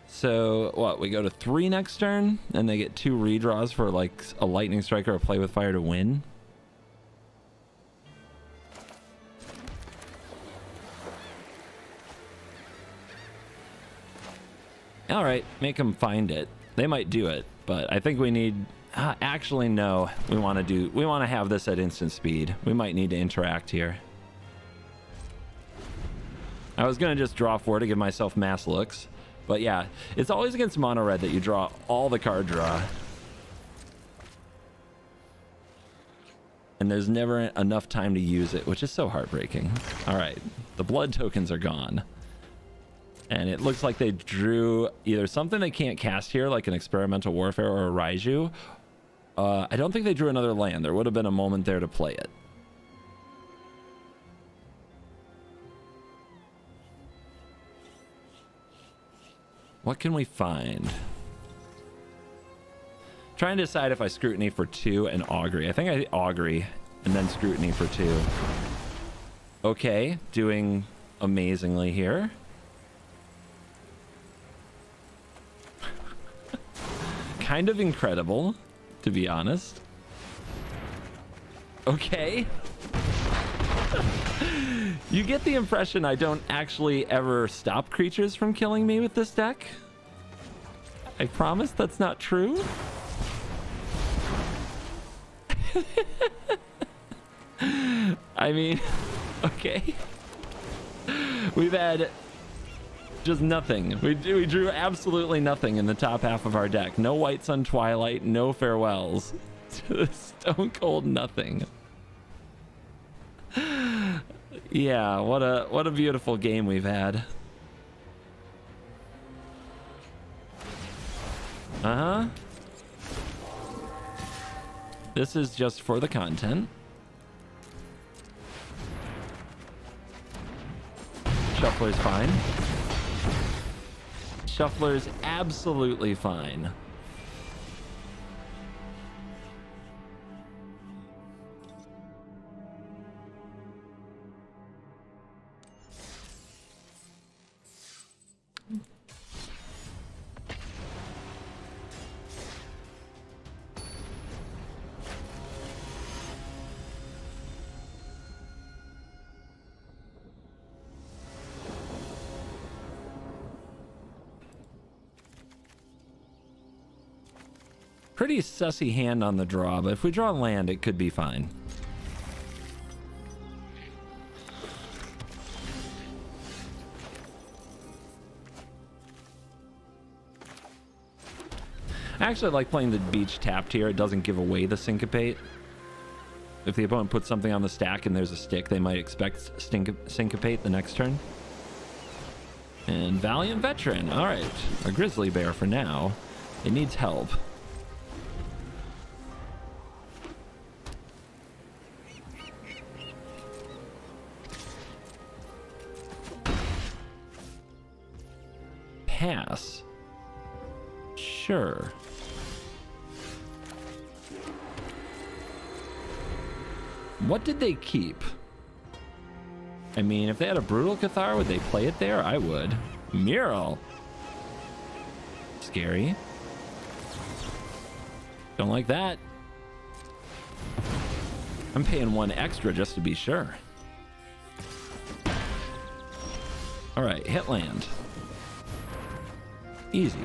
So what, we go to 3 next turn and they get 2 redraws for like a lightning strike or a play with fire to win. All right, make them find it. They might do it, but I think we need, actually no, we want to have this at instant speed. We might need to interact here. I was going to just draw 4 to give myself mass looks, but yeah, it's always against mono red that you draw all the card draw. And there's never enough time to use it, which is so heartbreaking. All right, the blood tokens are gone. And it looks like they drew either something they can't cast here, like an experimental warfare or a Raiju. I don't think they drew another land. There would have been a moment there to play it. What can we find? Trying to decide if I scrutiny for 2 and augury. I think I augury and then scrutiny for 2. Okay, doing amazingly here. Kind of incredible, to be honest. Okay. You get the impression I don't actually ever stop creatures from killing me with this deck. I promise that's not true. I mean, okay. We've had just nothing. We drew absolutely nothing in the top half of our deck. No White Sun Twilight, no Farewells. Just stone cold nothing. Yeah, what a beautiful game we've had. Uh-huh. This is just for the content. Shuffler's fine. Shuffler's absolutely fine. Pretty sussy hand on the draw, but if we draw land, it could be fine. I actually like playing the beach tapped here. It doesn't give away the syncopate. If the opponent puts something on the stack and there's a stick, they might expect syncopate the next turn. And Valiant Veteran. All right, a grizzly bear for now. It needs help. Pass. Sure. What did they keep? I mean, if they had a Brutal Cathar, would they play it there? I would. Mural. Scary. Don't like that. I'm paying one extra just to be sure. All right, hit land. Easy.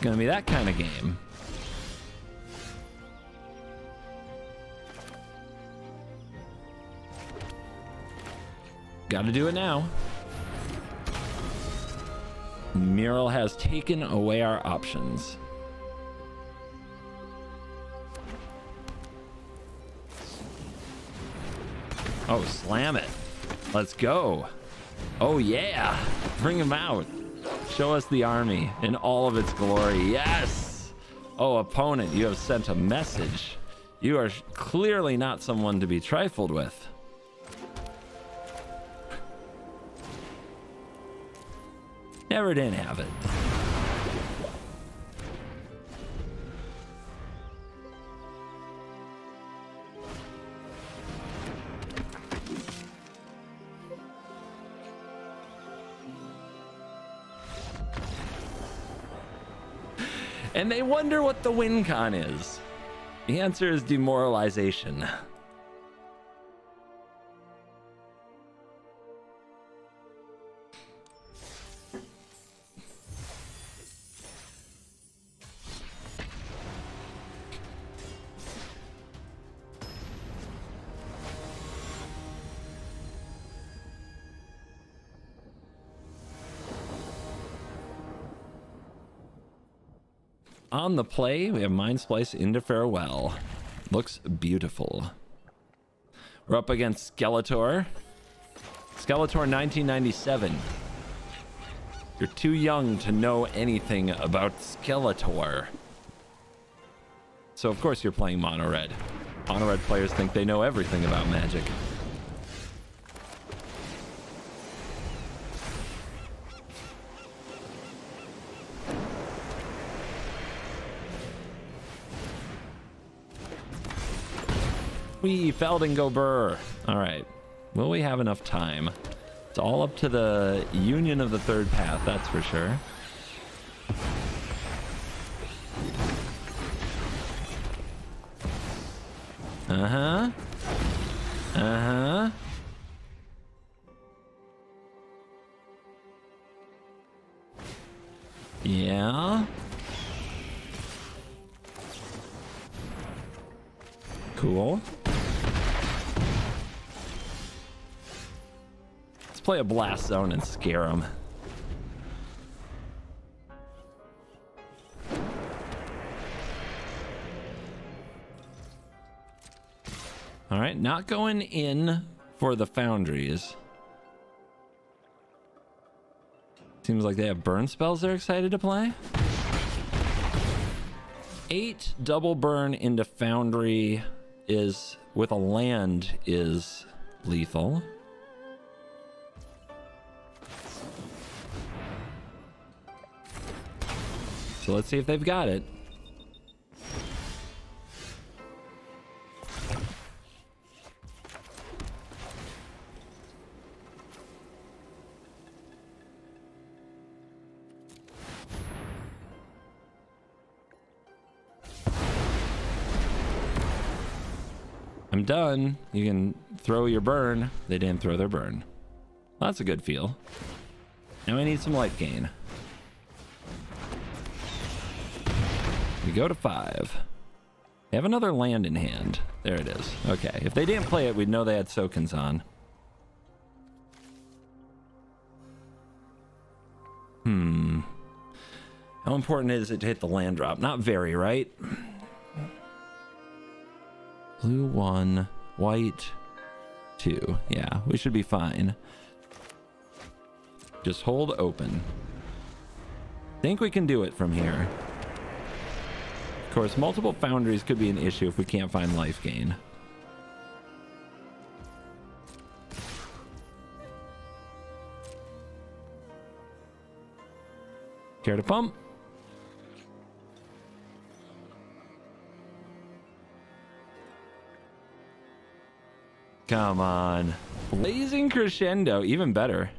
Gonna be that kind of game. Gotta do it now. Mural has taken away our options. Oh, slam it. Let's go. Oh, yeah. Bring him out. Show us the army in all of its glory. Yes. Oh, opponent, you have sent a message. You are clearly not someone to be trifled with. Never didn't have it. And they wonder what the win con is. The answer is demoralization. On the play, we have Mind Splice into Farewell. Looks beautiful. We're up against Skeletor. Skeletor 1997. You're too young to know anything about Skeletor. So of course you're playing Mono Red. Mono Red players think they know everything about Magic. We Feld and go Burr. All right. Will we have enough time It's all up to the union of the third path, that's for sure. Uh-huh. Uh-huh. Yeah. Cool. Let's play a blast zone and scare them. All right, not going in for the foundries. Seems like they have burn spells they're excited to play. 8 double burn into foundry is, with a land, is lethal. So let's see if they've got it. I'm done. You can throw your burn. They didn't throw their burn. Well, that's a good feel. Now I need some life gain. We go to 5. They have another land in hand. There it is. Okay. If they didn't play it, we'd know they had Sokens on. How important is it to hit the land drop? Not very, right? Blue 1, white 2. Yeah, we should be fine. Just hold open. Think we can do it from here. Of course, multiple foundries could be an issue if we can't find life gain. Care to pump? Come on. Blazing Crescendo, even better,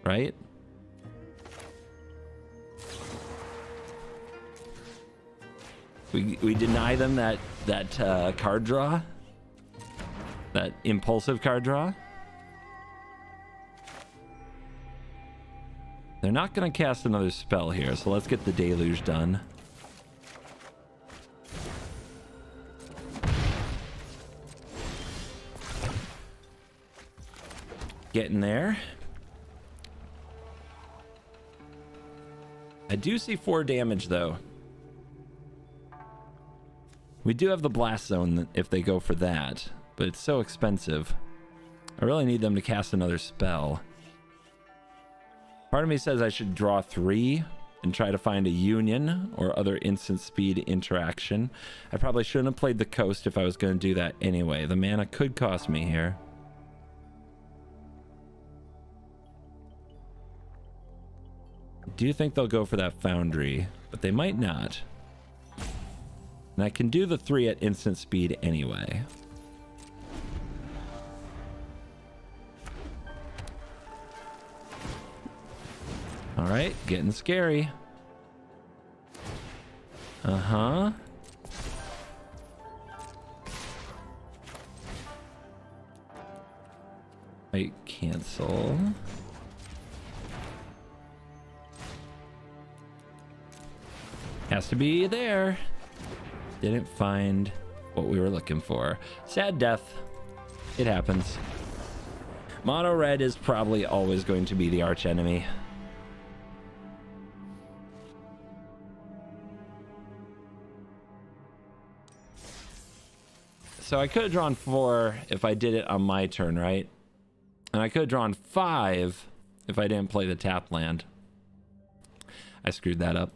right? We deny them that card draw, that impulsive card draw. They're not going to cast another spell here, so let's get the deluge done. Getting there. I do see 4 damage though. We do have the blast zone if they go for that, but it's so expensive. I really need them to cast another spell. Part of me says I should draw 3 and try to find a union or other instant speed interaction. I probably shouldn't have played the coast if I was going to do that anyway. The mana could cost me here. I do think they'll go for that foundry, but they might not. And I can do the 3 at instant speed anyway. All right, getting scary. Uh-huh. Wait, cancel. Has to be there. Didn't find what we were looking for. Sad death. It happens. Mono red is probably always going to be the arch enemy. So I could have drawn 4 if I did it on my turn, right? And I could have drawn 5 if I didn't play the tap land. I screwed that up.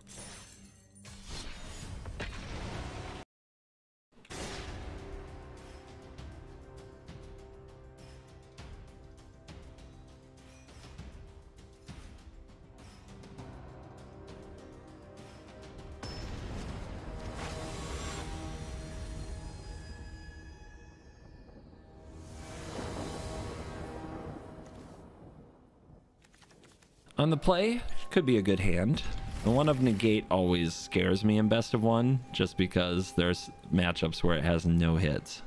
On the play, could be a good hand. The one of negate always scares me in best of one, just because there's matchups where it has no hits.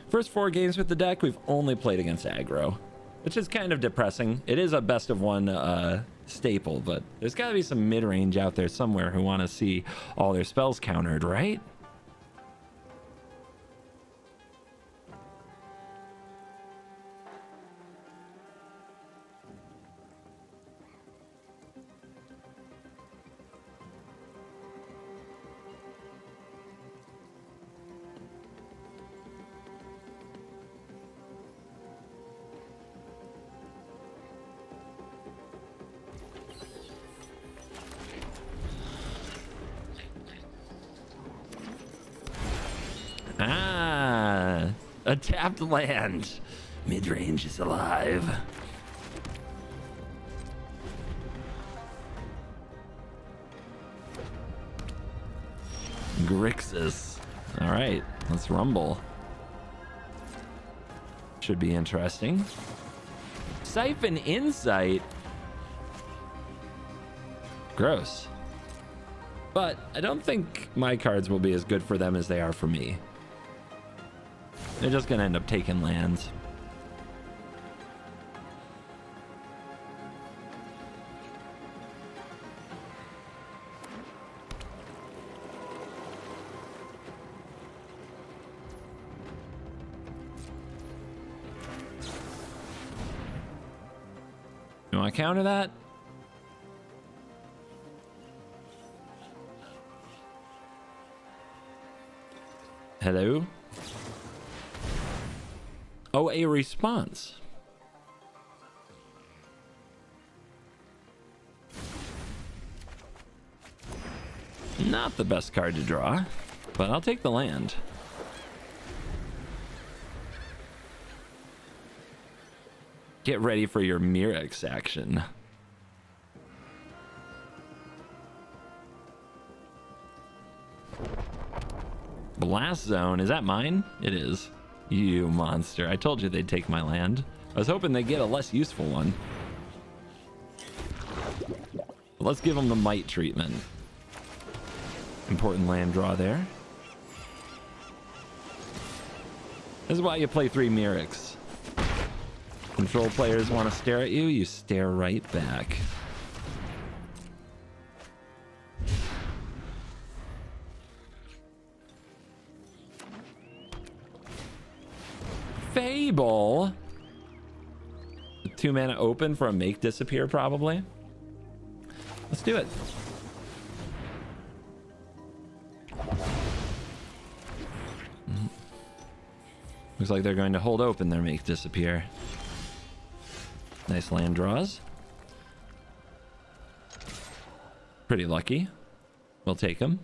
First 4 games with the deck, we've only played against aggro, which is kind of depressing. It is a best of one staple, but there's got to be some mid-range out there somewhere who want to see all their spells countered, right? Ah, a tapped land. Mid-range is alive. Grixis. All right, let's rumble. Should be interesting. Siphon Insight. Gross. But I don't think my cards will be as good for them as they are for me. They're just going to end up taking lands. You want to counter that? Hello? Oh, a response. Not the best card to draw, but I'll take the land. Get ready for your Mirrex action. Blast Zone, is that mine? It is. You monster. I told you they'd take my land. I was hoping they'd get a less useful one. Let's give them the might treatment. Important land draw there. This is why you play 3 Mirrex. Control players want to stare at you, you stare right back. Fable. 2 mana open for a make disappear, probably. Let's do it. Looks like they're going to hold open their make disappear. Nice land draws. Pretty lucky. We'll take them.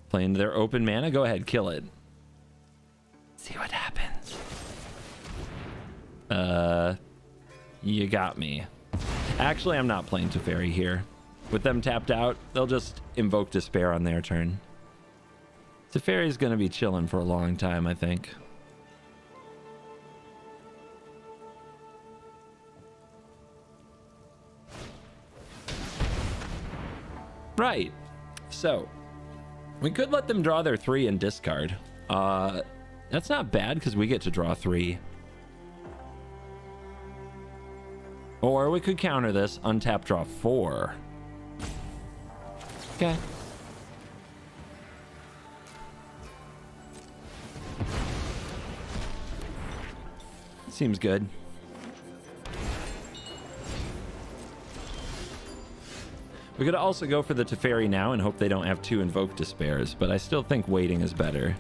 Playing their open mana. Go ahead, kill it. See what happens. You got me. Actually, I'm not playing Teferi here. With them tapped out, they'll just invoke Despair on their turn. Teferi's gonna be chilling for a long time, I think. Right. So, we could let them draw their 3 and discard. That's not bad because we get to draw 3. Or we could counter this, untap, draw 4. Okay. Seems good. We could also go for the Teferi now and hope they don't have 2 Invoke Despairs, but I still think waiting is better.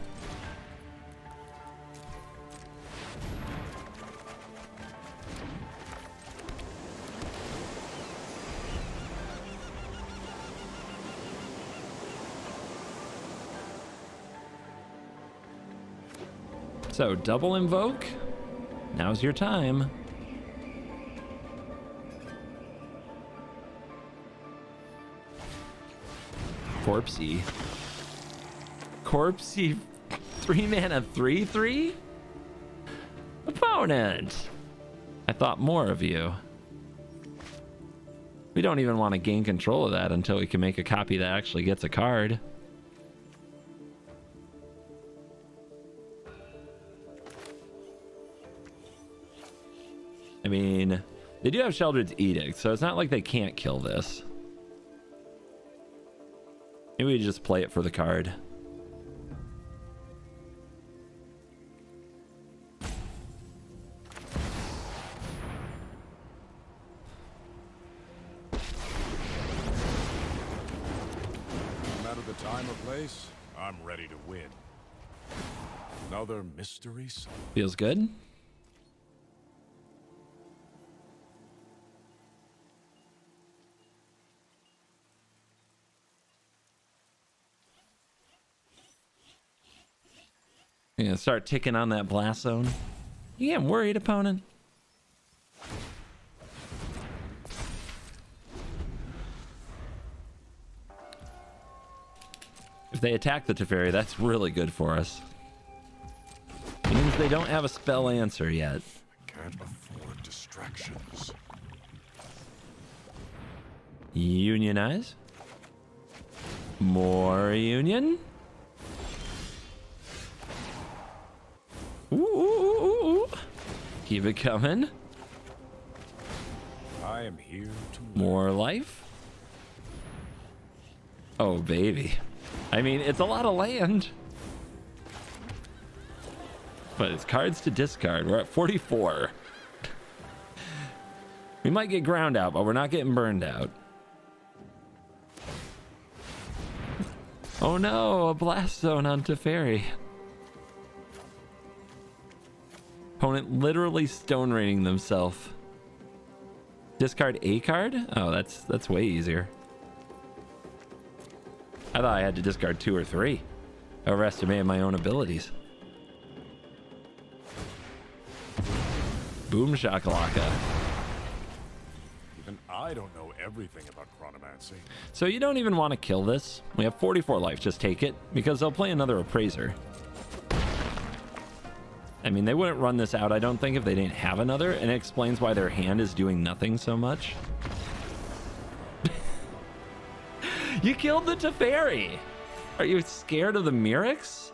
So, double invoke. Now's your time. Corpsey. Corpsey 3-mana 3/3? Opponent! I thought more of you. We don't even want to gain control of that until we can make a copy that actually gets a card. I mean, they do have Sheldred's Edict, so it's not like they can't kill this. Maybe we just play it for the card.
No matter the time or place, I'm ready to win. Another mystery solved.
Feels good. You're gonna start ticking on that blast zone. You getting worried, opponent? If they attack the Teferi, that's really good for us. Means they don't have a spell answer yet.
Can't afford distractions.
Unionize. More union. Ooh, ooh, ooh, ooh. Keep it coming.
I am here to
More life. Oh, baby. I mean, it's a lot of land. But it's cards to discard. We're at 44. We might get ground out, but we're not getting burned out. Oh no, a blast zone on Teferi. Opponent literally stone raining themselves. Discard a card? Oh, that's way easier. I thought I had to discard 2 or 3. I overestimated my own abilities. Boom shakalaka.
Even I don't know everything about chronomancy.
So you don't even want to kill this. We have 44 life. Just take it because they'll play another appraiser. I mean, they wouldn't run this out, I don't think, if they didn't have another, and it explains why their hand is doing nothing so much. You killed the Teferi! Are you scared of the Mirrex?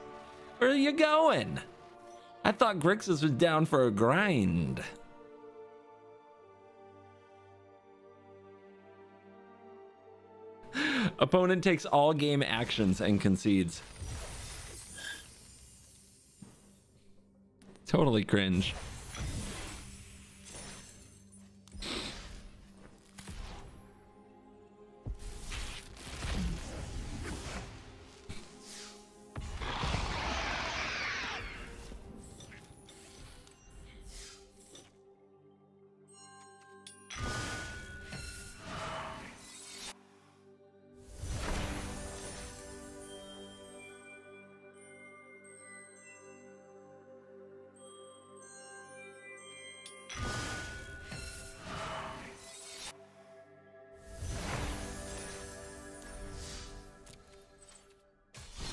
Where are you going? I thought Grixis was down for a grind. Opponent takes all game actions and concedes. Totally cringe.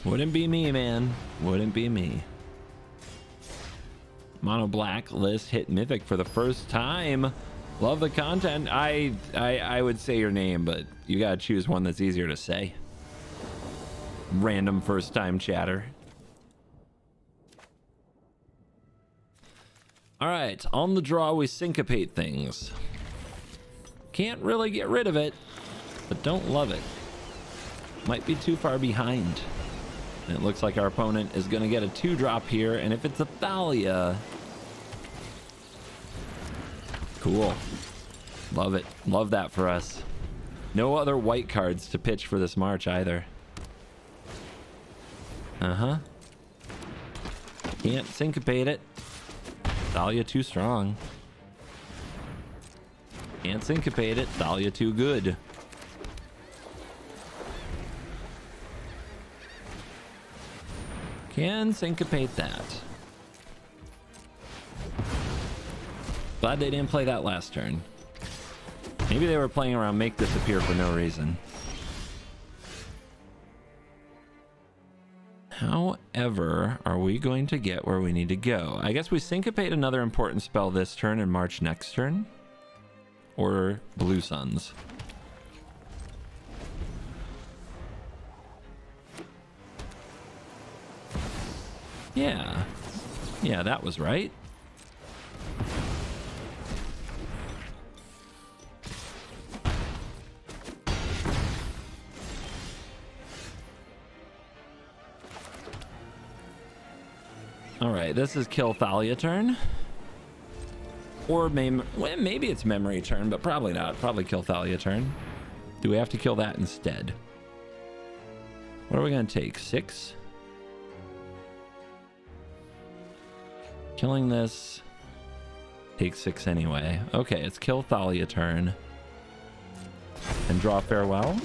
Wouldn't be me, man. Wouldn't be me. Mono Black list hit Mythic for the first time. Love the content. I would say your name, but you gotta choose one that's easier to say. Random first time chatter. All right, on the draw we syncopate things. Can't really get rid of it, but don't love it. Might be too far behind. And it looks like our opponent is going to get a 2-drop here, and if it's a Thalia... Cool. Love it. Love that for us. No other white cards to pitch for this March either. Uh-huh. Can't syncopate it. Thalia too strong. Can't syncopate it. Thalia too good. Can syncopate that. Glad they didn't play that last turn. Maybe they were playing around make disappear for no reason. However, are we going to get where we need to go? I guess we syncopate another important spell this turn and march next turn. Or Blue Suns. Yeah. Yeah, that was right. Alright, this is kill Thalia turn. Or maybe it's memory turn, but probably not. Probably kill Thalia turn. Do we have to kill that instead? What are we going to take? 6? Killing this takes 6 anyway. Okay, it's kill Thalia turn. And draw Farewell.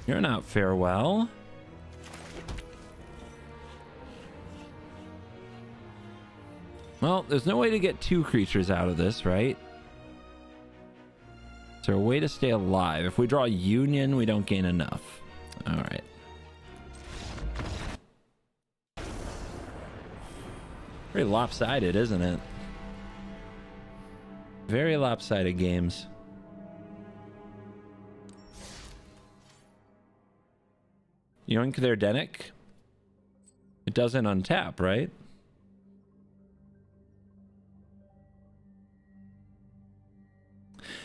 You're not Farewell. Well, there's no way to get 2 creatures out of this, right? Is there a way to stay alive? If we draw Union, we don't gain enough. All right. Very lopsided, isn't it? Very lopsided games. Yoink their Denic. It doesn't untap, right?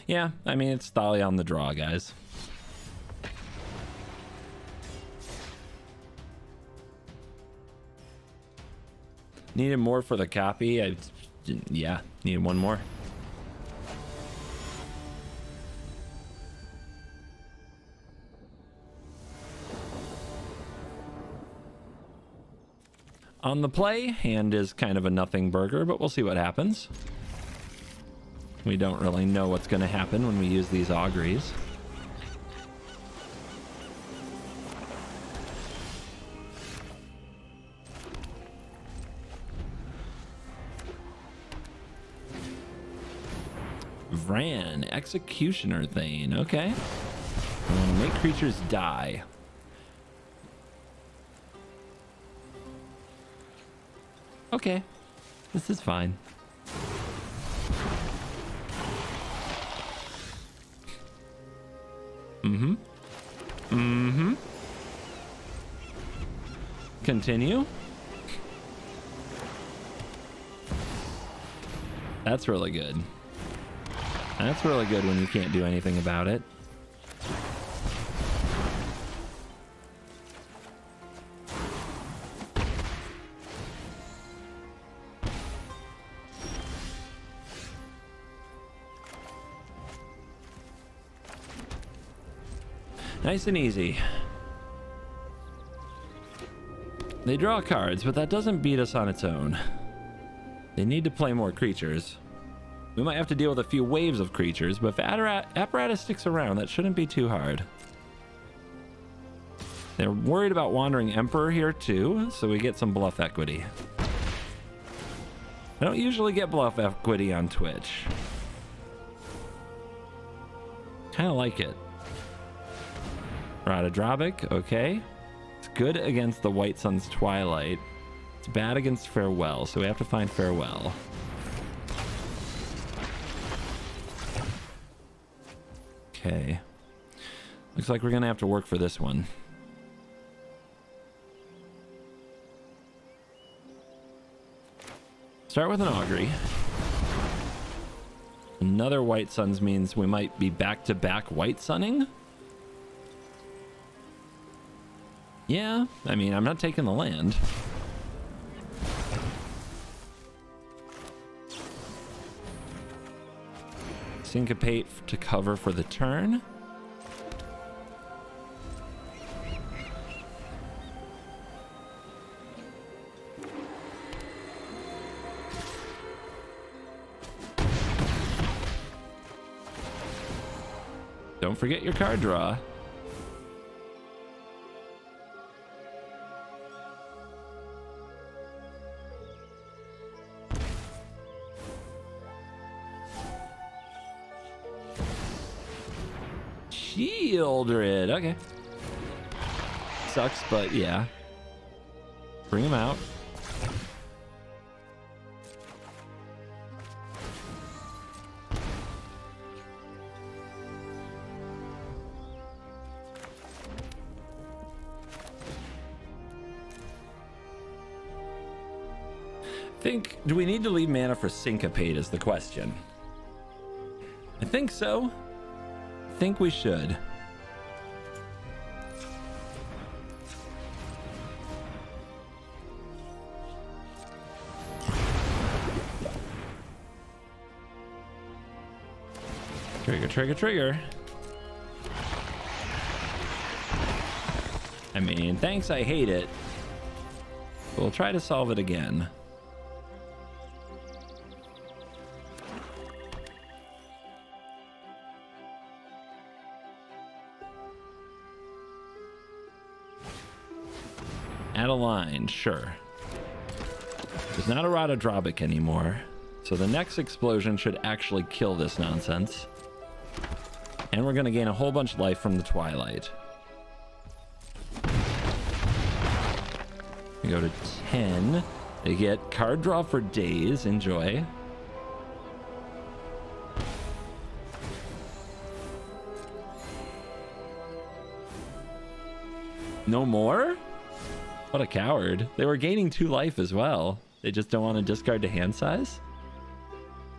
Yeah, I mean, it's Thalia on the draw, guys. Needed more for the copy. Yeah, needed one more. On the play, hand is kind of a nothing burger, but we'll see what happens. We don't really know what's going to happen when we use these auguries. Vran, Executioner Thane. Okay. I want to make creatures die. Okay. This is fine. Continue. That's really good. That's really good when you can't do anything about it. Nice and easy. They draw cards, but that doesn't beat us on its own. They need to play more creatures. We might have to deal with a few waves of creatures, but if Apparatus sticks around, that shouldn't be too hard. They're worried about Wandering Emperor here too, so we get some bluff equity. I don't usually get bluff equity on Twitch. Kind of like it. Radadravik, okay. It's good against the White Sun's Twilight. It's bad against Farewell, so we have to find Farewell. Okay. Looks like we're gonna have to work for this one. Start with an augury. Another White Suns means we might be back-to-back White Sunning. Yeah, I mean, I'm not taking the land. Syncopate to cover for the turn. Don't forget your card draw. Shieldred. Okay. Sucks, but yeah. Bring him out. Do we need to leave mana for Syncopate is the question. I think so. I think we should. Trigger, trigger, trigger. I mean, thanks, I hate it. We'll try to solve it again. Add a line, sure. There's not a Rotodrobic anymore, so the next explosion should actually kill this nonsense. And we're gonna gain a whole bunch of life from the Twilight. We go to 10. They get card draw for days, enjoy. No more? What a coward. They were gaining 2 life as well. They just don't want to discard to hand size?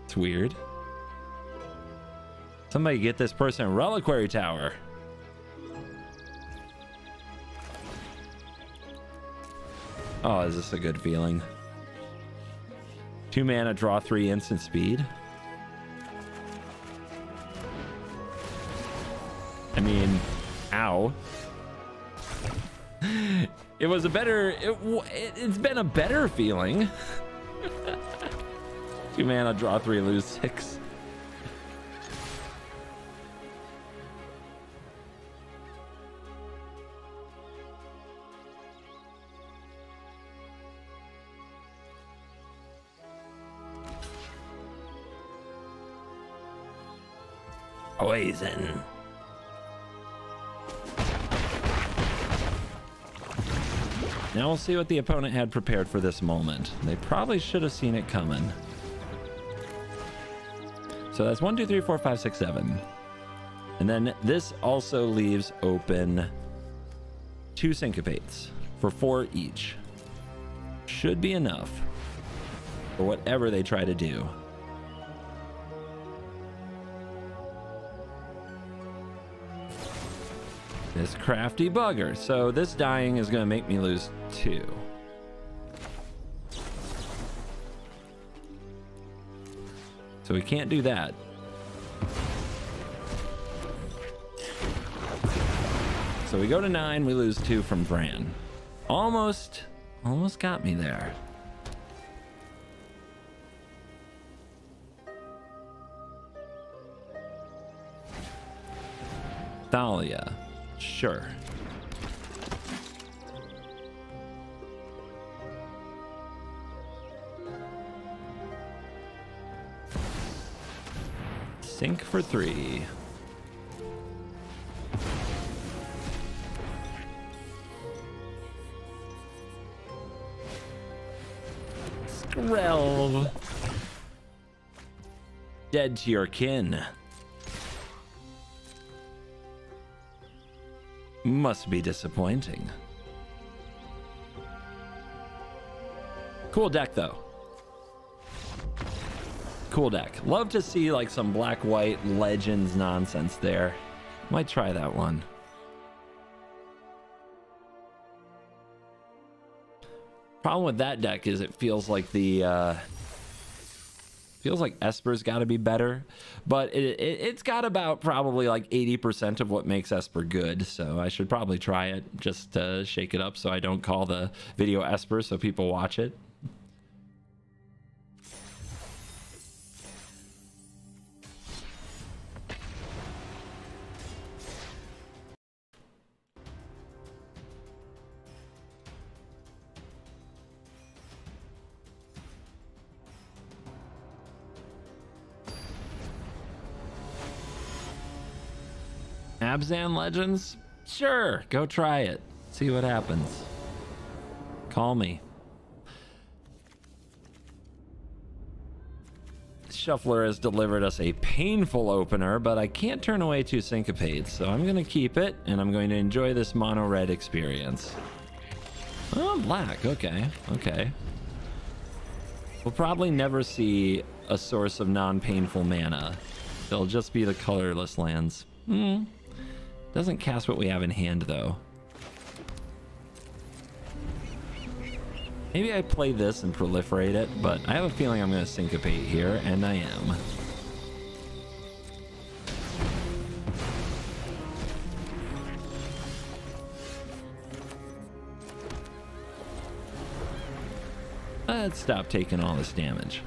It's weird. Somebody get this person a Reliquary Tower. Oh, is this a good feeling? 2 mana, draw 3 instant speed. I mean, ow. It was a better, it's been a better feeling. 2 mana, draw 3, lose 6. Poison. Now we'll see what the opponent had prepared for this moment. They probably should have seen it coming. So that's 1, 2, 3, 4, 5, 6, 7. And then this also leaves open 2 Syncopates for 4 each. Should be enough for whatever they try to do. This crafty bugger. So this dying is going to make me lose 2. So we can't do that. So we go to 9, we lose 2 from Bran. Almost got me there. Thalia. Sure. Sink for 3. Skrelv. Dead to your kin. Must be disappointing. Cool deck though. Cool deck. Love to see like some black white legends nonsense there. Might try that one. Problem with that deck is it feels like the feels like Esper's got to be better, but it's got about probably like 80% of what makes Esper good, so I should probably try it just to shake it up so I don't call the video Esper so people watch it. Abzan Legends? Sure, go try it. See what happens. Call me. Shuffler has delivered us a painful opener, but I can't turn away 2 Syncopades, so I'm going to keep it, and I'm going to enjoy this mono-red experience. Oh, black. Okay, okay. We'll probably never see a source of non-painful mana. They'll just be the colorless lands. Doesn't cast what we have in hand, though. Maybe I play this and proliferate it, but I have a feeling I'm going to syncopate here, and I am. Let's stop taking all this damage.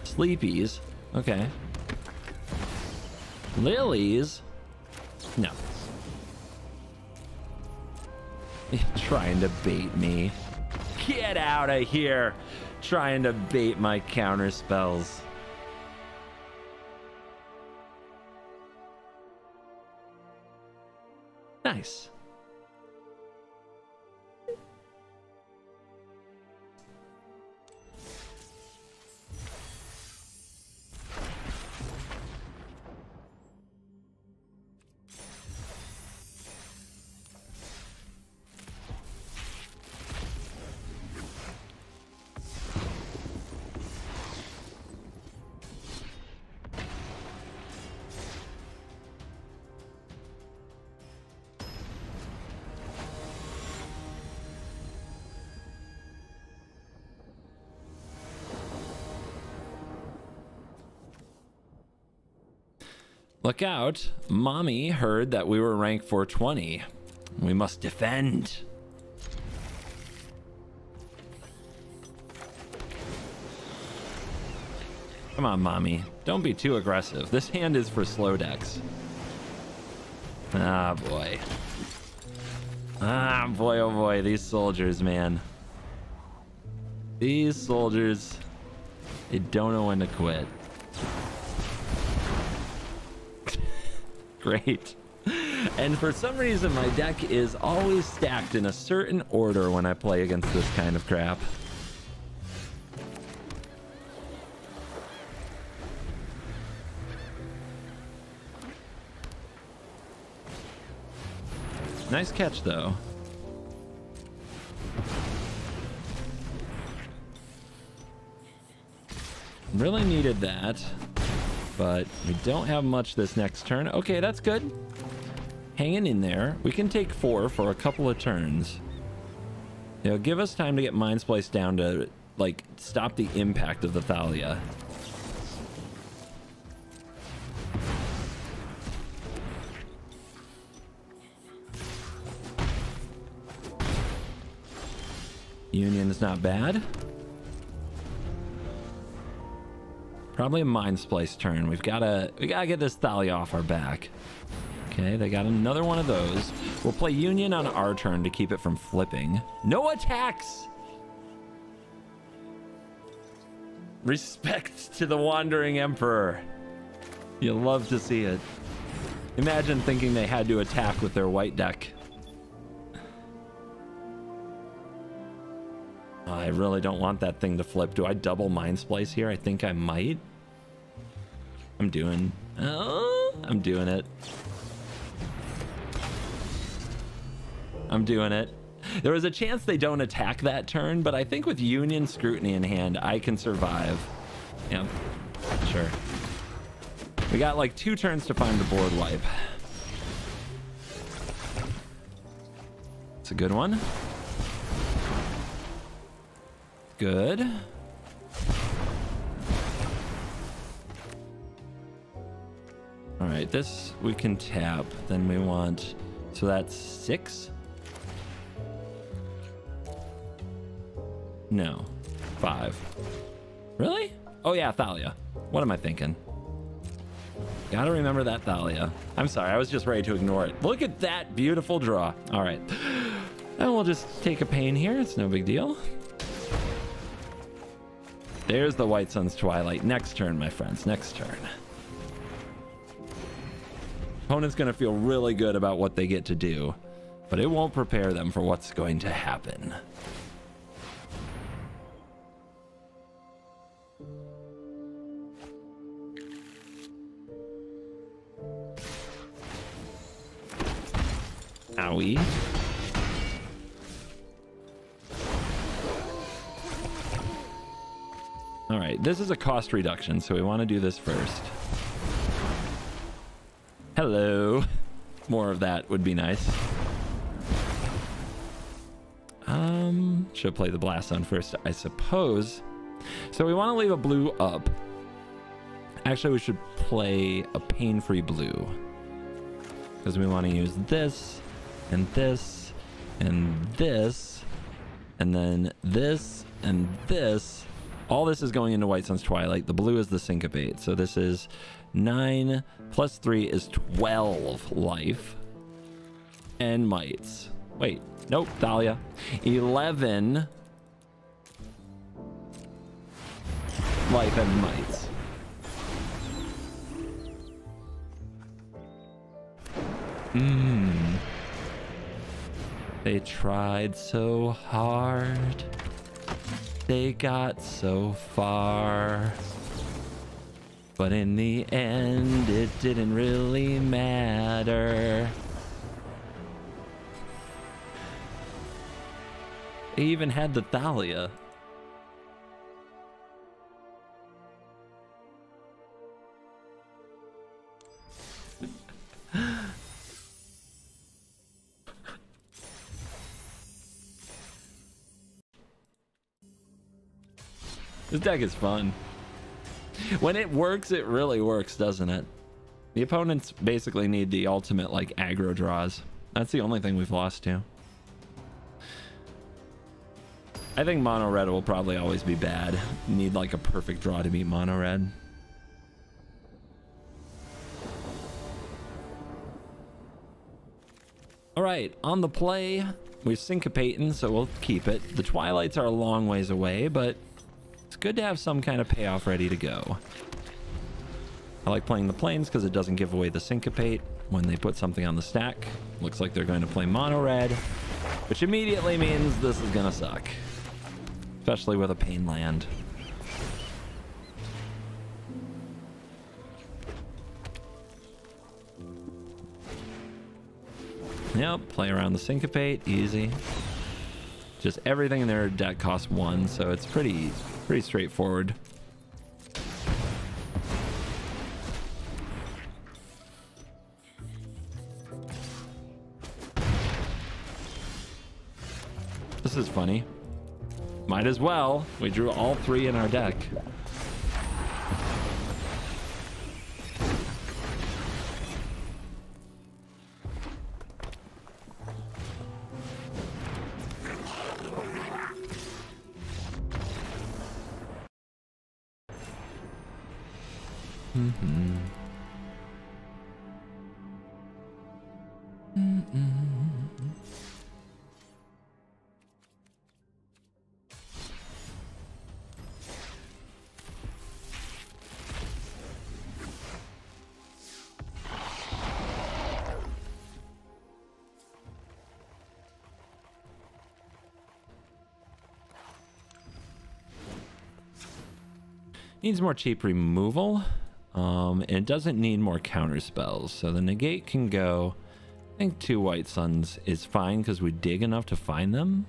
Sleepies. Okay. Lilies. No. Trying to bait me. Get out of here. Trying to bait my counter spells. Nice. Look out. Mommy heard that we were rank 420. We must defend. Come on, Mommy. Don't be too aggressive. This hand is for slow decks. Ah, boy. Ah, boy, oh boy. These soldiers, man. These soldiers, they don't know when to quit. Great. And for some reason, my deck is always stacked in a certain order when I play against this kind of crap. Nice catch, though. Really needed that. But we don't have much this next turn. Okay, that's good. Hanging in there. We can take 4 for a couple of turns. It'll give us time to get Mind Splice down to, like, stop the impact of the Thalia. Union is not bad. Probably a Mind Splice turn. We gotta get this Thalia off our back. Okay, they got another one of those. We'll play Union on our turn to keep it from flipping. No attacks! Respect to the Wandering Emperor. You love to see it. Imagine thinking they had to attack with their white deck. Oh, I really don't want that thing to flip. Do I double Mind Splice here? I think I might. I'm doing it. I'm doing it. There was a chance they don't attack that turn, but I think with Union Scrutiny in hand, I can survive. Yeah, sure. We got like 2 turns to find the board wipe. It's a good one. Good. All right, this we can tap. Then we want, so that's 6. No, 5. Really? Oh yeah, Thalia. What am I thinking? Gotta remember that Thalia. I'm sorry, I was just ready to ignore it. Look at that beautiful draw. All right, and we'll just take a pain here. It's no big deal. There's the White Sun's Twilight. Next turn, my friends. Next turn. Opponent's going to feel really good about what they get to do, but it won't prepare them for what's going to happen. Owie. All right, this is a cost reduction, so we want to do this first. Hello. More of that would be nice. Should play the blast zone first, I suppose. So we want to leave a blue up. Actually, we should play a pain-free blue, because we want to use this and this and this and then this and this. All this is going into White Sun's Twilight. The blue is the syncopate. So this is 9 plus 3 is 12 life and mites. Wait, nope, Thalia. 11 life and mites. They tried so hard. They got so far. But in the end, it didn't really matter. They even had the Thalia. This deck is fun. When it works, it really works, doesn't it? The opponents basically need the ultimate, like, aggro draws. That's the only thing we've lost to. I think mono red will probably always be bad. Need, like, a perfect draw to beat mono red. All right, on the play, we're syncopating, so we'll keep it. The Twilights are a long ways away, but it's good to have some kind of payoff ready to go. I like playing the plains because it doesn't give away the syncopate when they put something on the stack. Looks like they're going to play mono red, which immediately means this is going to suck, especially with a pain land. Yep, play around the syncopate, easy. Just everything in their deck costs 1, so it's pretty straightforward. This is funny. Might as well. We drew all 3 in our deck. Needs more cheap removal, and it doesn't need more counter spells, so the negate can go. I think 2 White Suns is fine because we dig enough to find them.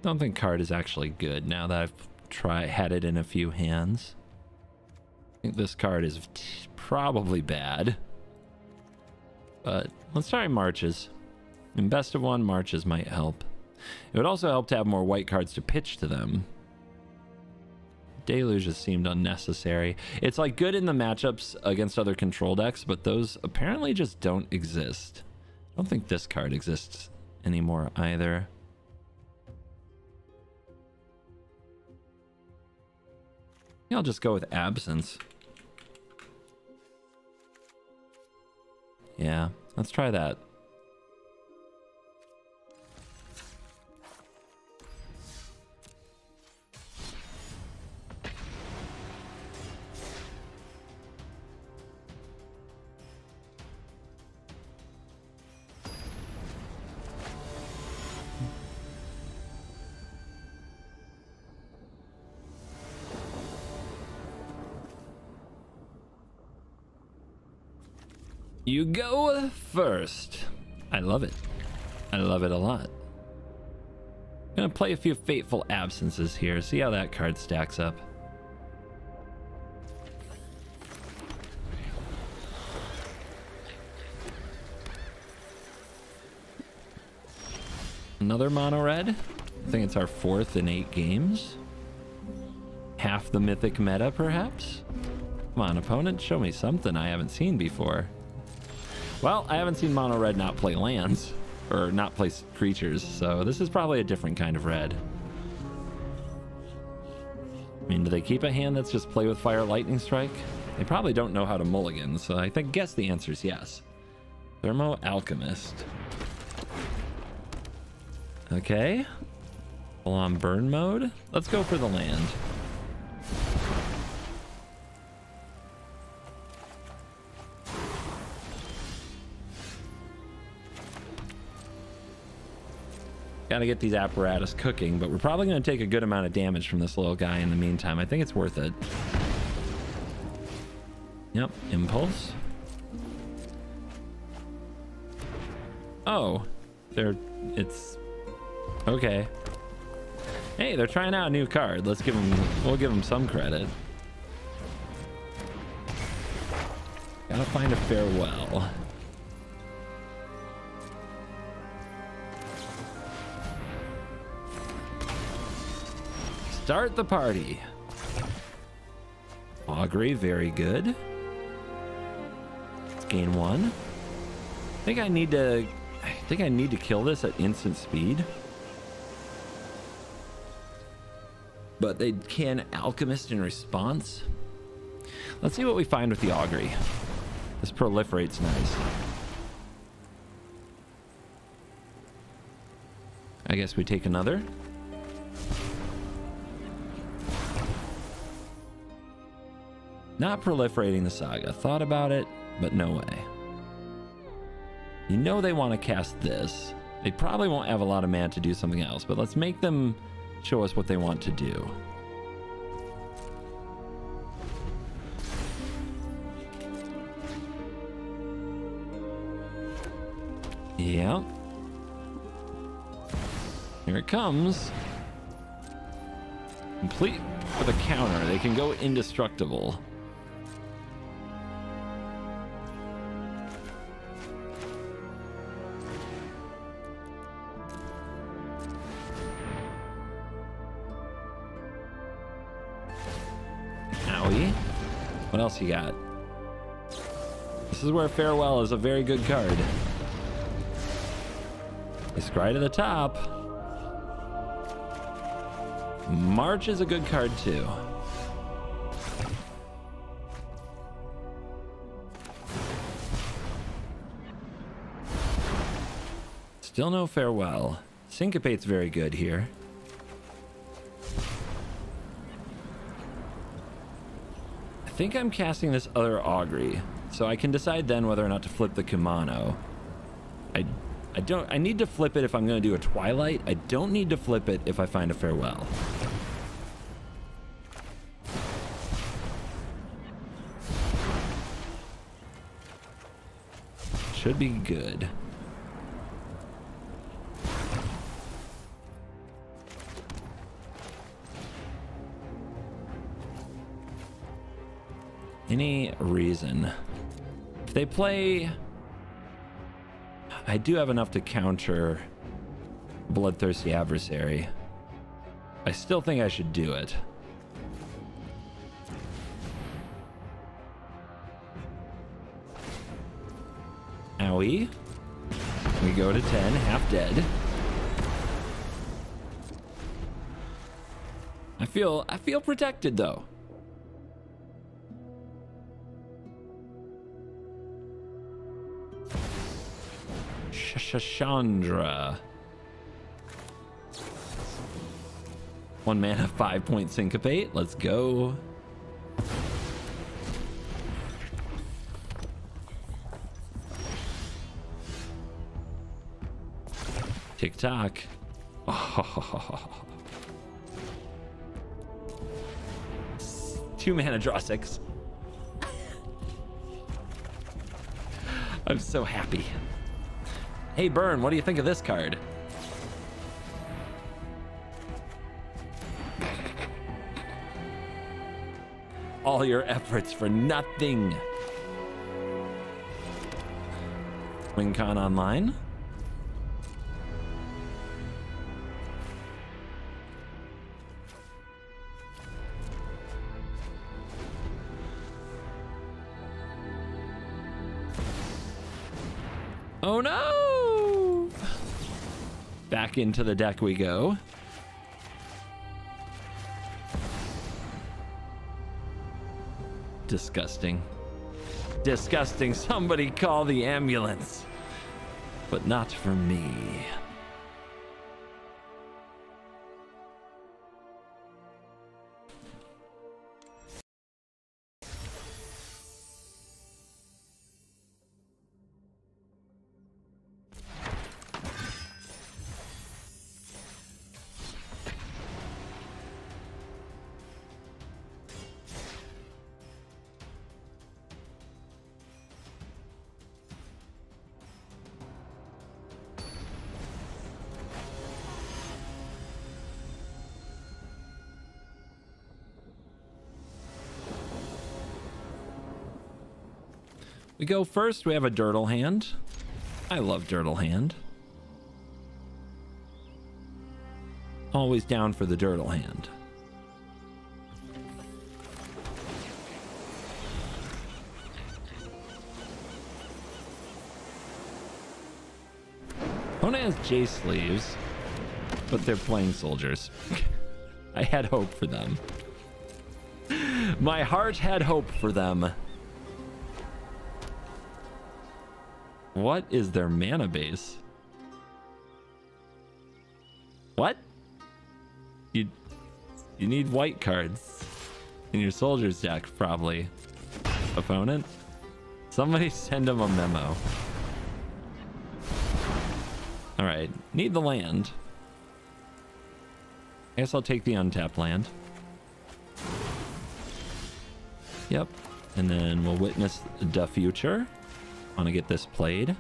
Don't think card is actually good now that I've had it in a few hands. I think this card is probably bad, but let's try Marches. In best of 1, Marches might help. It would also help to have more white cards to pitch to them. Deluge just seemed unnecessary. It's like good in the matchups against other control decks, but those apparently just don't exist. I don't think this card exists anymore either. I'll just go with Absence. Yeah, let's try that. You go first. I love it. I love it a lot. Gonna play a few Fateful Absences here. See how that card stacks up. Another mono red. I think it's our 4th in 8 games. Half the mythic meta, perhaps? Come on, opponent, show me something I haven't seen before. Well, I haven't seen mono red not play lands, or not play creatures, so this is probably a different kind of red. I mean, do they keep a hand that's just play with Fire Lightning Strike? They probably don't know how to mulligan, so I guess the answer is yes. Thermo Alchemist. Okay. Full on burn mode. Let's go for the land. Gotta get these apparatus cooking, but we're probably gonna take a good amount of damage from this little guy in the meantime. I think it's worth it. Yep, impulse. Oh, it's okay. Hey, they're trying out a new card. We'll give them some credit. Gotta find a farewell. Start the party. Augury, very good. Let's gain 1. I think I need to kill this at instant speed. But they can Alchemist in response. Let's see what we find with the Augury. This proliferate's nice. I guess we take another. Not proliferating the Saga. Thought about it, but no way. You know they want to cast this. They probably won't have a lot of mana to do something else, but let's make them show us what they want to do. Yeah. Here it comes. Complete with a counter. They can go indestructible. What else you got? This is where Farewell is a very good card. They scry to the top. March is a good card too. Still no Farewell. Syncopate's very good here. I think I'm casting this other Augury, so I can decide then whether or not to flip the Kumano. I need to flip it if I'm going to do a Twilight. I don't need to flip it if I find a Farewell. Should be good. Any reason. If they play... I do have enough to counter Bloodthirsty Adversary. I still think I should do it. Owie. We go to 10, half dead. I feel protected though. Chandra. 1 mana, 5-point syncopate. Let's go. Tick tock. Oh. 2 mana, draw 6. I'm so happy. Hey, Burn, what do you think of this card? All your efforts for nothing. WinCon Online. Oh no! Back into the deck we go. Disgusting. Disgusting. Somebody call the ambulance. But not for me. We go first, we have a Dirtle hand. I love Dirtle hand. Always down for the Dirtle hand. Opponent has J sleeves, but they're playing soldiers. I had hope for them. My heart had hope for them. What is their mana base? What? You need white cards in your soldiers deck, probably. Opponent? Somebody send him a memo. Alright, need the land. I guess I'll take the untapped land. Yep. And then we'll witness the future. Want to get this played.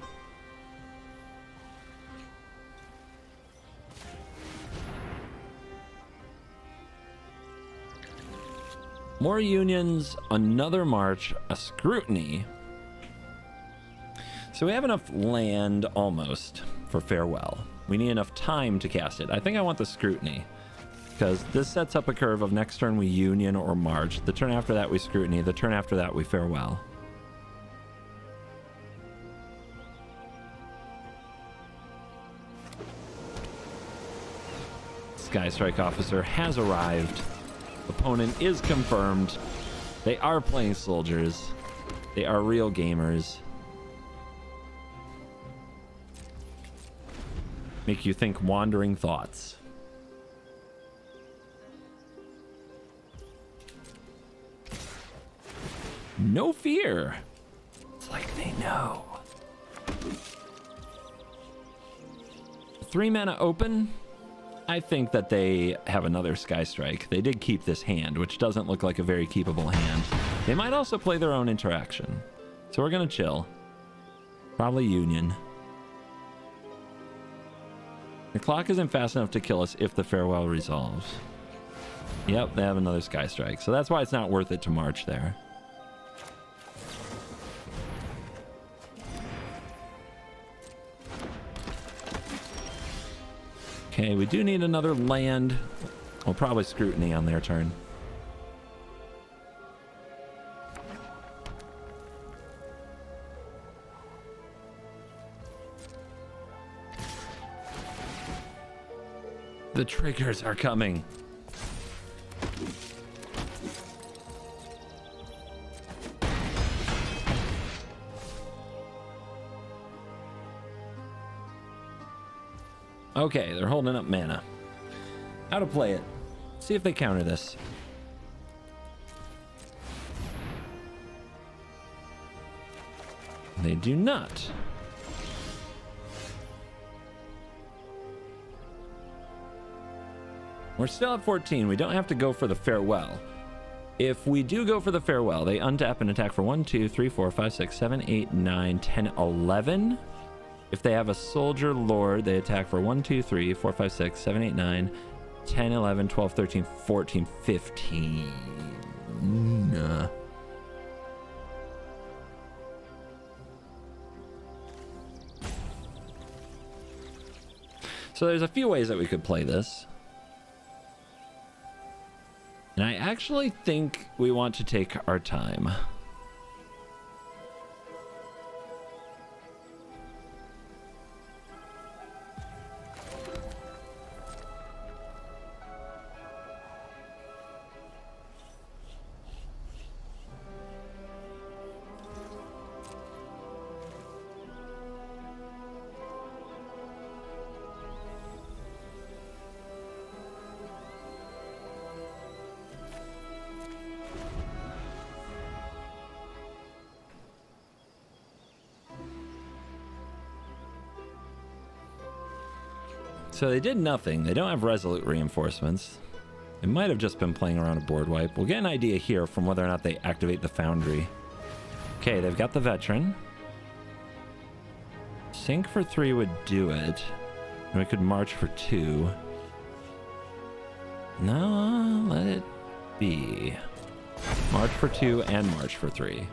More unions, another march, a scrutiny. So we have enough land almost for farewell. We need enough time to cast it. I think I want the scrutiny because this sets up a curve of next turn we union or march. The turn after that we scrutiny. The turn after that we farewell. Sky Strike Officer has arrived. Opponent is confirmed. They are playing soldiers. They are real gamers. Make you think wandering thoughts. No fear. It's like they know. 3 mana open. I think that they have another Sky Strike. They did keep this hand, which doesn't look like a very keepable hand. They might also play their own interaction. So we're going to chill. Probably Union. The clock isn't fast enough to kill us if the farewell resolves. Yep, they have another Sky Strike. So that's why it's not worth it to march there. Okay, we do need another land. We'll probably scrutiny on their turn. The triggers are coming. Okay, they're holding up mana. How to play it. See if they counter this. They do not. We're still at 14. We don't have to go for the farewell. If we do go for the farewell, they untap and attack for 1, 2, 3, 4, 5, 6, 7, 8, 9, 10, 11. If they have a soldier lord, they attack for 1, 2, 3, 4, 5, 6, 7, 8, 9, 10, 11, 12, 13, 14, 15. So there's a few ways that we could play this. And I actually think we want to take our time. So they did nothing. They don't have resolute reinforcements. They might have just been playing around a board wipe. We'll get an idea here from whether or not they activate the foundry. Okay, they've got the veteran. Sink for 3 would do it. And we could march for 2. No, let it be. March for 2 and march for 3.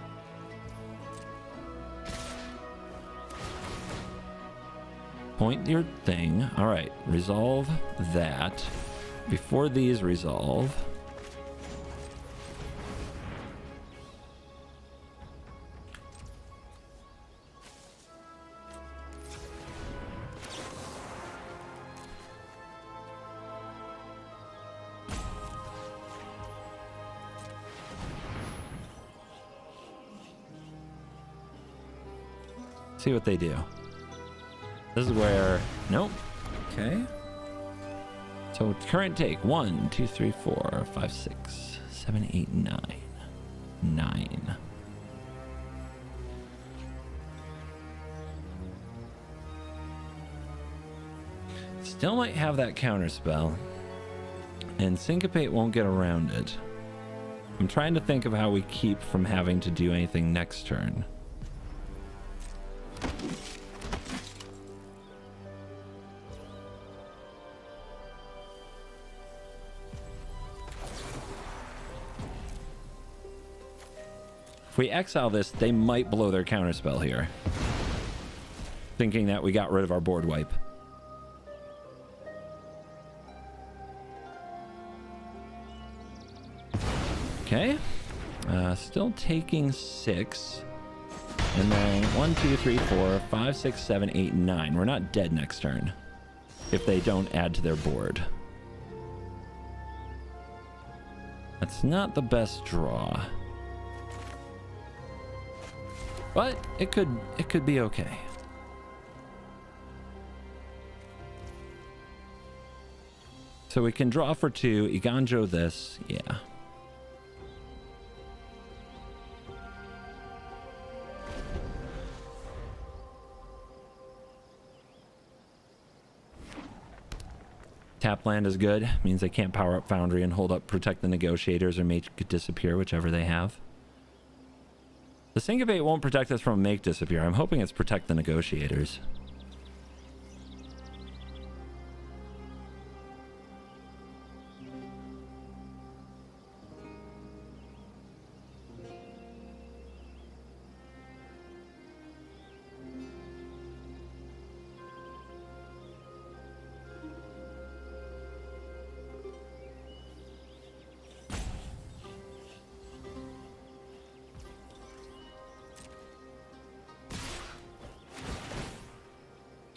Point your thing. All right, resolve that. Before these resolve. See what they do. This is where, nope. Okay. So current take 1, 2, 3, 4, 5, 6, 7, 8, 9. 9. Still might have that counter spell. And Syncopate won't get around it. I'm trying to think of how we keep from having to do anything next turn. If we exile this, they might blow their counterspell here, thinking that we got rid of our board wipe. Okay, still taking 6, and then 1, 2, 3, 4, 5, 6, 7, 8, 9. We're not dead next turn if they don't add to their board. That's not the best draw. But it could be okay. So we can draw for 2, Iganjo this, yeah. Tap land is good, means they can't power up Foundry and hold up Protect the Negotiators or make it disappear, whichever they have. The Syncopate won't protect us from Make Disappear. I'm hoping it's Protect the Negotiators.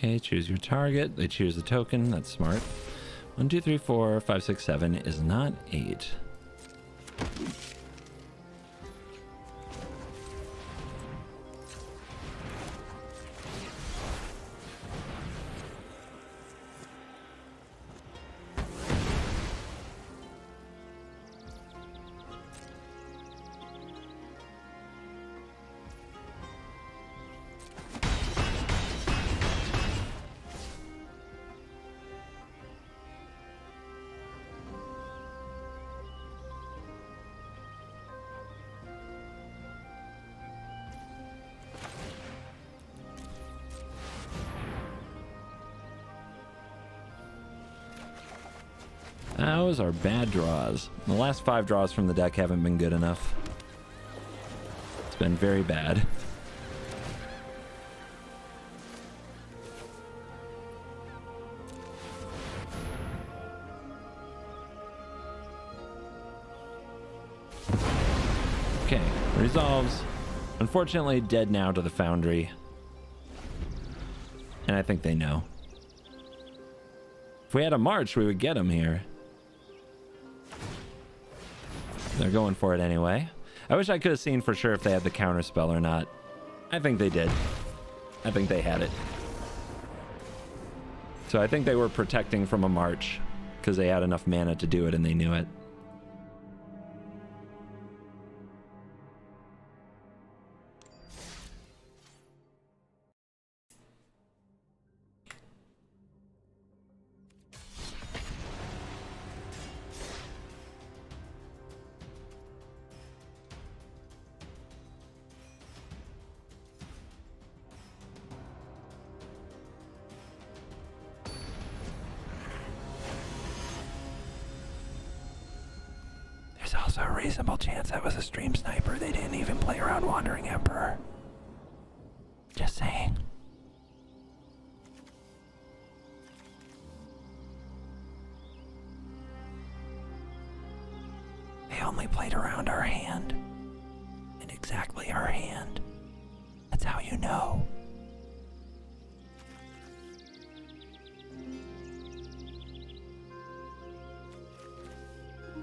Okay, choose your target. They choose the token. That's smart. 1, 2, 3, 4, 5, 6, 7 is not 8. Those are bad draws. The last 5 draws from the deck haven't been good enough. It's been very bad. Okay, resolves. Unfortunately, dead now to the Foundry. And I think they know. If we had a March, we would get them here. They're going for it anyway. I wish I could have seen for sure if they had the counterspell or not. I think they did. I think they had it. So I think they were protecting from a March because they had enough mana to do it and they knew it. There's also a reasonable chance that was a stream sniper. They didn't even play around Wandering Emperor. Just saying. They only played around our hand. And exactly our hand. That's how you know.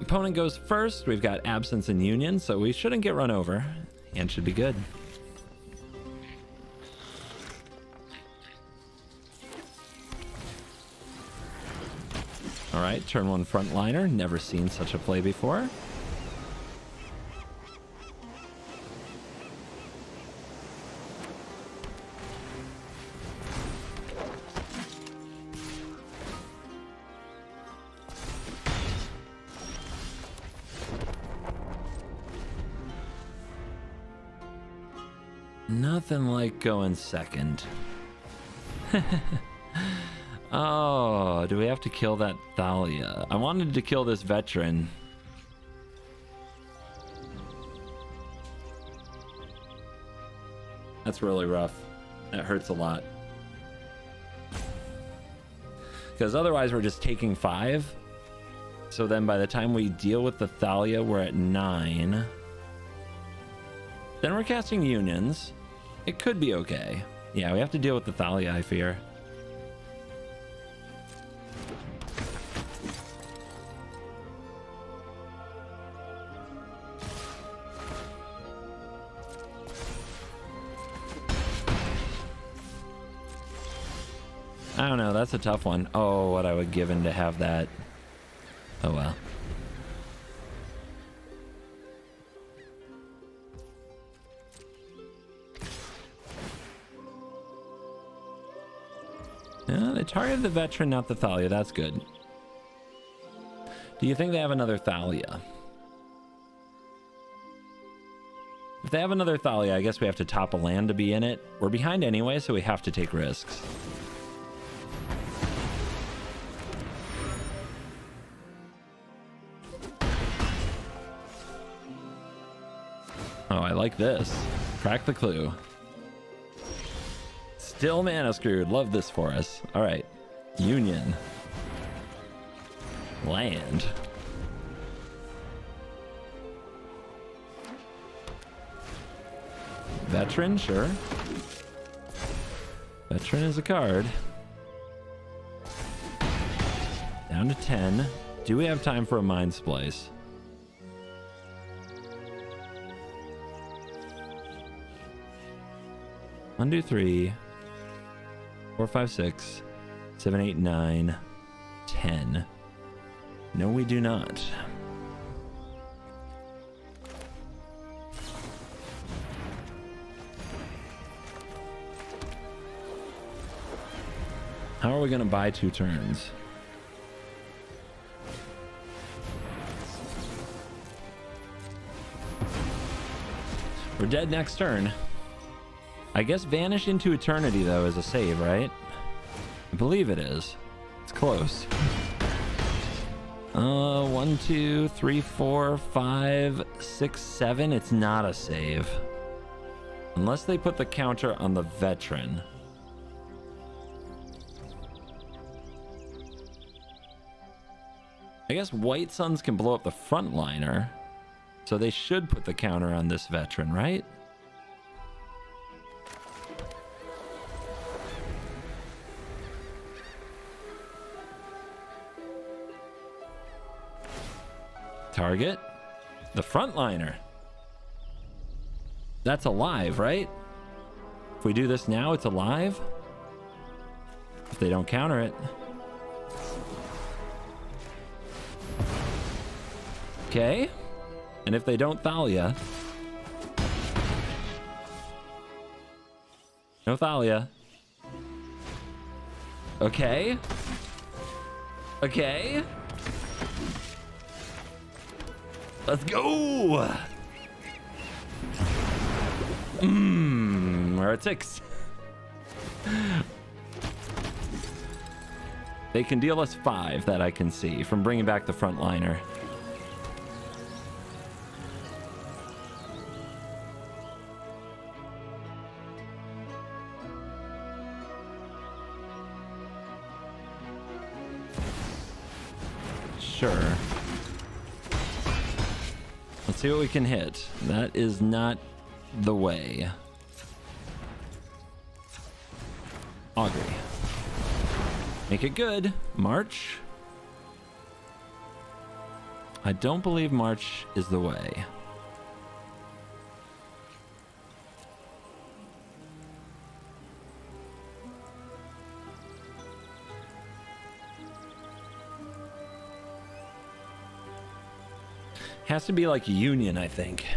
Opponent goes first. We've got Absence and Union, so we shouldn't get run over and should be good. All right, turn 1 frontliner. Never seen such a play before. Nothing like going second. Oh, do we have to kill that Thalia? I wanted to kill this veteran. That's really rough. That hurts a lot. Because otherwise we're just taking 5. So then by the time we deal with the Thalia, we're at 9. Then we're casting Unions. It could be okay. Yeah, we have to deal with the Thalia, I fear. I don't know, that's a tough one. Oh, what I would give in to have that. Oh well. Yeah, they targeted the veteran, not the Thalia. That's good. Do you think they have another Thalia? If they have another Thalia, I guess we have to top a land to be in it. We're behind anyway, so we have to take risks. Oh, I like this. Crack the clue. Still mana screwed. Love this for us. All right. Union. Land. Veteran, sure. Veteran is a card. Down to 10. Do we have time for a Mind Splice? One, 2, 3, 4, 5, 6, 7, 8, 9, 10. No, we do not. How are we going to buy 2 turns? We're dead next turn. I guess Vanish into Eternity, though, is a save, right? I believe it is. It's close. 1, 2, 3, 4, 5, 6, 7. It's not a save. Unless they put the counter on the veteran. I guess White Suns can blow up the frontliner. So they should put the counter on this veteran, right? Target the frontliner. That's alive, right? If we do this now, it's alive. If they don't counter it. Okay. And if they don't Thalia. No Thalia. Okay. Okay. Let's go! We're at 6. They can deal us 5 that I can see from bringing back the frontliner. Sure. Let's see what we can hit. That is not the way. Augury. Make it good. March. I don't believe March is the way. Has to be like Union, I think.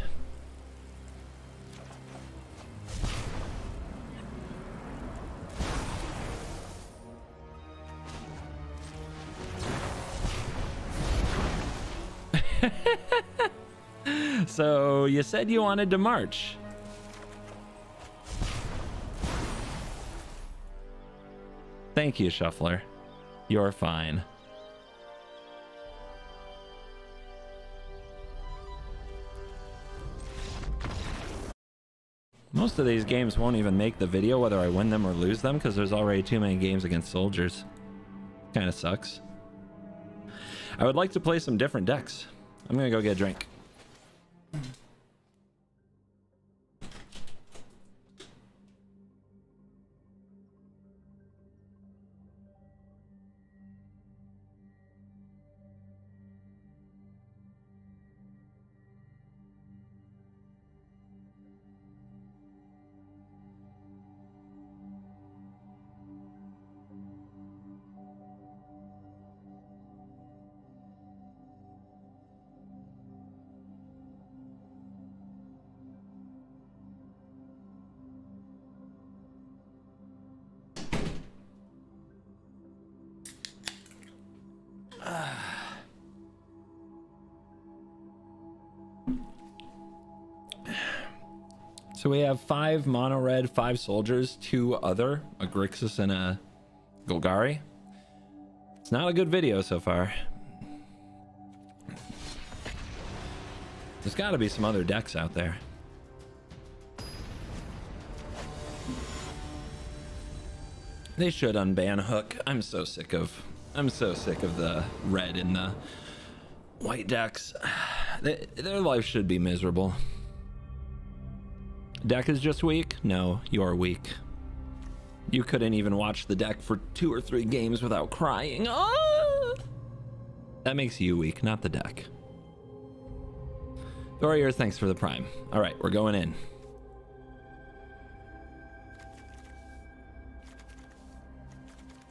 So you said you wanted to march. Thank you, Shuffler. You're fine. Most of these games won't even make the video whether I win them or lose them because there's already too many games against soldiers. Kind of sucks. I would like to play some different decks. I'm gonna go get a drink. So we have 5 mono red, 5 soldiers, 2 other, a Grixis and a Golgari. It's not a good video so far. There's got to be some other decks out there. They should unban Hook. I'm so sick of the red and the white decks. Their life should be miserable. Deck is just weak? No, you're weak. You couldn't even watch the deck for 2 or 3 games without crying. Ah! That makes you weak, not the deck. Warriors, thanks for the prime. All right, we're going in.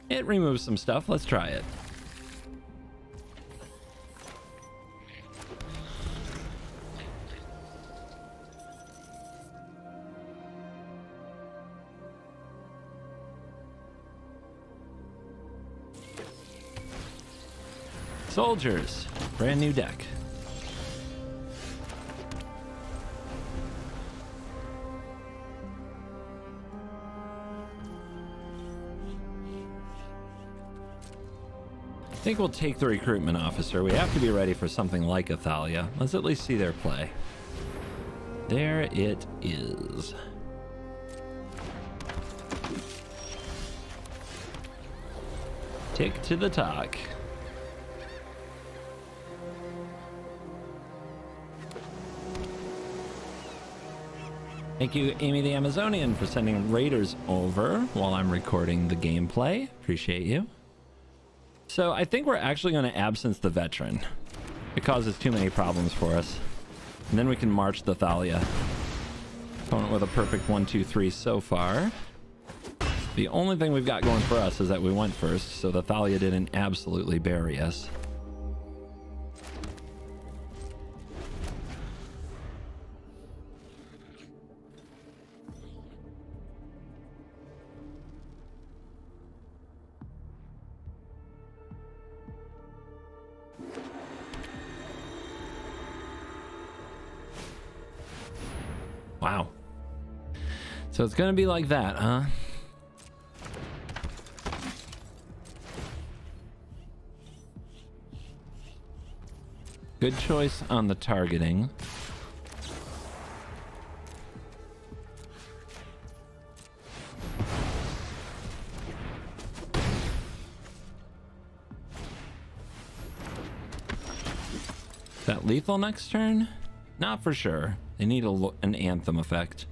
It removes some stuff. Let's try it. Soldiers, brand new deck. I think we'll take the recruitment officer. We have to be ready for something like Athalia. Let's at least see their play. There it is. Tick to the talk. Thank you, Amy the Amazonian, for sending raiders over while I'm recording the gameplay. Appreciate you. So I think we're actually going to absence the veteran. It causes too many problems for us. And then we can march the Thalia. Opponent with a perfect 1-2-3 so far. The only thing we've got going for us is that we went first, so the Thalia didn't absolutely bury us. Wow. So it's gonna be like that, huh? Good choice on the targeting. Is that lethal next turn? Not for sure. They need an anthem effect.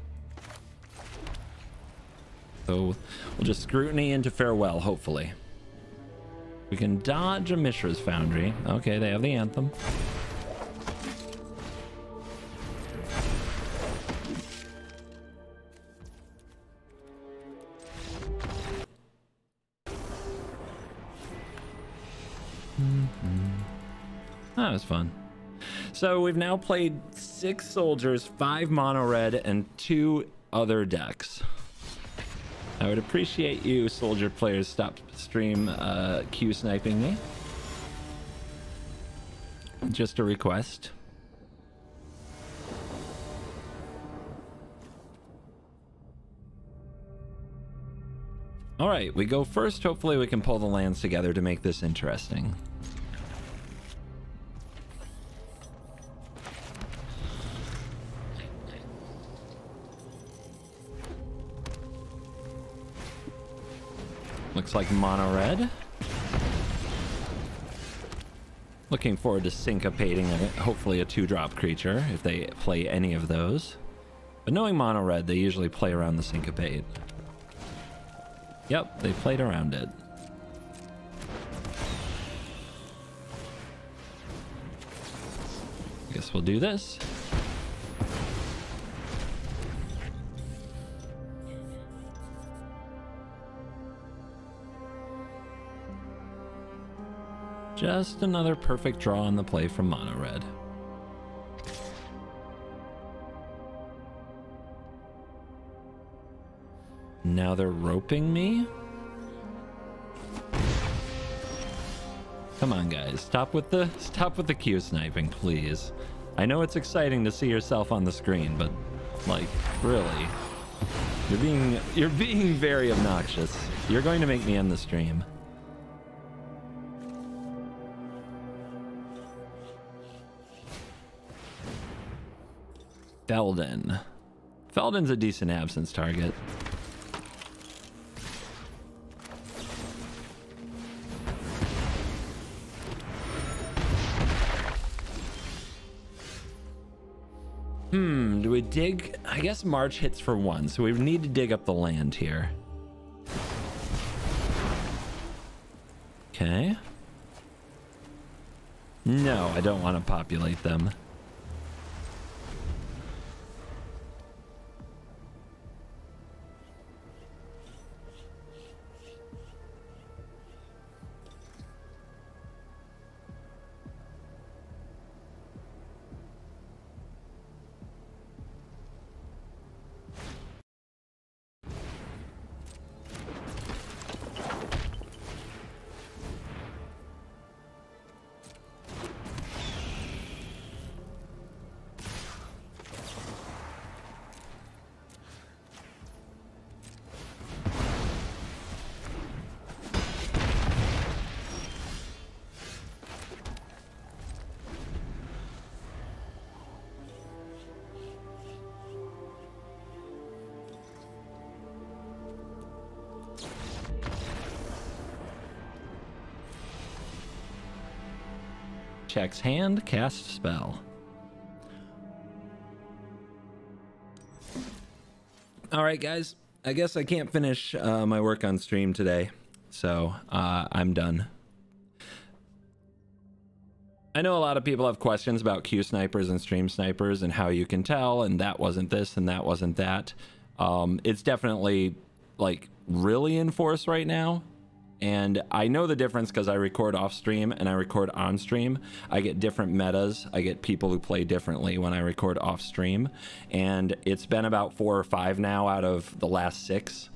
So we'll just scrutiny into farewell, hopefully. We can dodge a Mishra's Foundry. Okay, they have the anthem. That was fun. So we've now played 6 soldiers, 5 mono red, and 2 other decks. I would appreciate you soldier players stop stream Q sniping me. Just a request. All right, we go first. Hopefully we can pull the lands together to make this interesting. Looks like mono red. Looking forward to syncopating hopefully a 2-drop creature if they play any of those. But knowing mono red, they usually play around the syncopate. Yep, they played around it. I guess we'll do this. Just another perfect draw on the play from mono red. Now they're roping me. Come on, guys, stop with the Q sniping, please. I know it's exciting to see yourself on the screen, but like, really, you're being very obnoxious. You're going to make me end the stream. Felden. Felden's a decent absence target. Do we dig? I guess March hits for 1, so we need to dig up the land here. Okay. No, I don't want to populate them. Checks hand, cast spell. All right, guys. I guess I can't finish my work on stream today, so I'm done. I know a lot of people have questions about Q snipers and stream snipers and how you can tell, and that wasn't this and that wasn't that. It's definitely like really in force right now. And I know the difference because I record off stream and I record on stream. I get different metas. I get people who play differently when I record off stream. And it's been about 4 or 5 now out of the last 6